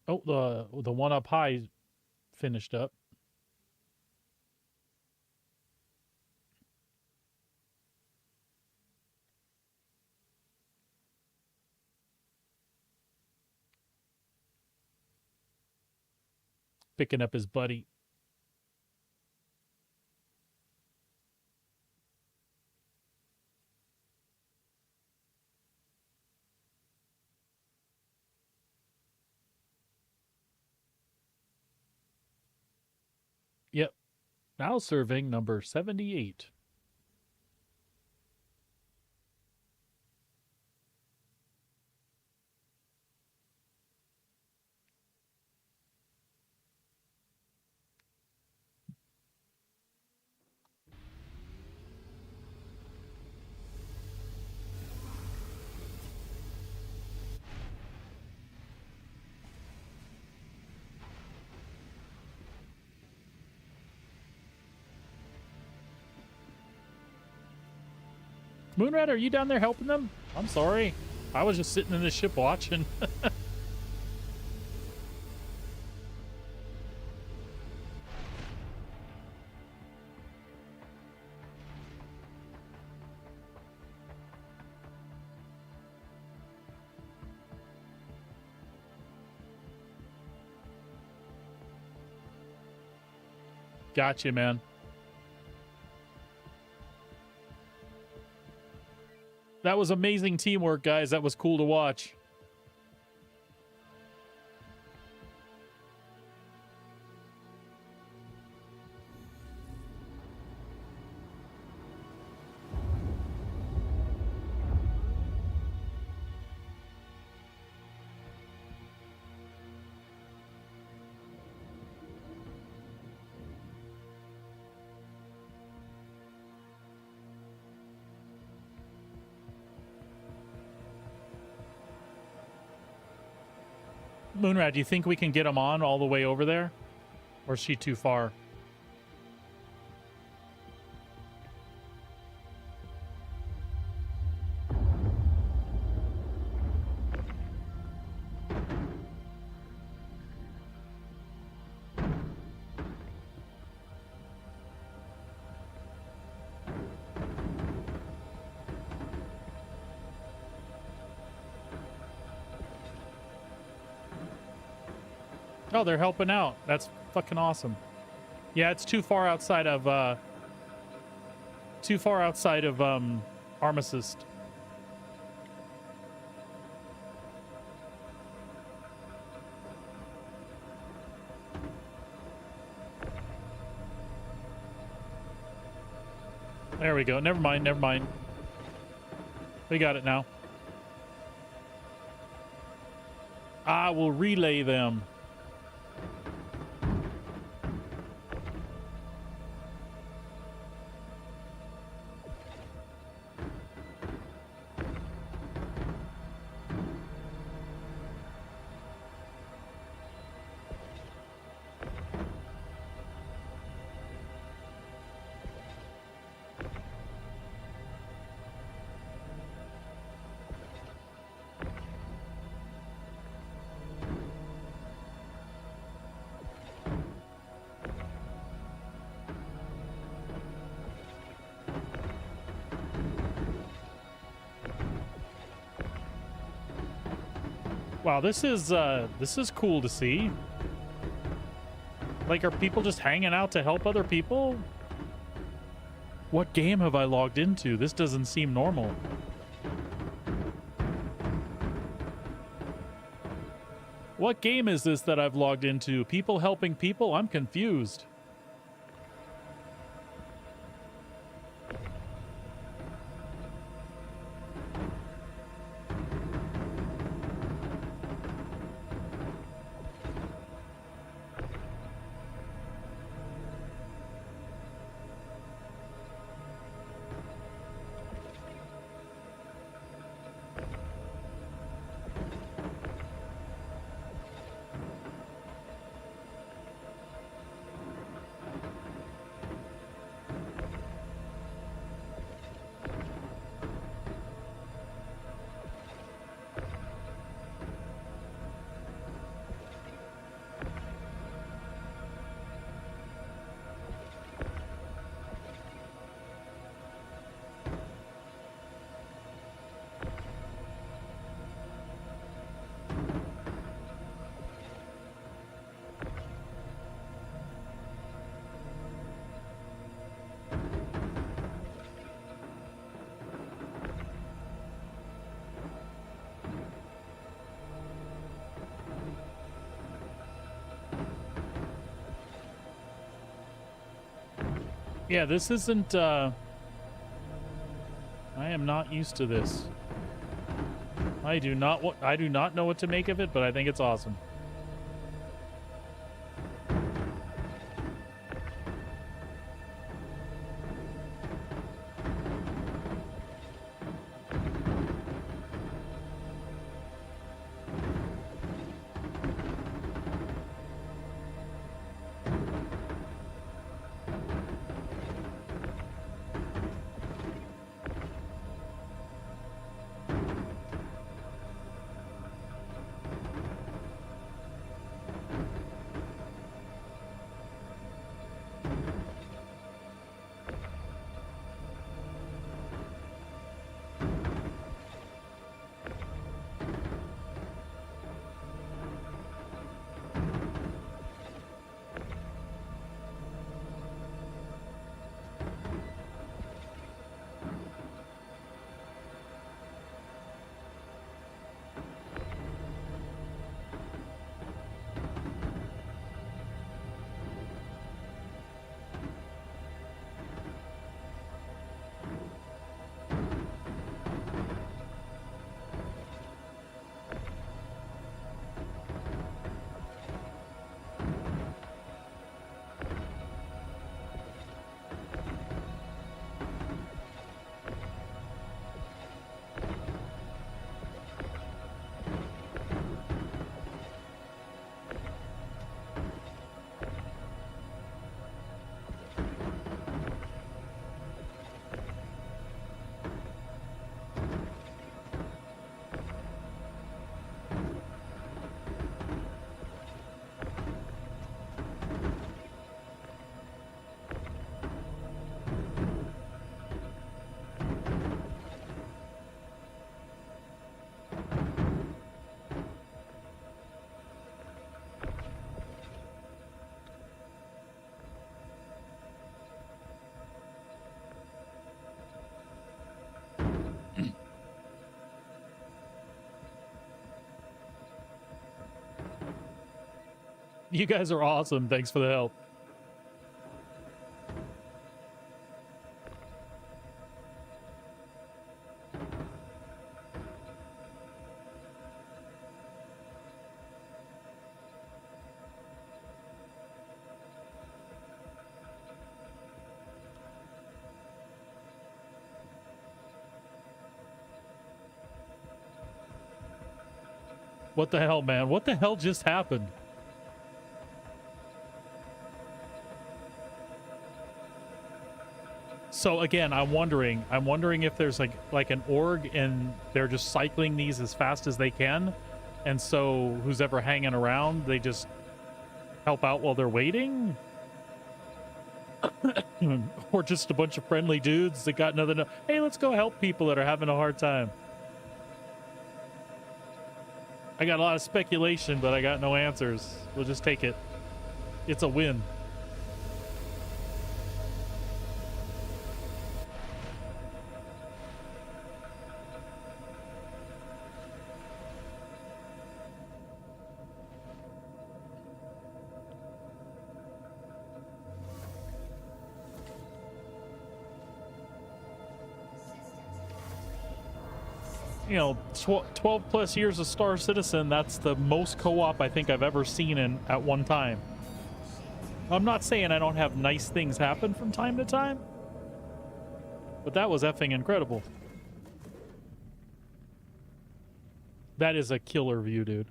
Oh, the one up high finished up. Picking up his buddy. Now serving number 78. Moonrat, are you down there helping them? I'm sorry. I was just sitting in the ship watching. Gotcha, man. That was amazing teamwork, guys. That was cool to watch. Moonrat, do you think we can get him on all the way over there? Or is she too far? Oh, they're helping out. That's fucking awesome. Yeah, it's too far outside of Armistice. There we go. Never mind, never mind. We got it now. I will relay them. Wow, this is cool to see. Like, are people just hanging out to help other people? What game have I logged into? This doesn't seem normal. What game is this that I've logged into? People helping people? I'm confused. Yeah, this isn't, I am not used to this. I do not know what to make of it, but I think it's awesome. You guys are awesome. Thanks for the help. What the hell, man? What the hell just happened? So again, I'm wondering if there's like an org and they're just cycling these as fast as they can, and so who's ever hanging around, they just help out while they're waiting, or just a bunch of friendly dudes that got nothing. Hey, let's go help people that are having a hard time. I got a lot of speculation, but I got no answers. We'll just take it. It's a win. You know, 12 plus years of Star Citizen, that's the most co-op I think I've ever seen at one time. I'm not saying I don't have nice things happen from time to time, but that was effing incredible. That is a killer view, dude.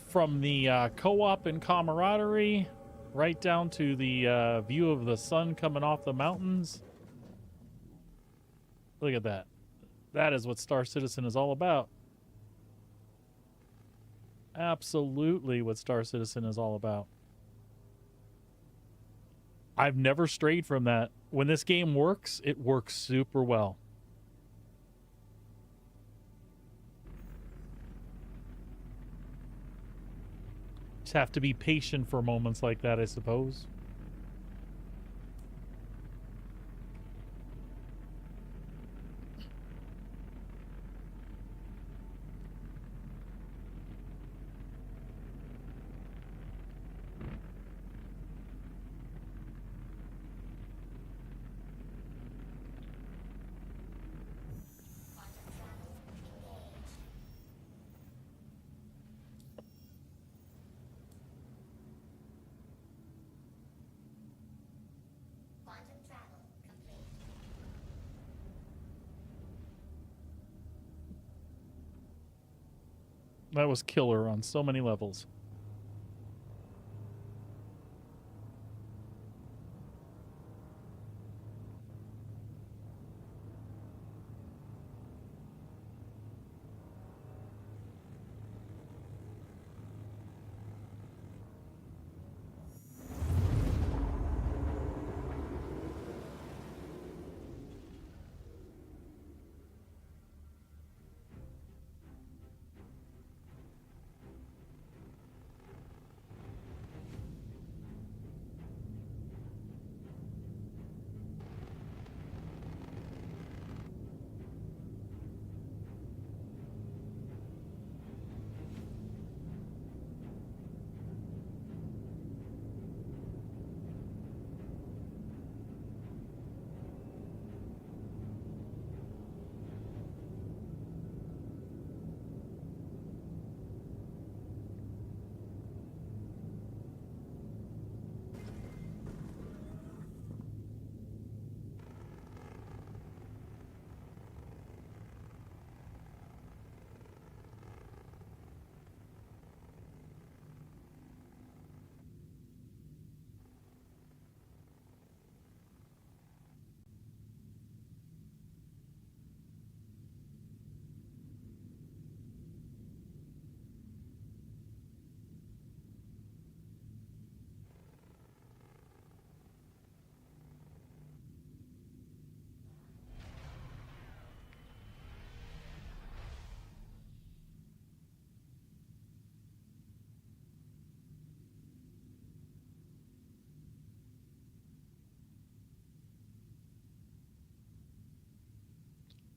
From the co-op and camaraderie, right down to the view of the sun coming off the mountains. Look at that. That is what Star Citizen is all about. Absolutely what Star Citizen is all about. I've never strayed from that. When this game works, it works super well. Just have to be patient for moments like that, I suppose. That was killer on so many levels.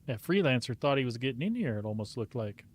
That freelancer thought he was getting in here, it almost looked like.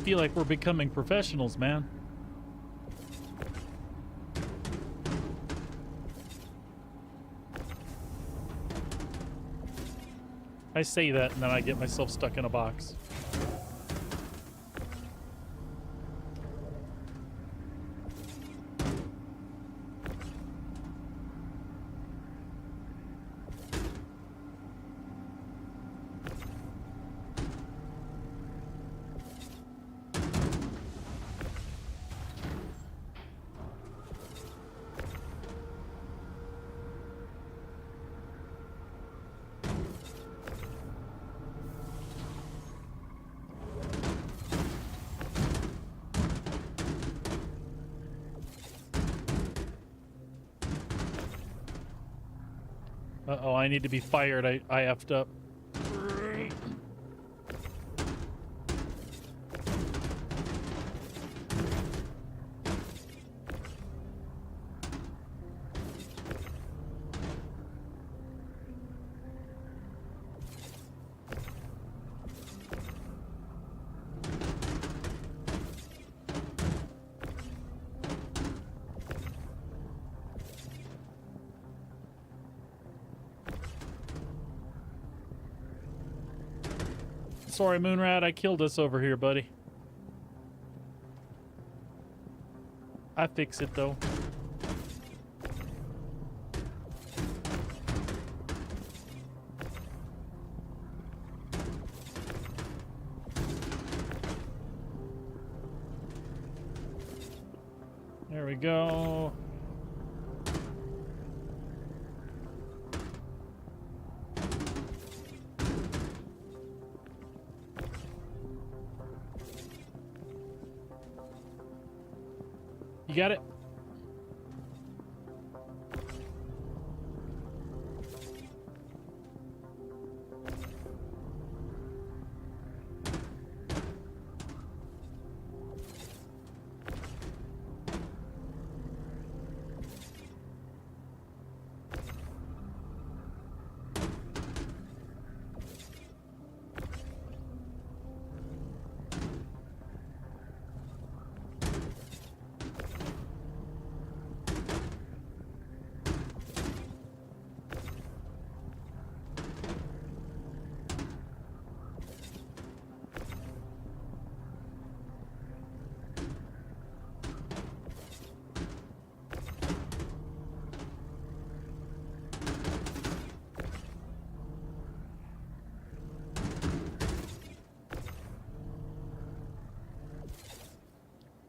feel like we're becoming professionals, man. I say that and then I get myself stuck in a box. Uh-oh, I need to be fired. I effed up. Sorry, Moonrat, I killed us over here, buddy. I fix it, though. There we go. You got it?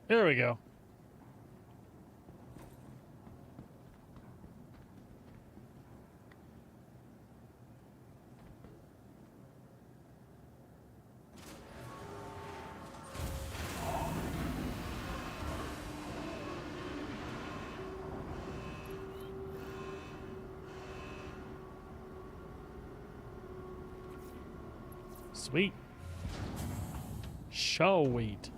There we go. Sweet. Show wheat.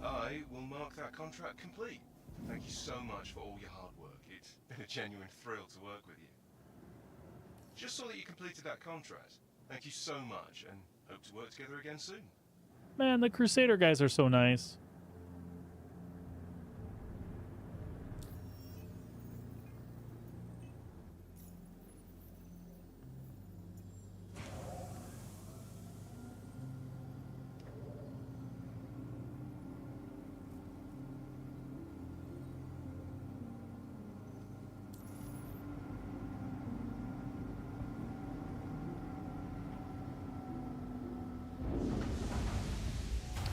I will mark that contract complete. Thank you so much for all your hard work. It's been a genuine thrill to work with you. Just saw that you completed that contract. Thank you so much, and hope to work together again soon. Man, the Crusader guys are so nice.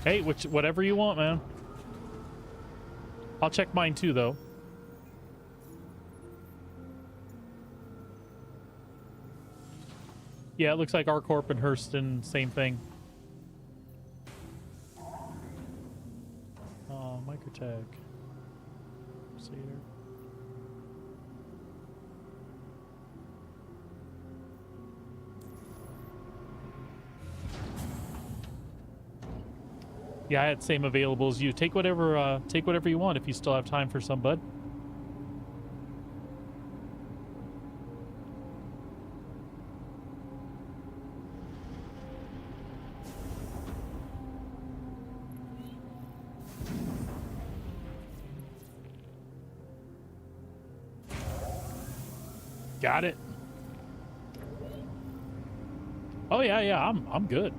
Hey, whatever you want, man. I'll check mine too, though. Yeah, it looks like ArcCorp and Hurston, same thing. Microtech. Crusader. Yeah, I had same available as you. Take whatever you want if you still have time for some, bud. Got it. Oh yeah, I'm good.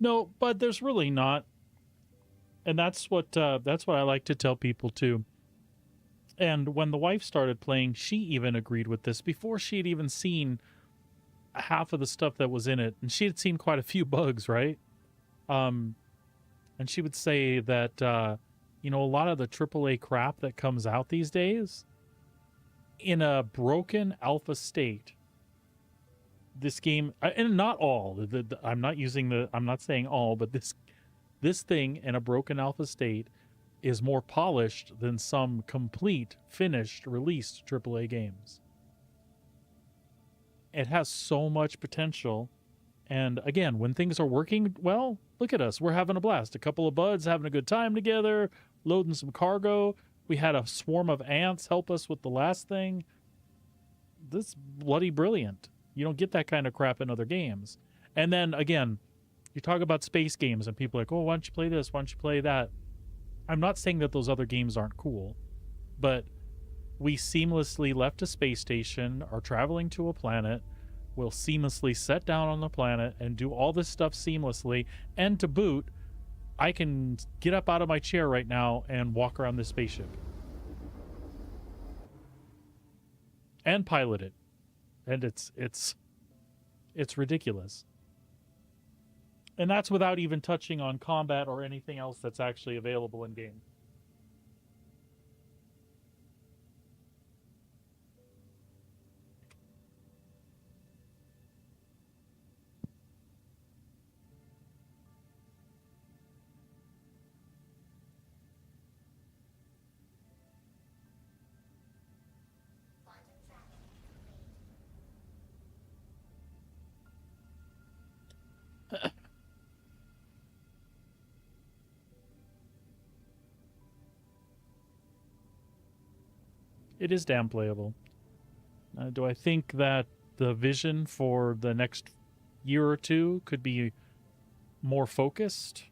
No, but there's really not. And that's what I like to tell people too. And when the wife started playing, she even agreed with this before she had even seen half of the stuff that was in it. And she had seen quite a few bugs, right? And she would say that a lot of the AAA crap that comes out these days in a broken alpha state, this game, and not all, I'm not saying all, but this thing in a broken alpha state is more polished than some complete, finished, released AAA games. It has so much potential. And again, when things are working well, look at us. We're having a blast. A couple of buds having a good time together, loading some cargo. We had a swarm of ants help us with the last thing. This is bloody brilliant. You don't get that kind of crap in other games. And then again, you talk about space games and people are like, oh, why don't you play this? Why don't you play that? I'm not saying that those other games aren't cool, but we seamlessly left a space station, are traveling to a planet, will seamlessly set down on the planet and do all this stuff seamlessly. And to boot, I can get up out of my chair right now and walk around this spaceship. And pilot it. And it's ridiculous. And that's without even touching on combat or anything else that's actually available in game. It is damn playable. Do I think that the vision for the next year or two could be more focused?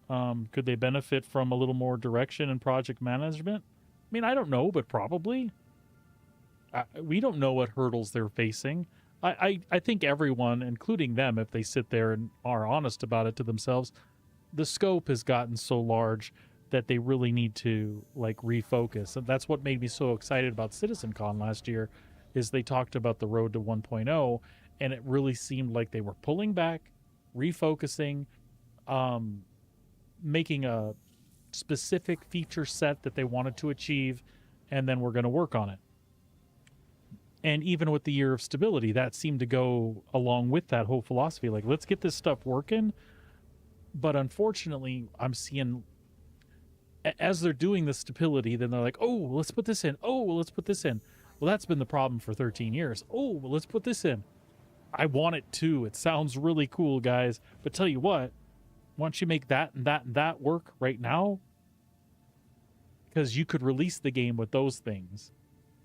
Could they benefit from a little more direction and project management? I mean, I don't know, but probably. We don't know what hurdles they're facing. I think everyone, including them, if they sit there and are honest about it to themselves, the scope has gotten so large that they really need to like refocus. And that's what made me so excited about CitizenCon last year, is they talked about the road to 1.0, and it really seemed like they were pulling back, refocusing, making a specific feature set that they wanted to achieve, and then we're going to work on it. And even with the year of stability, that seemed to go along with that whole philosophy. Like, let's get this stuff working. But unfortunately, I'm seeing, as they're doing the stability, then they're like, oh, let's put this in. Oh, well, let's put this in. Well, that's been the problem for 13 years. Oh, well, let's put this in. I want it too. It sounds really cool, guys. But tell you what, why don't you make that and that and that work right now? Because you could release the game with those things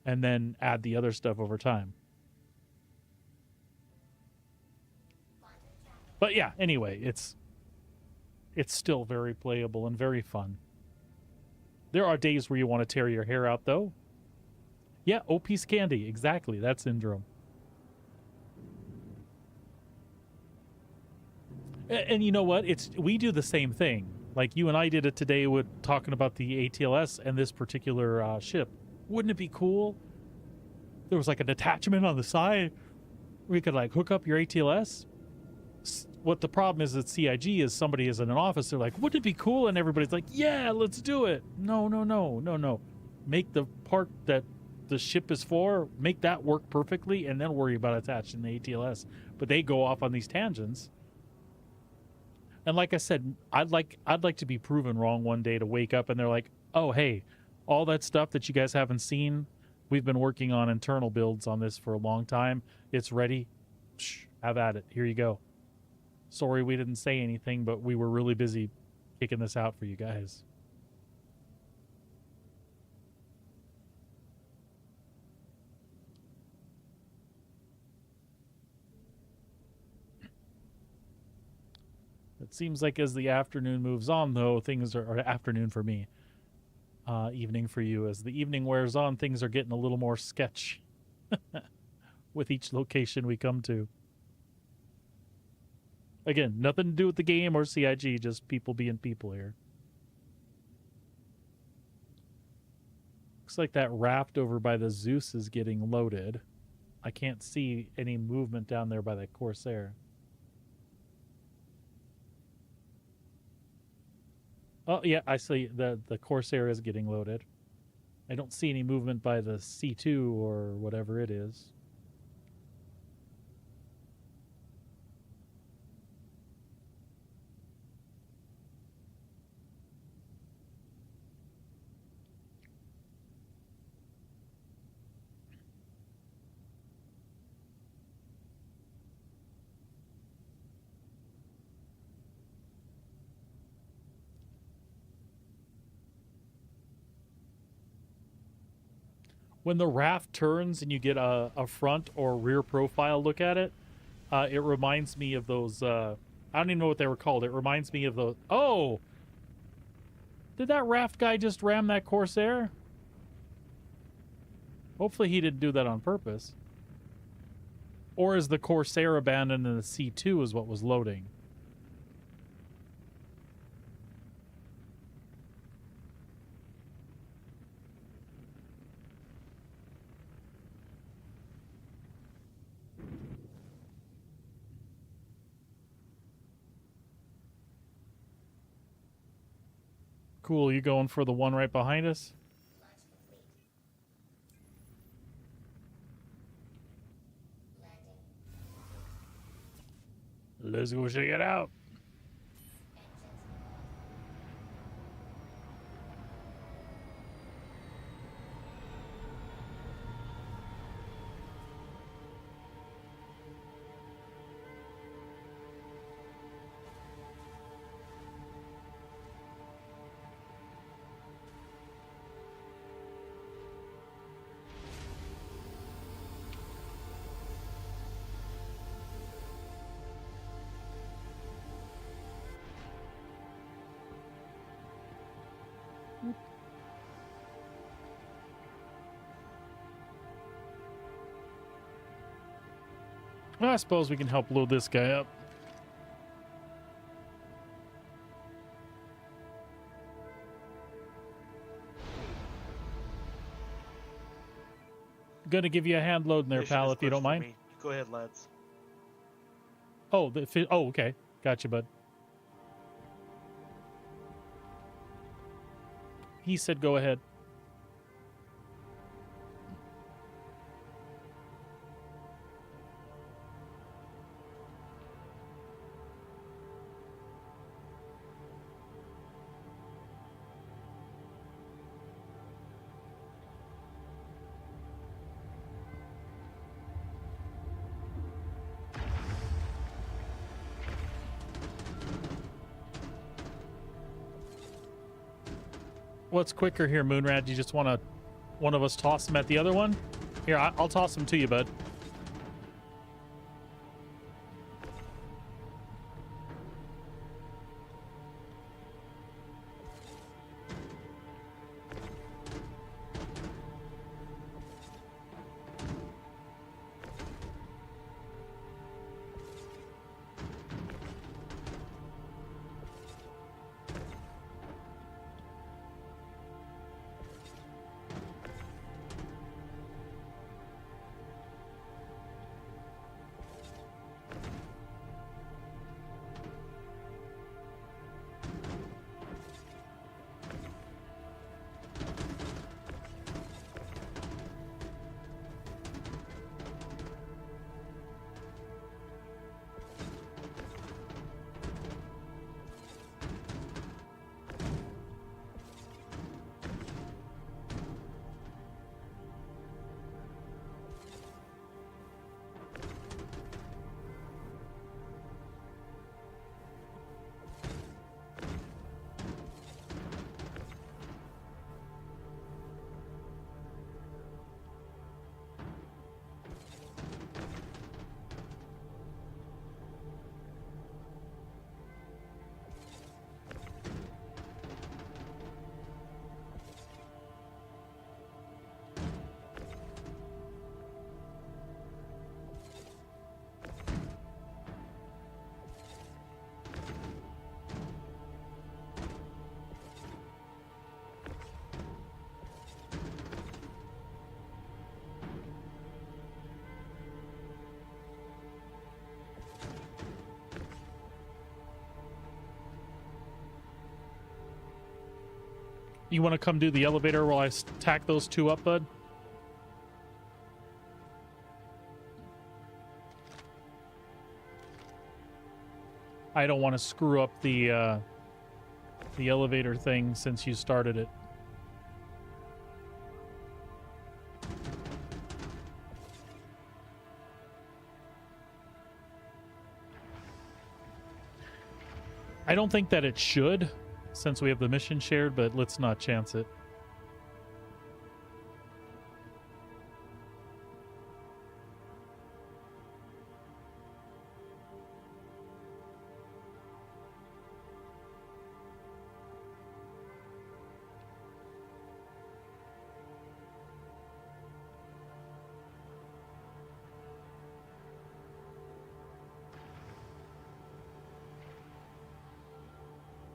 and then add the other stuff over time. But yeah, anyway, it's still very playable and very fun. There are days where you want to tear your hair out, though. Yeah, OP's Candy. Exactly, that syndrome. And you know what? We do the same thing. Like you and I did it today with talking about the ATLS and this particular ship. Wouldn't it be cool? There was like an attachment on the side where you could like hook up your ATLS. What the problem is at CIG is somebody is in an office. They're like, wouldn't it be cool? And everybody's like, yeah, let's do it. No. Make the part that the ship is for, make that work perfectly, and then worry about attaching the ATLS. But they go off on these tangents. And like I said, I'd like to be proven wrong one day, to wake up and they're like, oh, hey, all that stuff that you guys haven't seen, we've been working on internal builds on this for a long time. It's ready. Shh, have at it. Here you go. Sorry we didn't say anything, but we were really busy kicking this out for you guys. It seems like as the afternoon moves on, though, things are, or afternoon for me, evening for you. As the evening wears on, things are getting a little more sketch with each location we come to. Again, nothing to do with the game or CIG, just people being people here. Looks like that raft over by the Zeus is getting loaded. I can't see any movement down there by the Corsair. Oh, yeah, I see the Corsair is getting loaded. I don't see any movement by the C2 or whatever it is. When the raft turns and you get a front or rear profile look at it, it reminds me of those, I don't even know what they were called. It reminds me of those. Oh! Did that raft guy just ram that Corsair? Hopefully he didn't do that on purpose. Or is the Corsair abandoned and the C2 is what was loading? Cool, you going for the one right behind us? Let's go check it out. Well, I suppose we can help load this guy up. Gonna give you a hand load in there, Mission pal, is if you good don't for mind. me. Go ahead, lads. Oh, oh, okay. Gotcha, bud. He said go ahead. What's quicker here, Moonrad? You just want to one of us toss him at the other one? Here, I'll toss him to you, bud. You want to come do the elevator while I tack those two up, bud? I don't want to screw up the elevator thing since you started it. I don't think that it should, since we have the mission shared, but let's not chance it.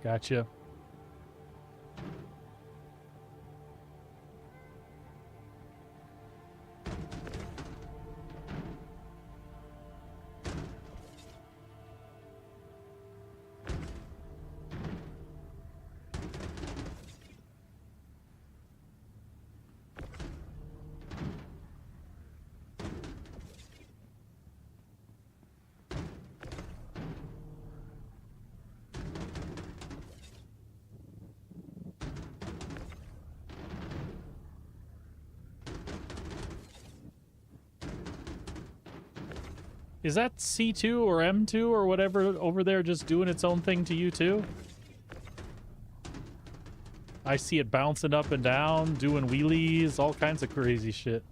Gotcha. Is that C2 or M2 or whatever over there just doing its own thing to you too? I see it bouncing up and down, doing wheelies, all kinds of crazy shit.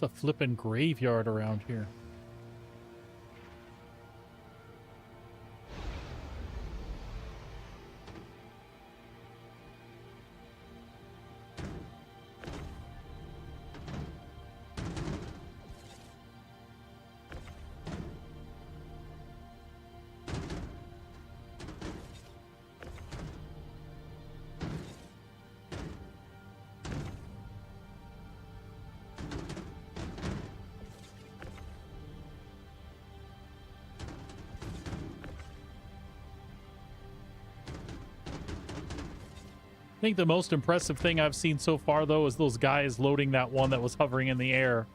It's a flippin' graveyard around here. I think the most impressive thing I've seen so far, though, is those guys loading that one that was hovering in the air.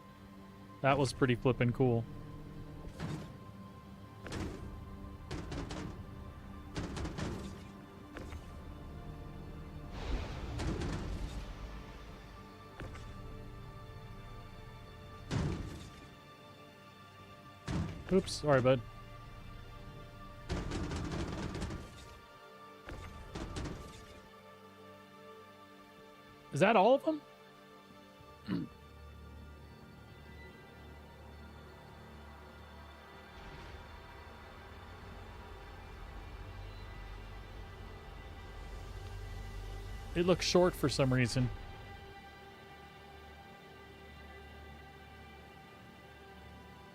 That was pretty flippin' cool. Oops, sorry, bud. Is that all of them? It looks short for some reason.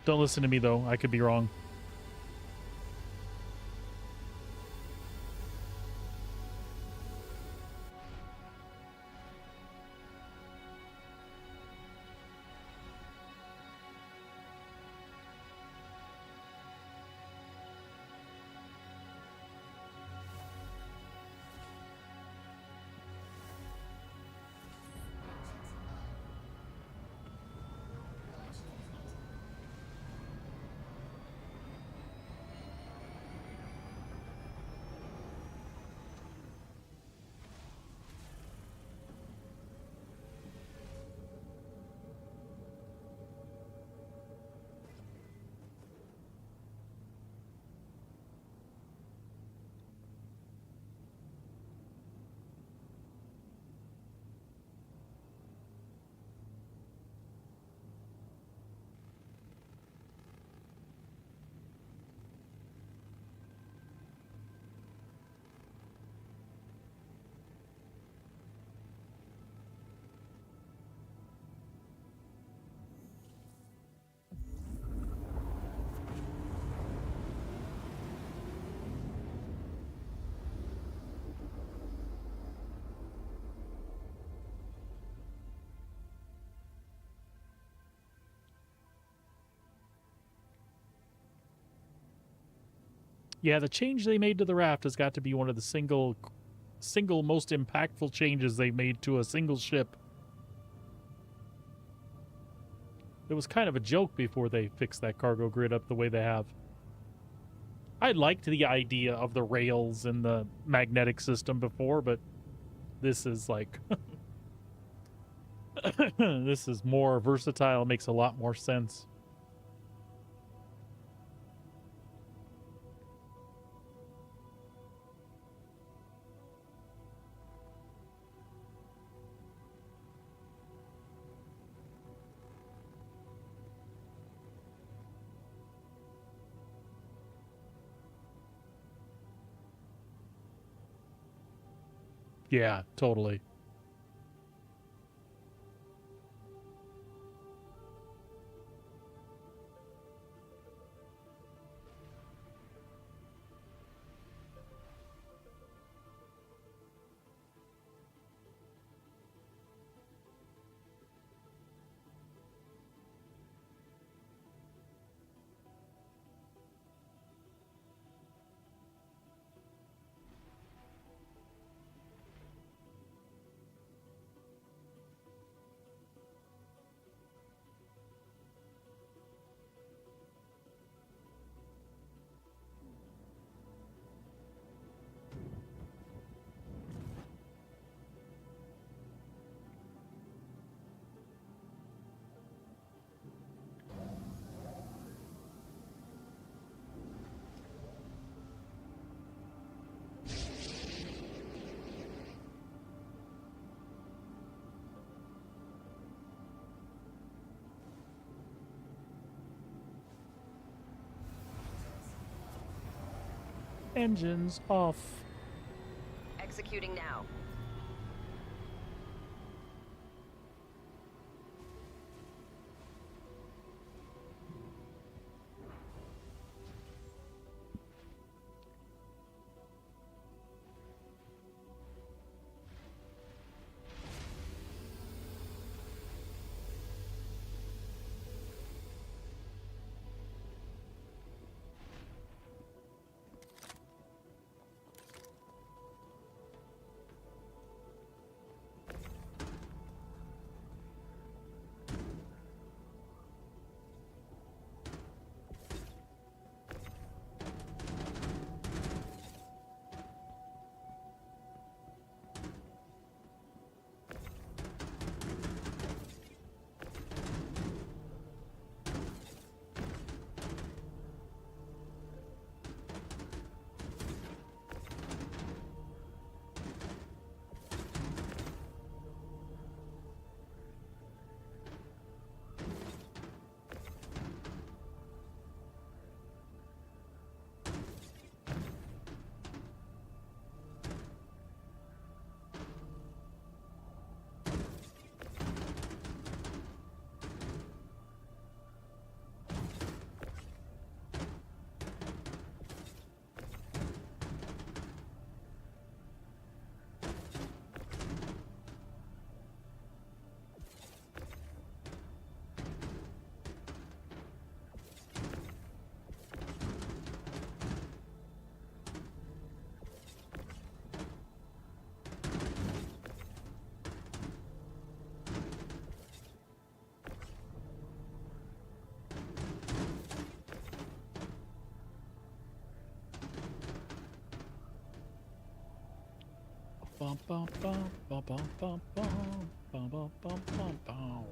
Don't listen to me, though. I could be wrong. Yeah, the change they made to the raft has got to be one of the single most impactful changes they made to a single ship. It was kind of a joke before they fixed that cargo grid up the way they have. I liked the idea of the rails and the magnetic system before, but this is like... this is more versatile, makes a lot more sense. Yeah, totally. Engines off. Executing now. Bum, bum, bum, bum, bum, bum, bum, bum, bum, bum, bum, bum.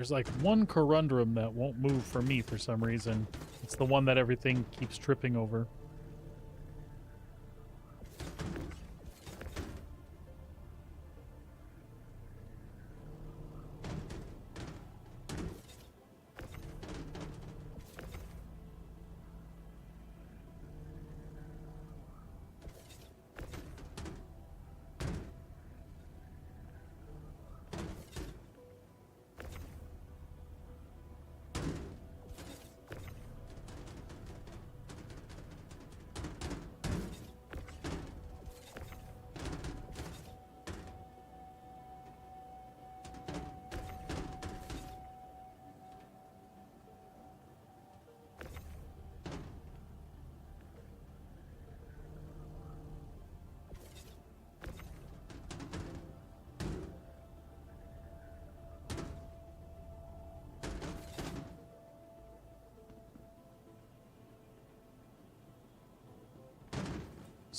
There's like one corundrum that won't move for me for some reason. It's the one that everything keeps tripping over.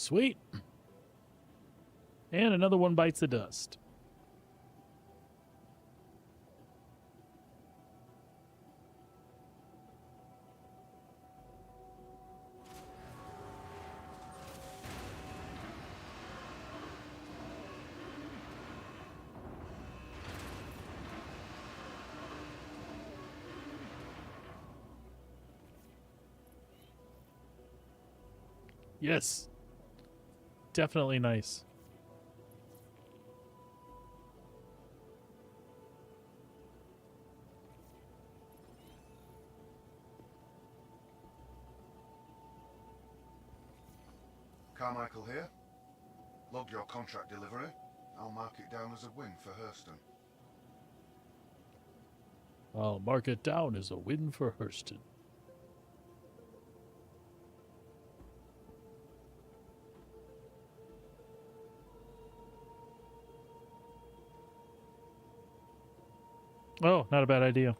Sweet. And another one bites the dust. Yes. Definitely nice. Carmichael here. Logged your contract delivery. I'll mark it down as a win for Hurston. I'll mark it down as a win for Hurston. Oh, not a bad idea.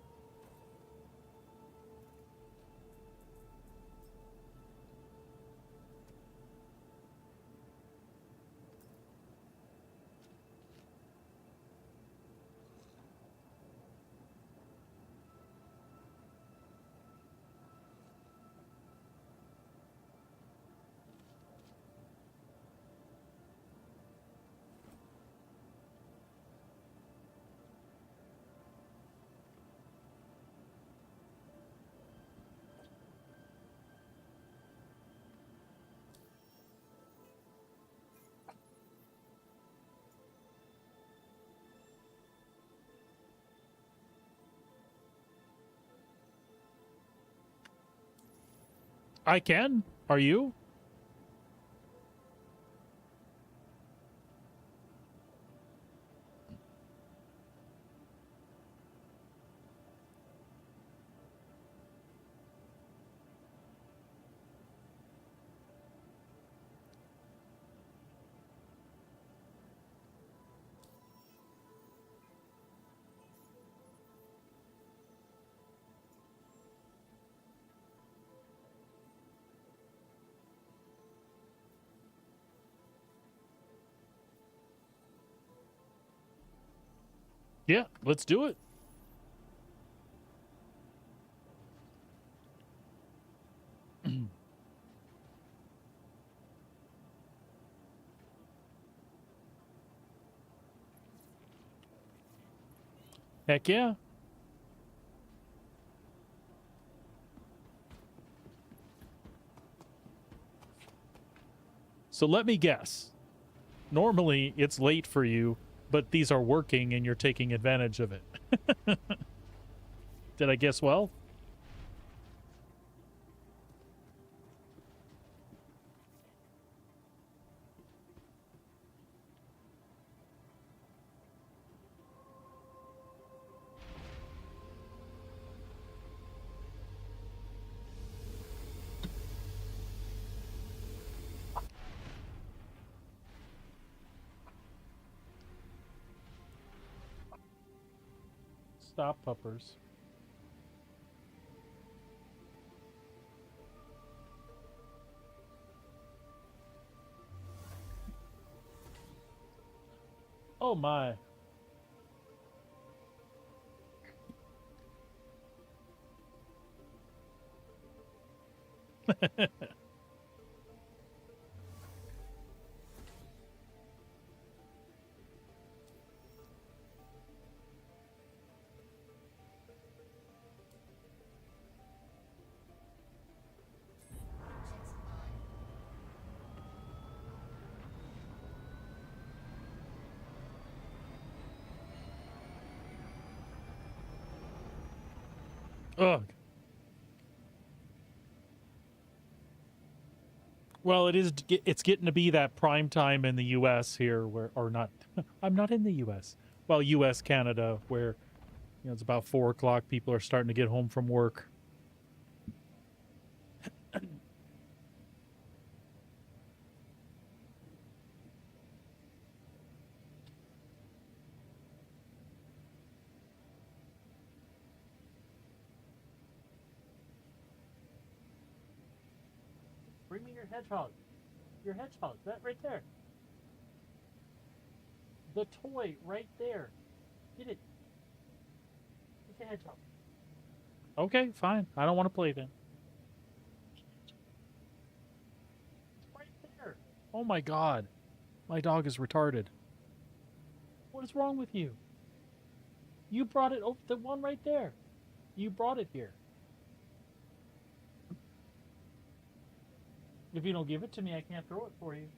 I can. Are you? Yeah, let's do it. Heck yeah. So let me guess. Normally it's late for you, but these are working and you're taking advantage of it. Did I guess well? Stop, puppers. Oh my. Ugh. Well, it's getting to be that prime time in the U.S. here, where or not. I'm not in the U.S. Well, U.S. Canada, where it's about 4 o'clock. People are starting to get home from work. Bring me your hedgehog. Your hedgehog, that right there. The toy right there. Get it. Get the hedgehog. Okay, fine. I don't want to play then. It's right there. Oh my god. My dog is retarded. What is wrong with you? You brought it over the one right there. You brought it here. If you don't give it to me, I can't throw it for you.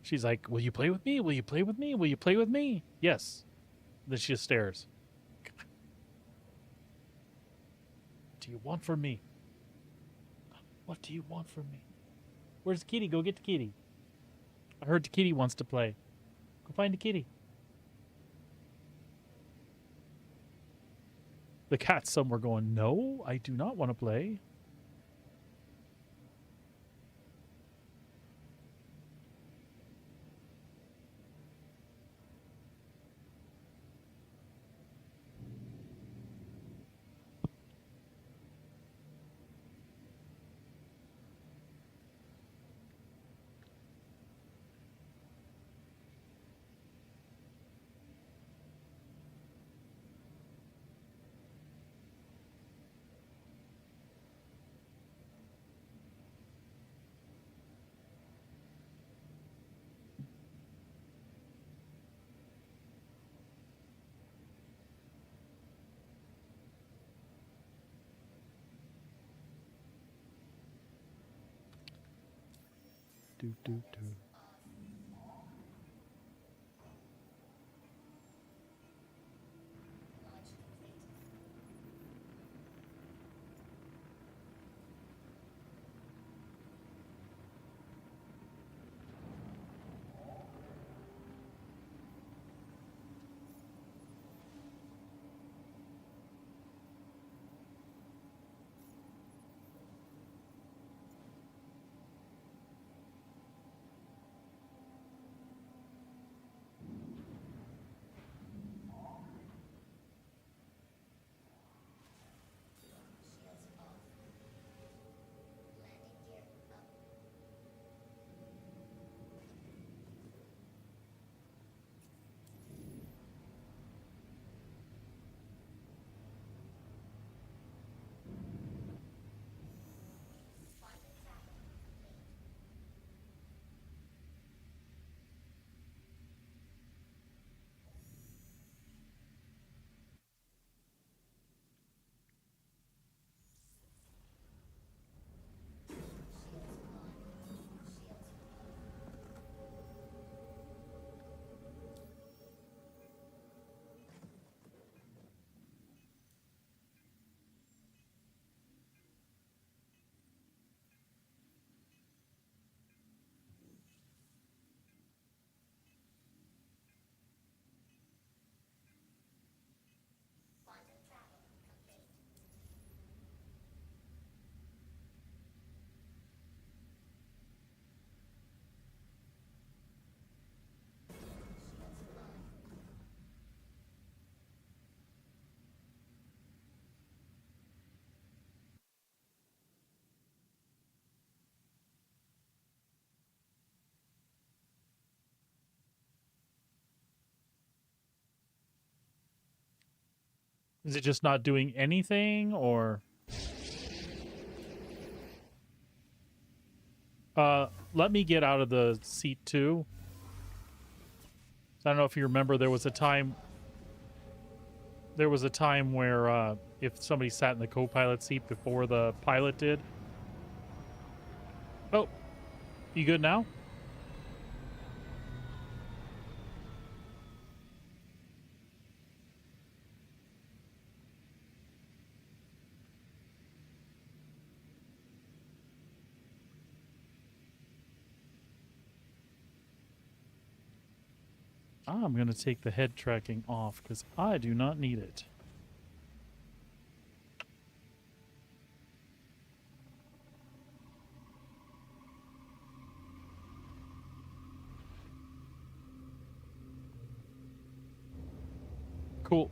She's like, will you play with me? Will you play with me? Will you play with me? Yes. Then she just stares. What do you want from me? What do you want from me? Where's the kitty? Go get the kitty. I heard the kitty wants to play. Go find the kitty. The cat's somewhere going, no, I do not want to play. Do, do, do. Is it just not doing anything, or? Let me get out of the seat too. I don't know if you remember, there was a time where if somebody sat in the co-pilot seat before the pilot did. Oh, you good now? I'm going to take the head tracking off because I do not need it. Cool.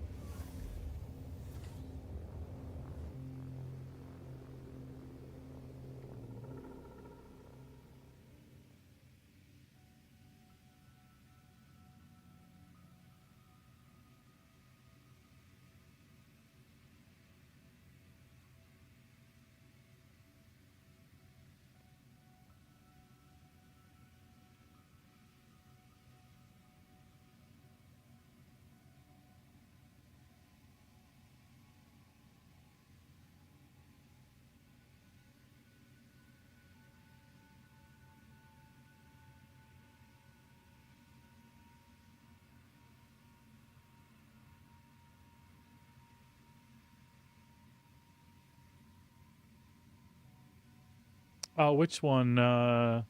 Which one? That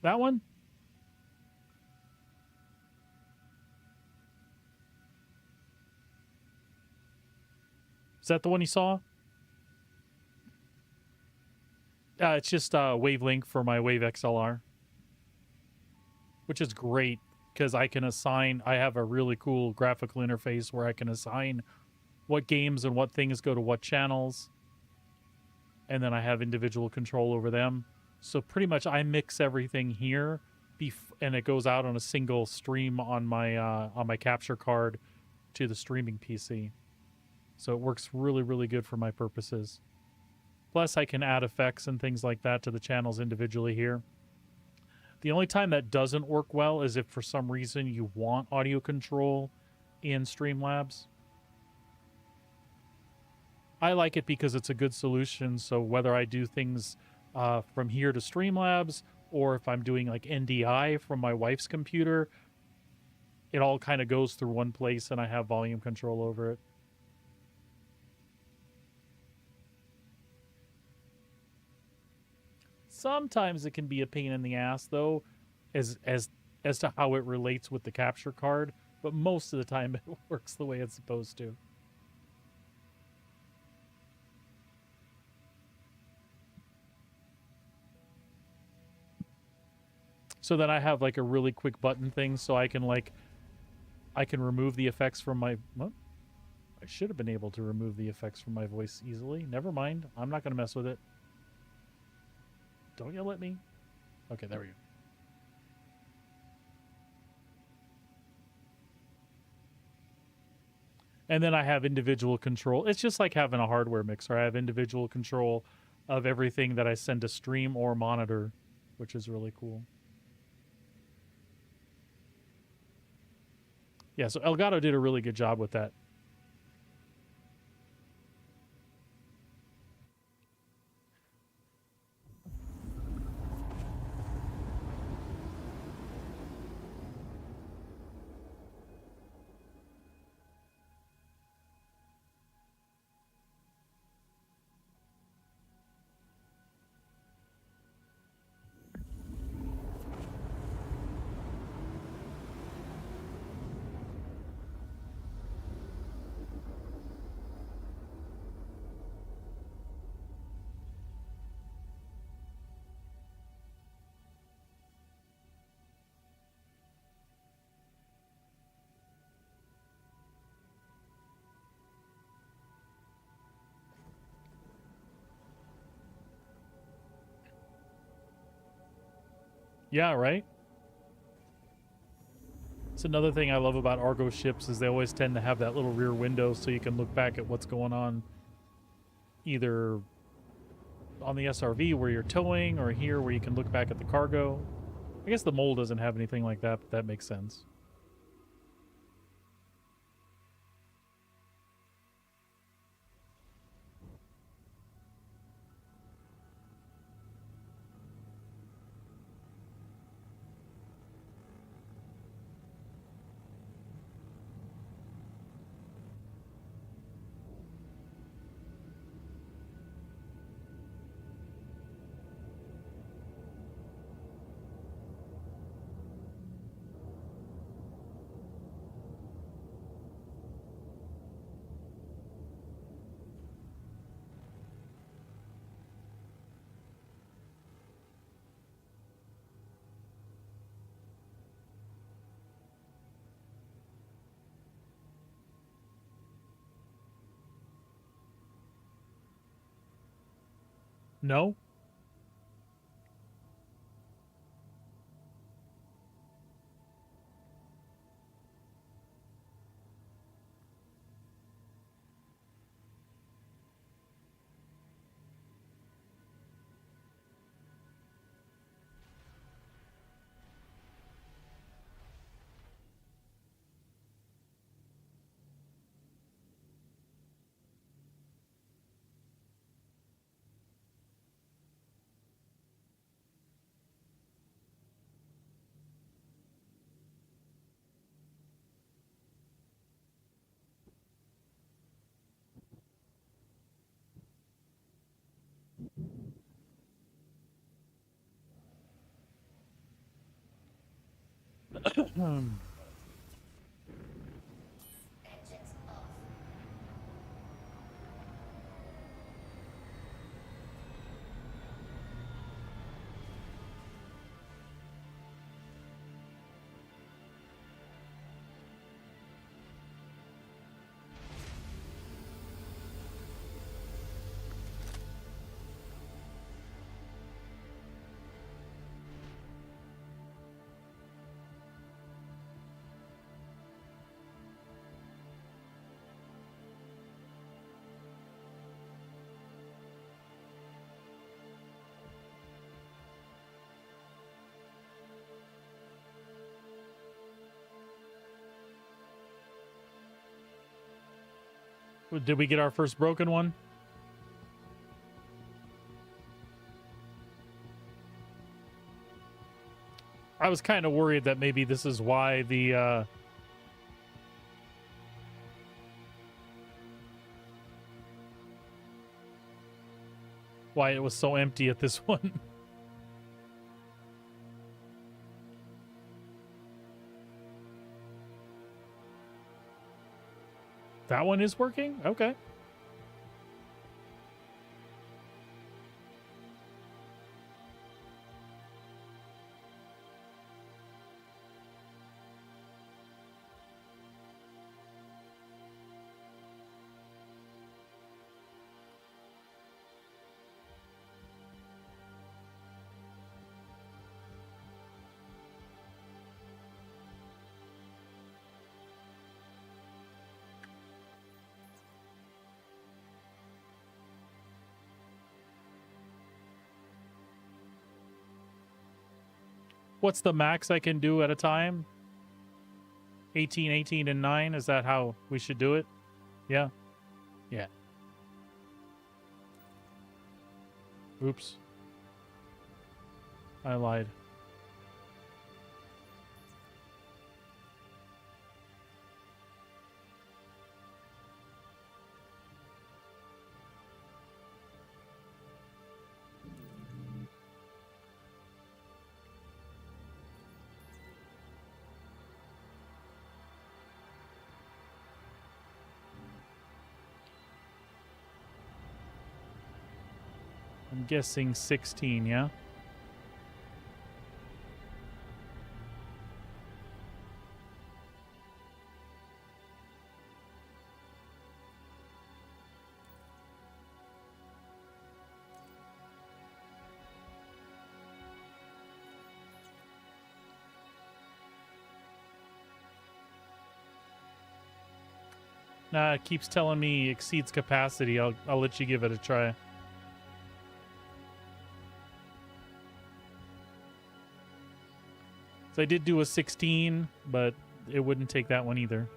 one? Is that the one you saw? It's just Wavelink for my Wave XLR, which is great because I can assign. I have a really cool graphical interface where I can assign what games and what things go to what channels, and then I have individual control over them. So pretty much I mix everything here, and it goes out on a single stream on my capture card to the streaming PC. So it works really, really good for my purposes. Plus, I can add effects and things like that to the channels individually here. The only time that doesn't work well is if for some reason you want audio control in Streamlabs. I like it because it's a good solution, so whether I do things from here to Streamlabs, or if I'm doing like NDI from my wife's computer, it all kind of goes through one place and I have volume control over it. Sometimes it can be a pain in the ass, though, as to how it relates with the capture card, but most of the time it works the way it's supposed to. So then I have like a really quick button thing, so I can remove the effects from my. Well, I should have been able to remove the effects from my voice easily. Never mind. I'm not going to mess with it. Don't yell at me. Okay, there we go. And then I have individual control. It's just like having a hardware mixer. I have individual control of everything that I send to stream or monitor, which is really cool. Yeah, so Elgato did a really good job with that. Yeah, right? It's another thing I love about Argo ships is they always tend to have that little rear window so you can look back at what's going on either on the SRV where you're towing or here where you can look back at the cargo. I guess the Mole doesn't have anything like that, but that makes sense. No? Hmm. Engines off. Did we get our first broken one? I was kind of worried that maybe this is why the why it was so empty at this one. That one is working? Okay. What's the max I can do at a time? 18, 18, and 9? Is that how we should do it? Yeah. Yeah. Oops. I lied. I'm guessing 16, yeah? Nah, it keeps telling me exceeds capacity. I'll let you give it a try. So I did do a 16, but it wouldn't take that one either.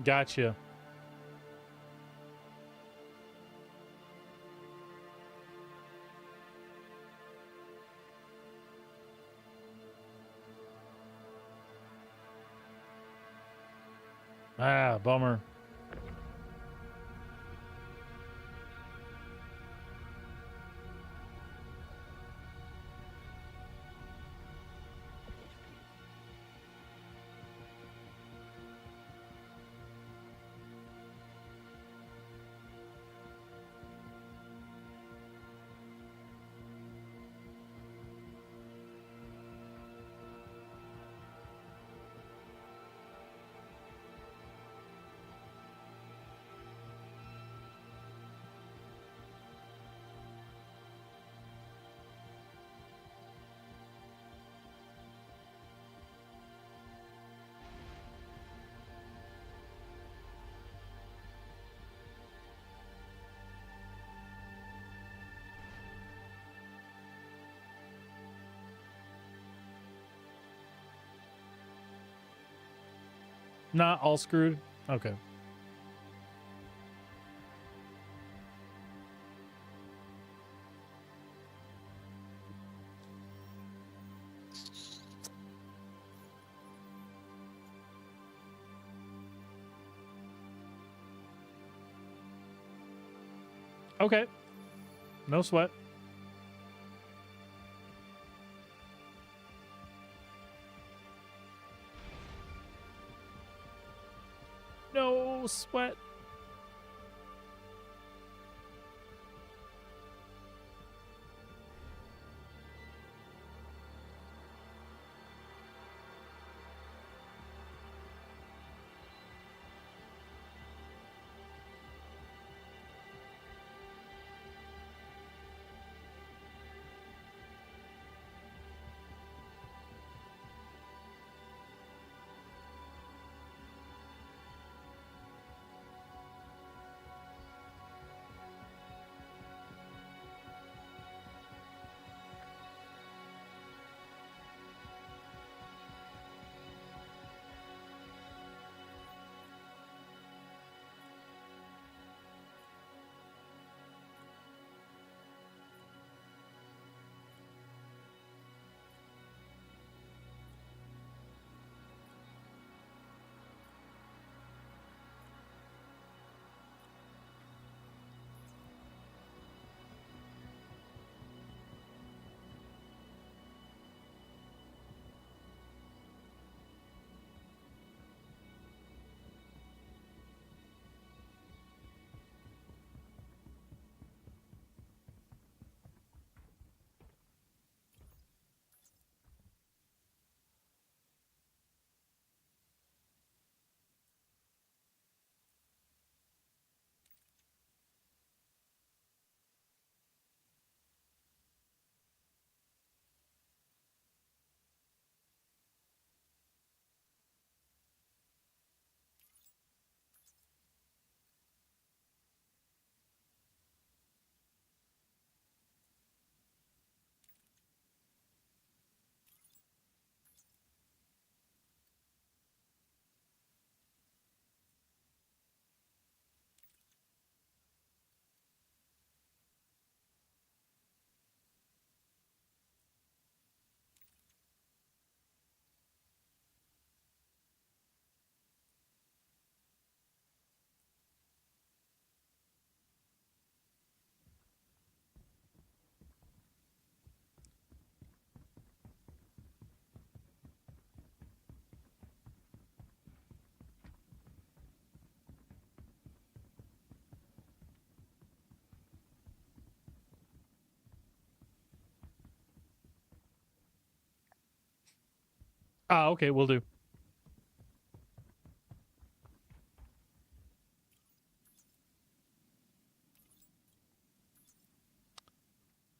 Gotcha. Ah, bummer. Not all screwed? Okay. Okay. No sweat. No sweat. Ah, okay, we'll do.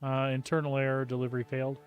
Internal error, delivery failed.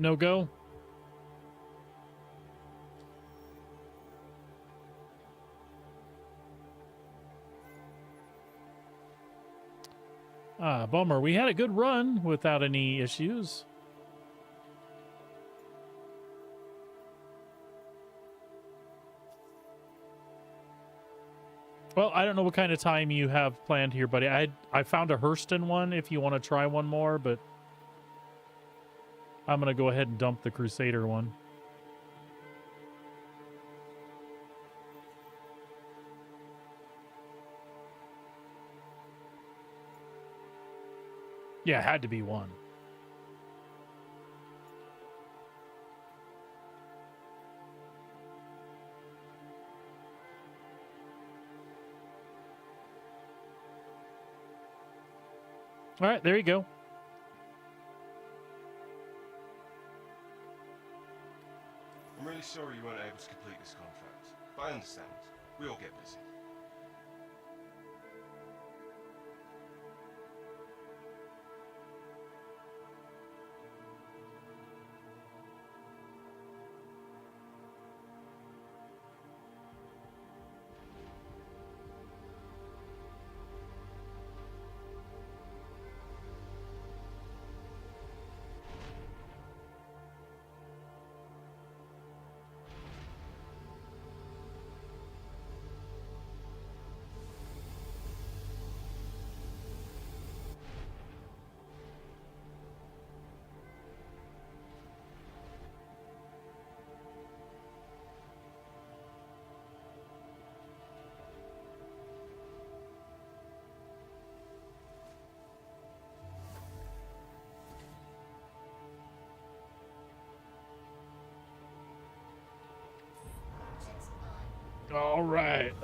No go? Ah, bummer. We had a good run without any issues. Well, I don't know what kind of time you have planned here, buddy. I found a Hurston one if you want to try one more, but I'm going to go ahead and dump the Crusader one. Yeah, it had to be one. All right, there you go. I'm really sorry you weren't able to complete this contract, but I understand. We all get busy. All right.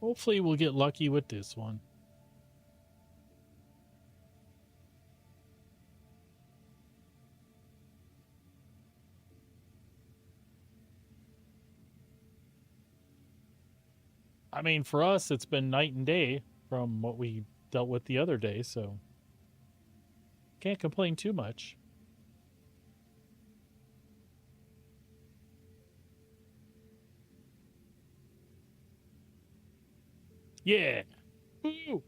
Hopefully we'll get lucky with this one. I mean, for us, it's been night and day from what we dealt with the other day, so can't complain too much. Yeah. Woo!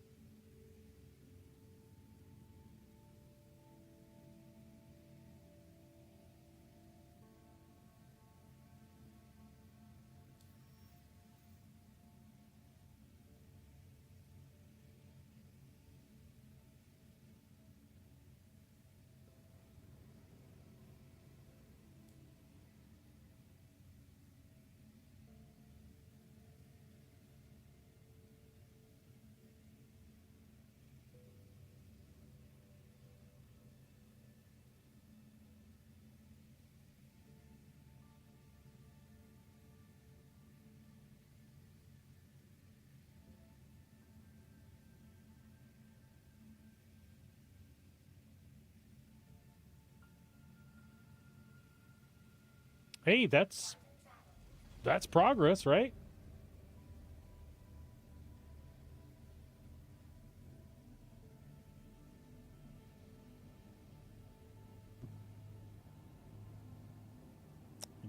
Hey, that's That's progress, right?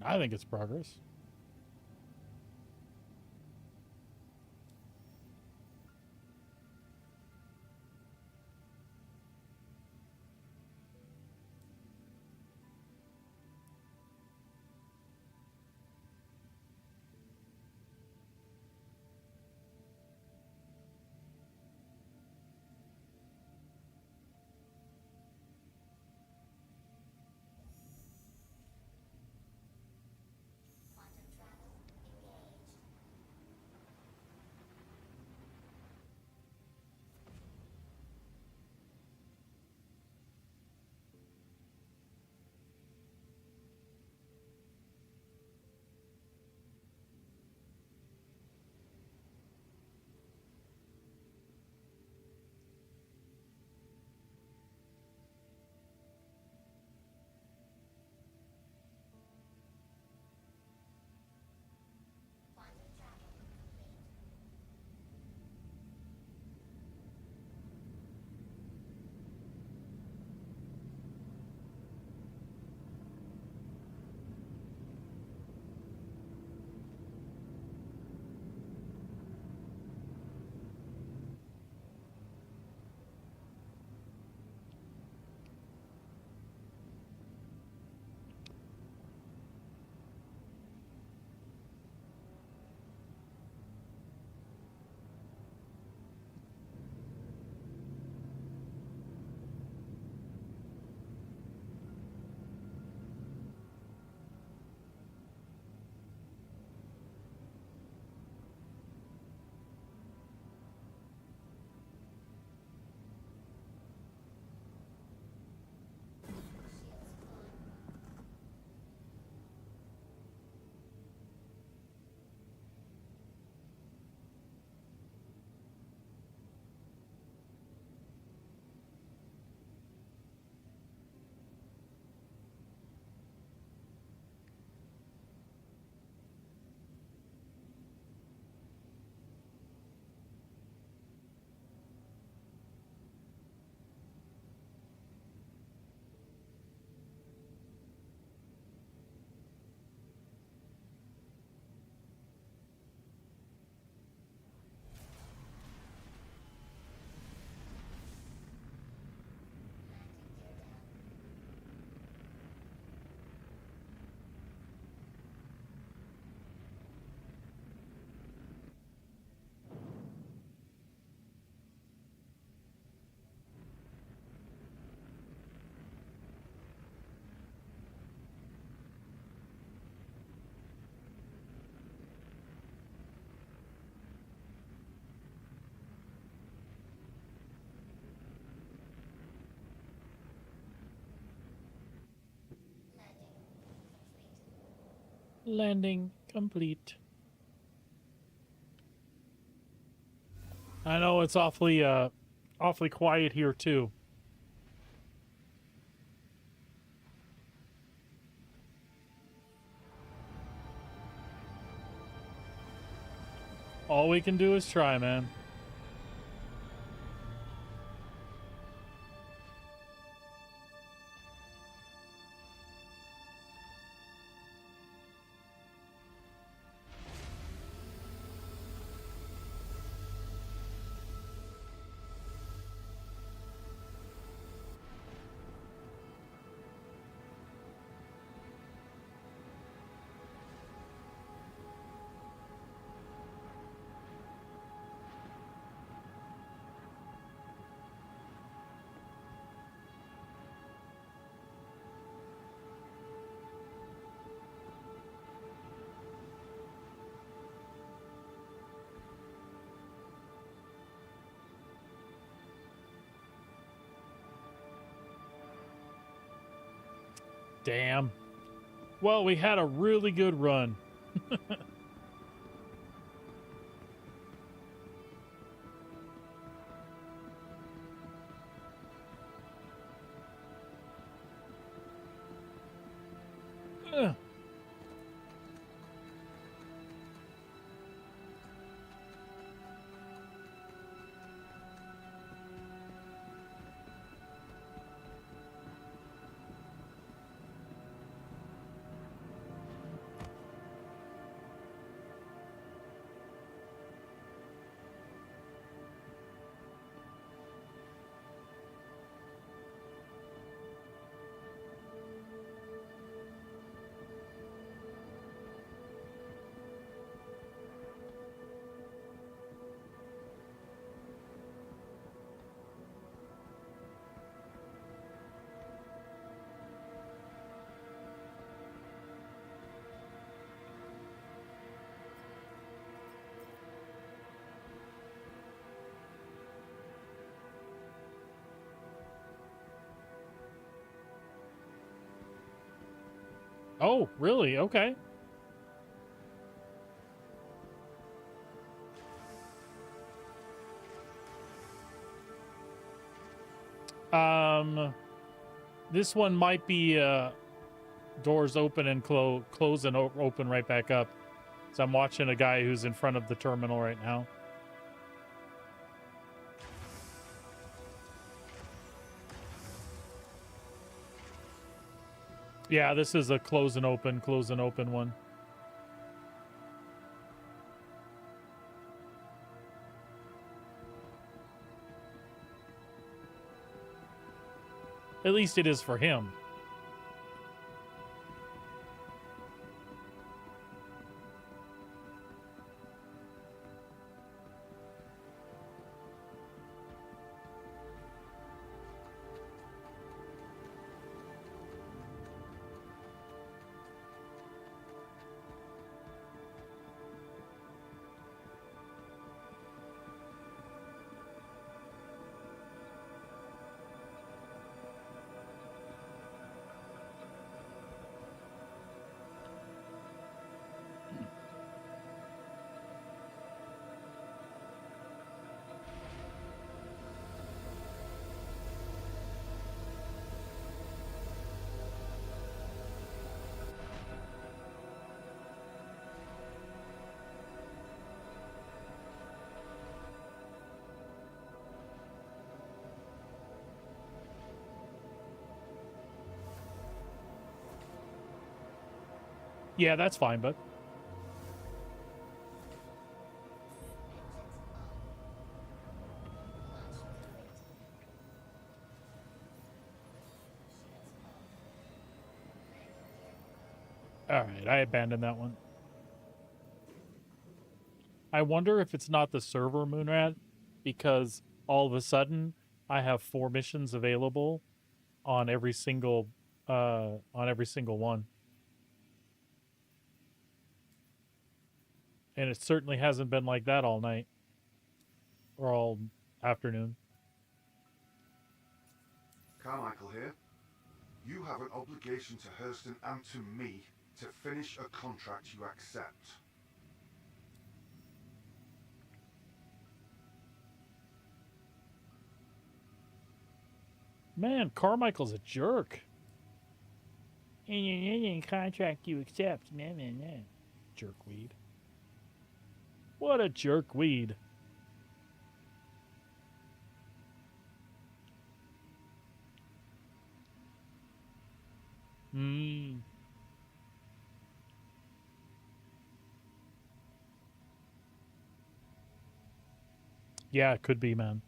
I think it's progress. Landing complete. I know it's awfully quiet here too. All we can do is try, man. Damn. Well, we had a really good run. Oh, really? Okay. This one might be doors open and close and open right back up. So I'm watching a guy who's in front of the terminal right now. Yeah, this is a close and open one. At least it is for him. Yeah, that's fine, but all right, I abandoned that one. I wonder if it's not the server, Moonrat, because all of a sudden I have 4 missions available on every single one. And it certainly hasn't been like that all night or all afternoon. Carmichael here. You have an obligation to Hurston and to me to finish a contract you accept. Man, Carmichael's a jerk. Contract you accept. Jerkweed. What a jerkweed. Yeah, it could be, man.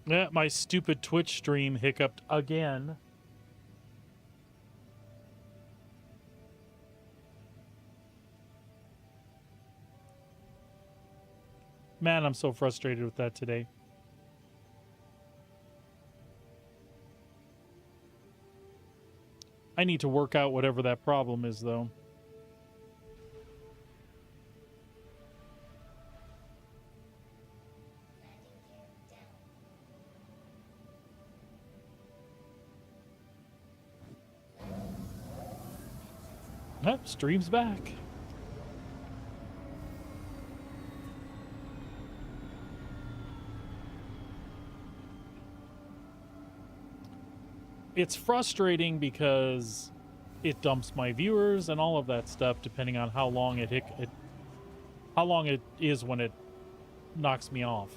Yeah, my stupid Twitch stream hiccuped again. Man, I'm so frustrated with that today. I need to work out whatever that problem is, though. Stream's back. It's frustrating because it dumps my viewers and all of that stuff, depending on how long it is when it knocks me off.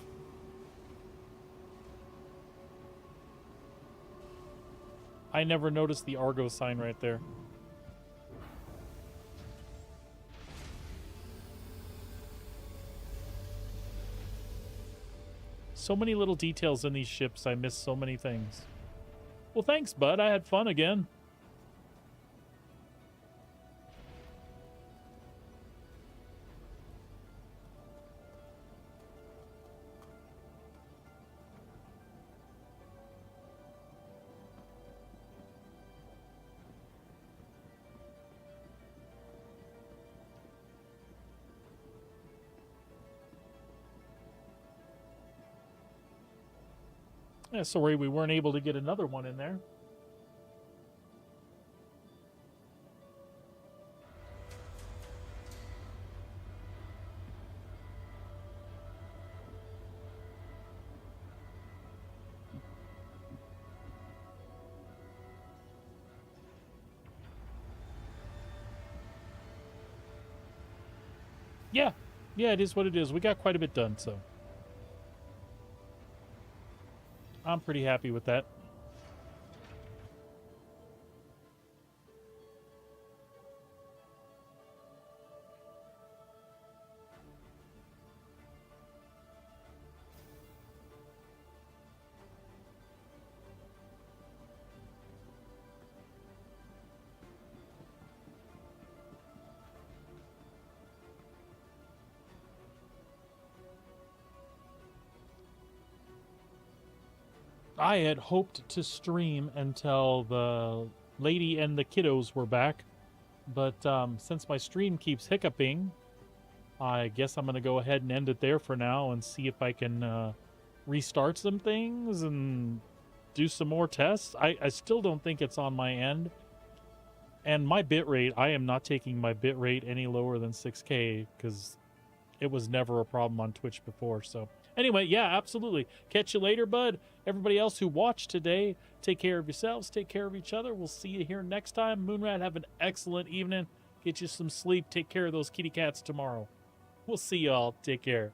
I never noticed the Argo sign right there. So many little details in these ships. I miss so many things. Well, thanks, bud. I had fun again. Yeah, sorry we weren't able to get another one in there. Yeah, it is what it is. We got quite a bit done, so I'm pretty happy with that. I had hoped to stream until the lady and the kiddos were back, but since my stream keeps hiccuping, I guess I'm going to go ahead and end it there for now and see if I can restart some things and do some more tests. I still don't think it's on my end. And my bitrate, I am not taking my bitrate any lower than 6K because it was never a problem on Twitch before, so... Anyway, yeah, absolutely. Catch you later, bud. Everybody else who watched today, take care of yourselves. Take care of each other. We'll see you here next time. Moonrat, have an excellent evening. Get you some sleep. Take care of those kitty cats tomorrow. We'll see y'all. Take care.